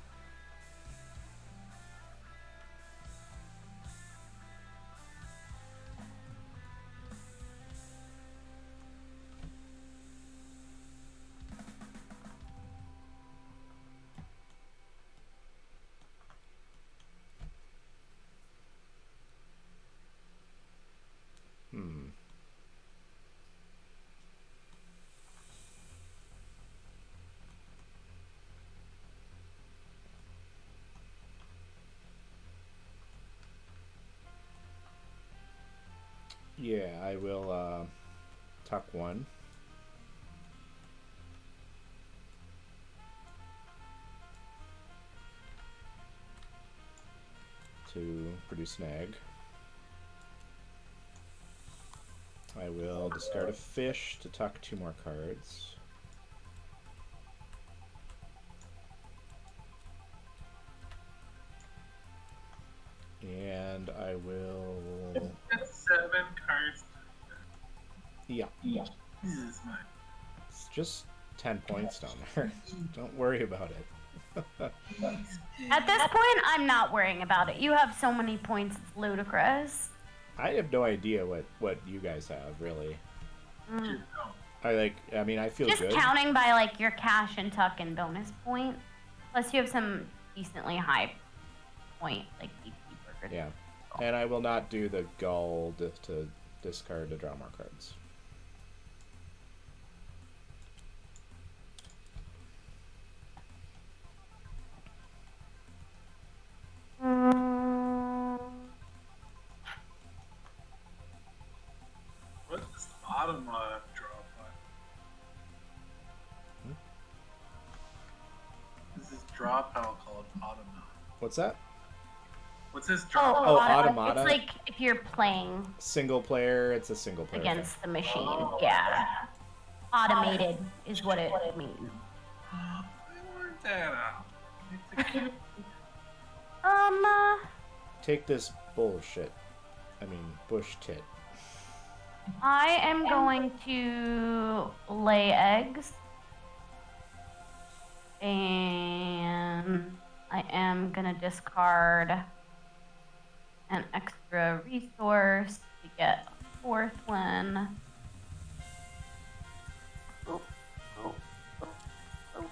Yeah, I will tuck 1. to produce an egg. I will discard a fish to tuck 2 more cards. And I will... That's 7 cards. Yeah. Jesus, man. It's just 10 points down there. Don't worry about it. At this point, I'm not worrying about it. You have so many points, it's ludicrous. I have no idea what you guys have, really. Mm. I mean, I feel Just good. counting by like your cash and tuck and bonus point. Plus, you have some decently high point, like BP. Yeah. And I will not do the gull to discard to draw more cards. What's this Automa draw by? This is draw pal called Automa. What's that? What's this draw? Oh, Automata. It's like if you're playing Single player, it's a single player against the machine. Oh. Yeah. Automated is what it means. I worked that out. Take this bullshit. I mean, bush tit. I am going to lay eggs. And I am going to discard an extra resource to get a 4th one. Oh, oh, oh, oh.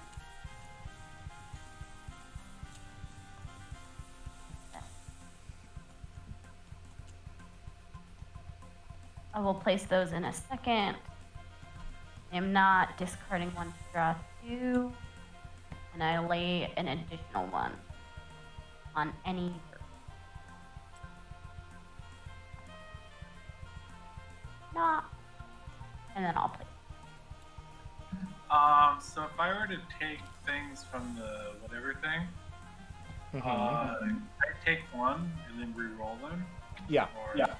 I will place those in a second. I am not discarding 1 to draw 2. And I lay an additional 1 on any. Not. And then I'll play. So if I were to take things from the whatever thing, I take 1 and then re-roll them. Yeah. Or, Yeah.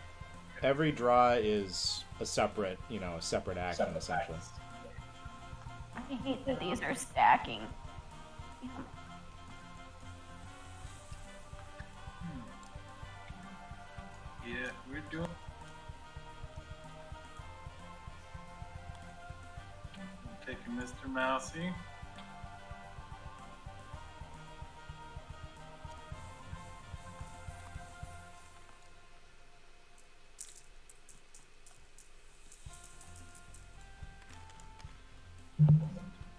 Every draw is a separate, a separate action, essentially. I hate that these are stacking. Yeah, we're doing. I'm taking Mr. Mousy.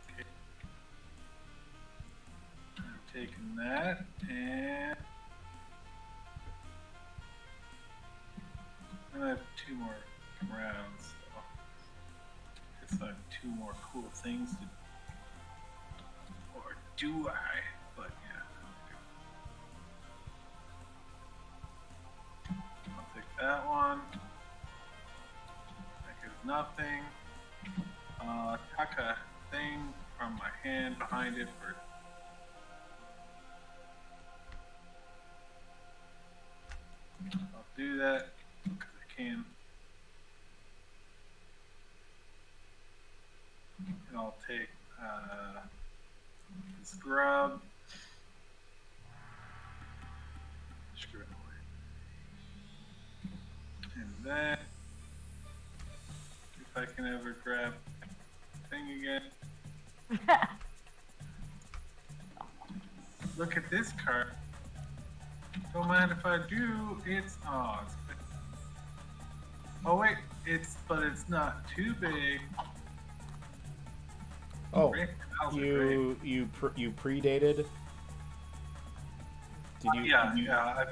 Okay. I'm taking that and I have 2 more rounds, so I guess I have 2 more cool things to do. Or do I? But yeah, I'll take that one. That gives nothing. Tuck a thing from my hand behind it for. I'll do that because I can. And I'll take this grub. Screw it away. And then, if I can ever grab the thing again. Look at this card. Don't mind if I do. It's oh wait, but it's not too big. Oh, Great. you predated? Did you? Yeah.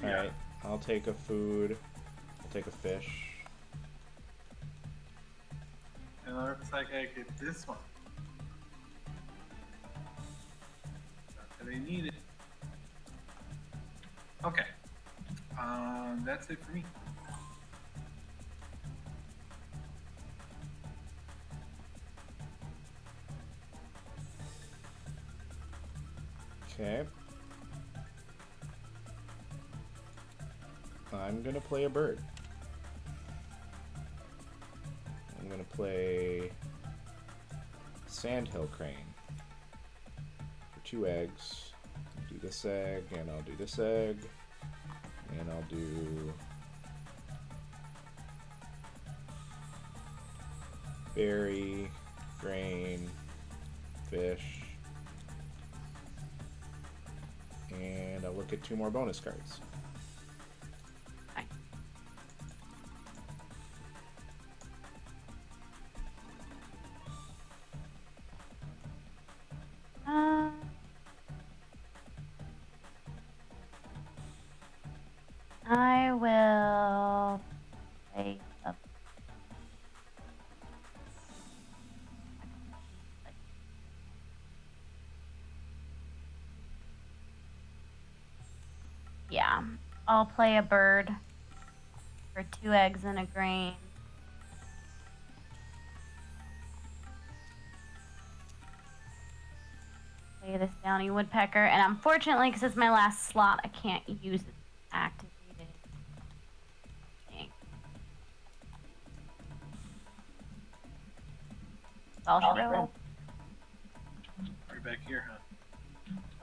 All right. I'll take a food. I'll take a fish. And it looks like I get this one. Not that I need it. Okay. That's it for me. Okay. I'm gonna play a bird. I'm gonna play Sandhill Crane for 2 eggs. I'll do this egg, and I'll do this egg, and I'll do berry, grain, fish, and I'll look at 2 more bonus cards. I will play a yeah, I'll play a bird for 2 eggs and a grain. Play this downy woodpecker, and unfortunately, because it's my last slot, I can't use it activated. I'll shrivel. Right back here, huh?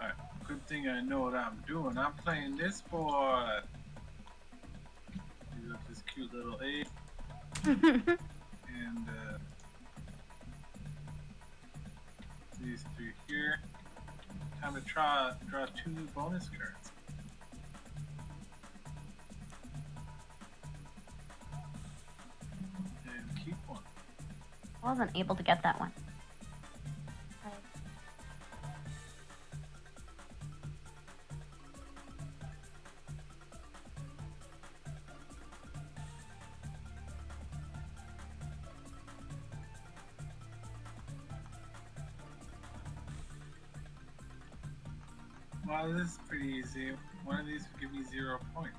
Alright, good thing I know what I'm doing. I'm playing this board. You got this cute little egg. And these 3 here. Time to draw 2 bonus cards. And keep one. I wasn't able to get that one. Well, this is pretty easy. One of these will give me 0 points.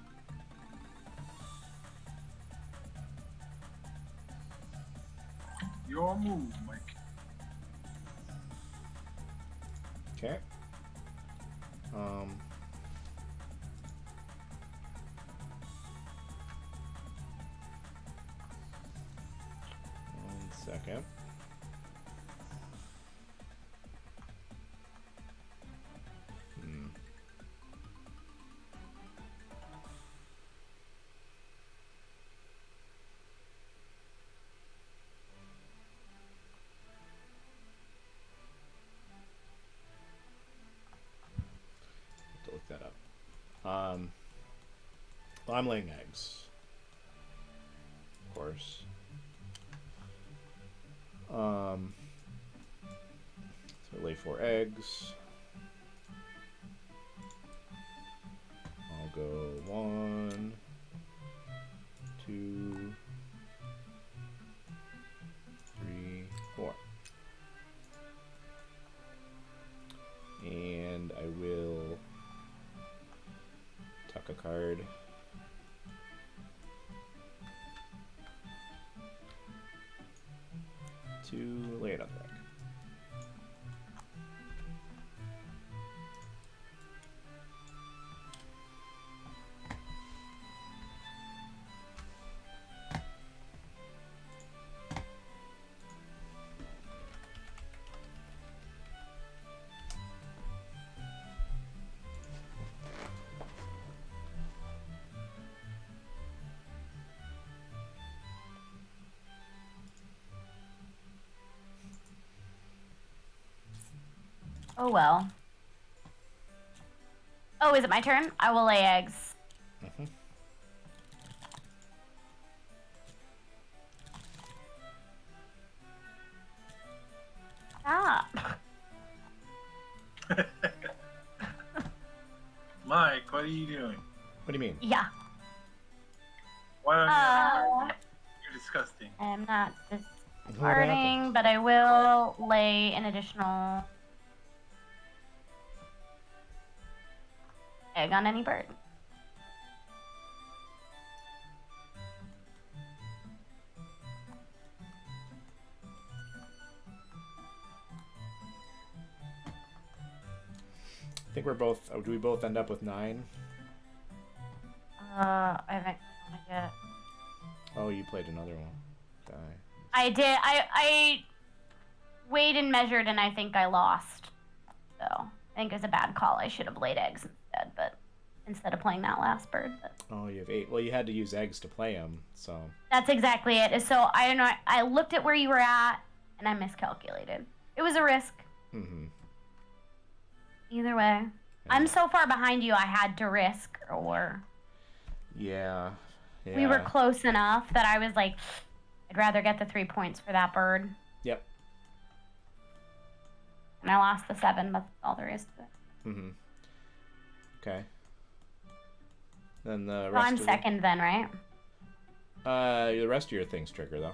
Your move, Mike. Okay. One second. To look that up. Well, I'm laying eggs, of course. So I lay 4 eggs. I'll go 1, 2, 3, 4. And I will tuck a card. To lay it on the deck. Oh well. Oh, is it my turn? I will lay eggs. Mm-hmm. Stop. Mike, what are you doing? What do you mean? Yeah. Why don't you? You're disgusting. I'm not What discarding, happened? but I will lay an additional egg on any bird. I think we're both. Do we both end up with 9? I haven't counted yet. Oh, you played another one. Die. I did. I weighed and measured, and I think I lost. So I think it was a bad call. I should have laid eggs instead, but instead of playing that last bird. But Oh, you have 8. Well, you had to use eggs to play them, so. that's exactly it. So I don't know. I looked at where you were at, and I miscalculated. It was a risk. Mm-hmm. Either way, I'm so far behind you. I had to risk, or Yeah. we were close enough that I was like, I'd rather get the 3 points for that bird. Yep. And I lost the 7, but that's all there is to it. Mm-hmm. Okay. Then the So rest I'm of second then, right? the rest of your things trigger, though.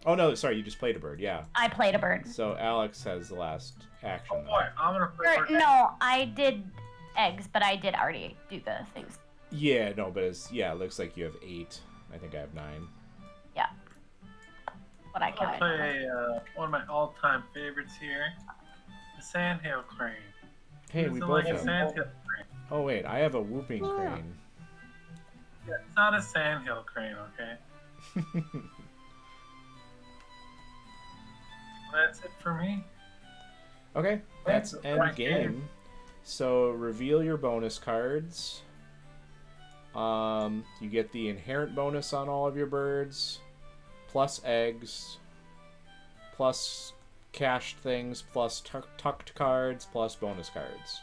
Oh, no, sorry, you just played a bird, yeah. I played a bird. So Alex has the last action, Oh boy, I'm gonna play Or, bird. no, I did eggs, but I did already do the things. Yeah, no, but it looks like you have 8. I think I have 9. Yeah. What I I'll counted. play one of my all-time favorites here, the sandhill crane. Hey, Who we doesn't both like a have. sandhill crane? Oh, wait, I have a whooping crane. Yeah, it's not a sandhill crane, okay? That's it for me. Okay, that's That's end right, game. So reveal your bonus cards. You get the inherent bonus on all of your birds, plus eggs, plus cached things, plus tucked cards, plus bonus cards.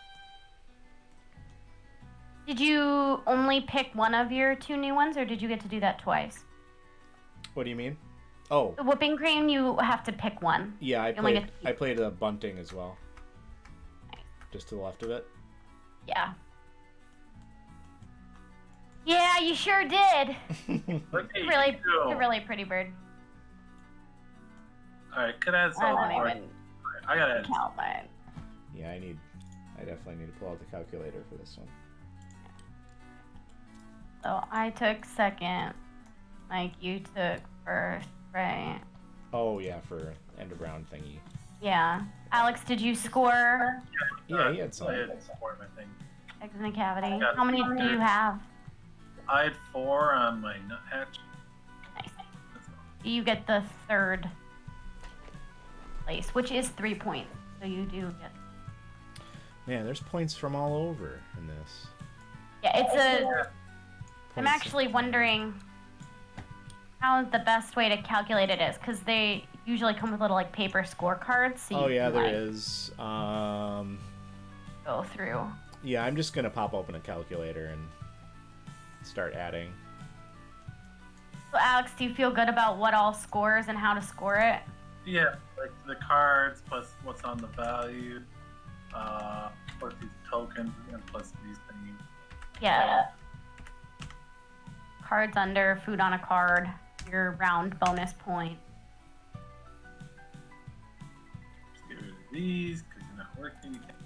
Did you only pick one of your 2 new ones, or did you get to do that twice? What do you mean? Oh, The whooping crane, you have to pick one. yeah, You only get to I played a bunting as well. Nice. Just to the left of it. Yeah. Yeah, you sure did. Look at Really, you. a really pretty bird. Alright, could add I some don't more. even I gotta add count mine. Yeah, I definitely need to pull out the calculator for this one. So I took second, like you took first, right? Oh yeah, for end of round thingy. Yeah. Alex, did you score Yeah, he had some. I had support my thing. eggs in the cavity? Yeah. How many do you have? I had 4 on my nuthatch. Nice. You get the 3rd place, which is 3 points. So you do get. Man, there's points from all over in this. Yeah, it's a. I'm Points- actually wondering how the best way to calculate it is, because they usually come with little like paper scorecards. So Oh you yeah, can, there like, is. Go through. Yeah, I'm just gonna pop open a calculator and start adding. So Alex, do you feel good about what all scores and how to score it? Yeah, like the cards plus what's on the value, plus these tokens, and plus these things. Yeah. Cards under, food on a card, your round bonus point. Just get rid of these because you're not working. You can't.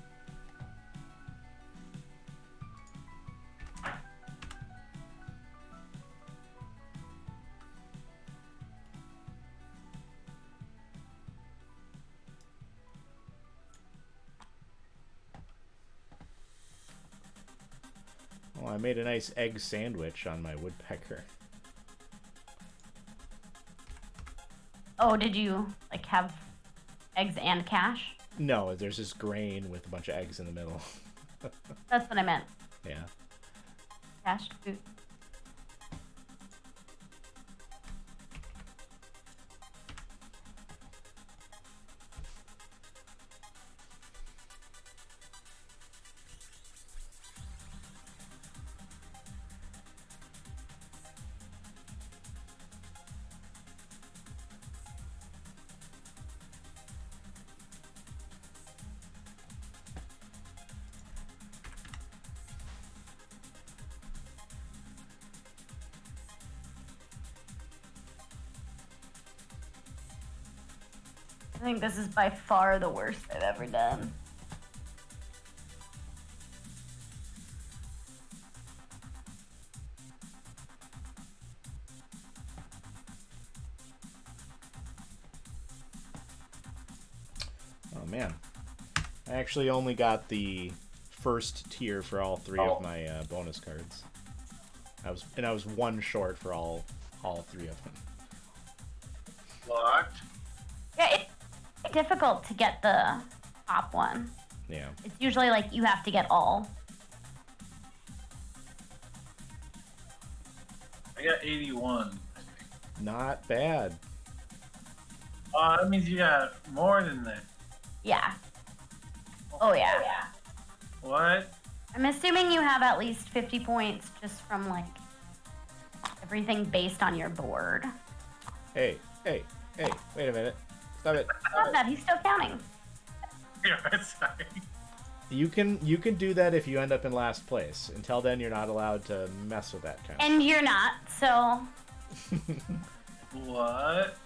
Well, I made a nice egg sandwich on my woodpecker. Oh, did you like have eggs and cash? No, there's this grain with a bunch of eggs in the middle. That's what I meant. Yeah. Cash food. I think this is by far the worst I've ever done. Oh man. I actually only got the first tier for all 3 of my bonus cards. I was one short for all 3 of them. What? Yeah, it's difficult to get the top one. Yeah. It's usually like you have to get all. I got 81. Not bad. That means you got more than that. Yeah. Oh yeah. What? I'm assuming you have at least 50 points just from like everything based on your board. Hey, wait a minute. Stop it. Not bad, he's still counting. Yeah, sorry. You can do that if you end up in last place. Until then, you're not allowed to mess with that count. And you're not, so What?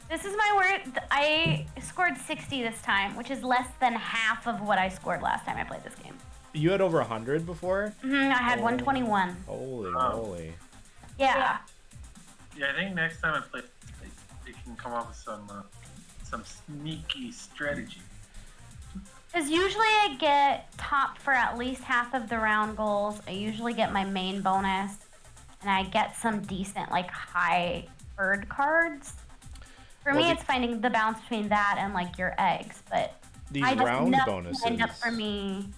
this is my word. I scored 60 this time, which is less than half of what I scored last time I played this game. You had over 100 before? I had 121. Holy Oh. moly. Yeah. Yeah, I think next time I play, they can come up with some sneaky strategy. Because usually I get top for at least half of the round goals. I usually get my main bonus. And I get some decent, like, high bird cards. For me, it's finding the balance between that and, like, your eggs. But These I just round nothing bonuses. lined up for me.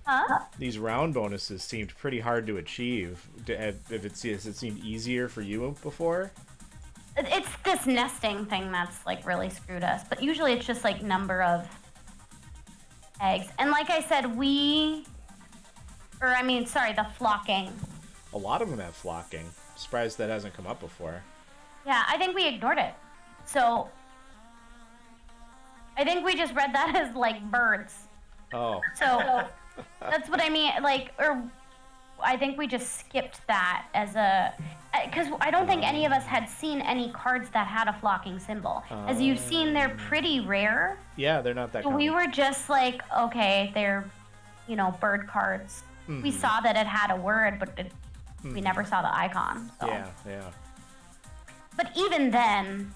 Huh? These round bonuses seemed pretty hard to achieve. If it seemed easier for you before? It's this nesting thing that's, like, really screwed us. But usually it's just, like, number of eggs. And like I said, the flocking. A lot of them have flocking. Surprised that hasn't come up before. Yeah, I think we ignored it. So, I think we just read that as, like, birds. Oh. So, that's what I mean, like, or I think we just skipped that as a... Because I don't think any of us had seen any cards that had a flocking symbol. As you've seen, they're pretty rare. Yeah, they're not that So common. we were just like, okay, they're, bird cards. We saw that it had a word, but we never saw the icon. So. Yeah. But even then,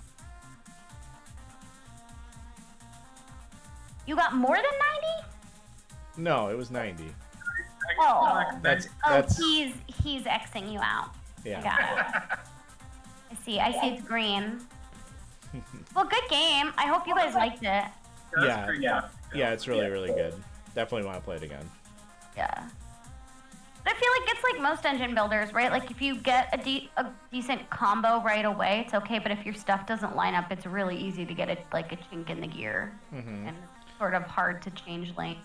you got more than 90? No, it was 90. Oh. That's he's Xing you out. yeah. I got it. I see it's green. Well, good game. I hope you guys liked it. Yeah, it's really good. Definitely want to play it again. Yeah. But I feel like it's like most engine builders, right? Like if you get a decent combo right away, it's okay. But if your stuff doesn't line up, it's really easy to get a chink in the gear, and it's sort of hard to change lane.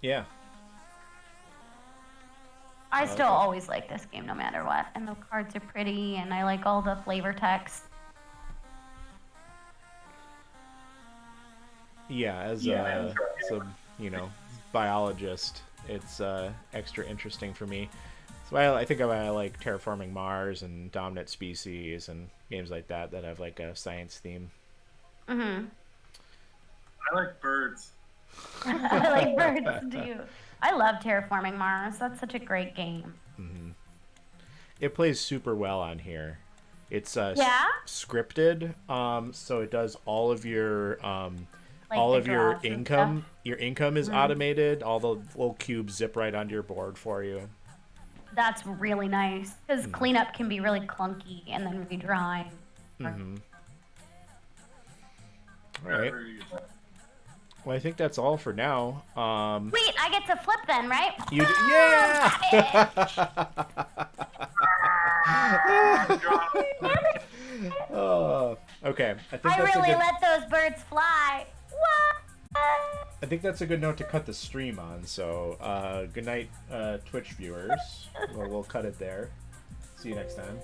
Yeah. I still always like this game no matter what, and the cards are pretty, and I like all the flavor text. Yeah, as a biologist, it's extra interesting for me. So I think I like terraforming Mars and dominant species and games like that have like a science theme. I like birds. I like birds too. I love terraforming Mars. That's such a great game. It plays super well on here. It's scripted, so it does all of your income. Stuff. Your income is automated. All the little cubes zip right onto your board for you. That's really nice because cleanup can be really clunky and then redrawing. All right. Well, I think that's all for now. Wait, I get to flip then, right? Okay. I really let those birds fly. What? I think that's a good note to cut the stream on. So, good night, Twitch viewers. We'll cut it there. See you next time.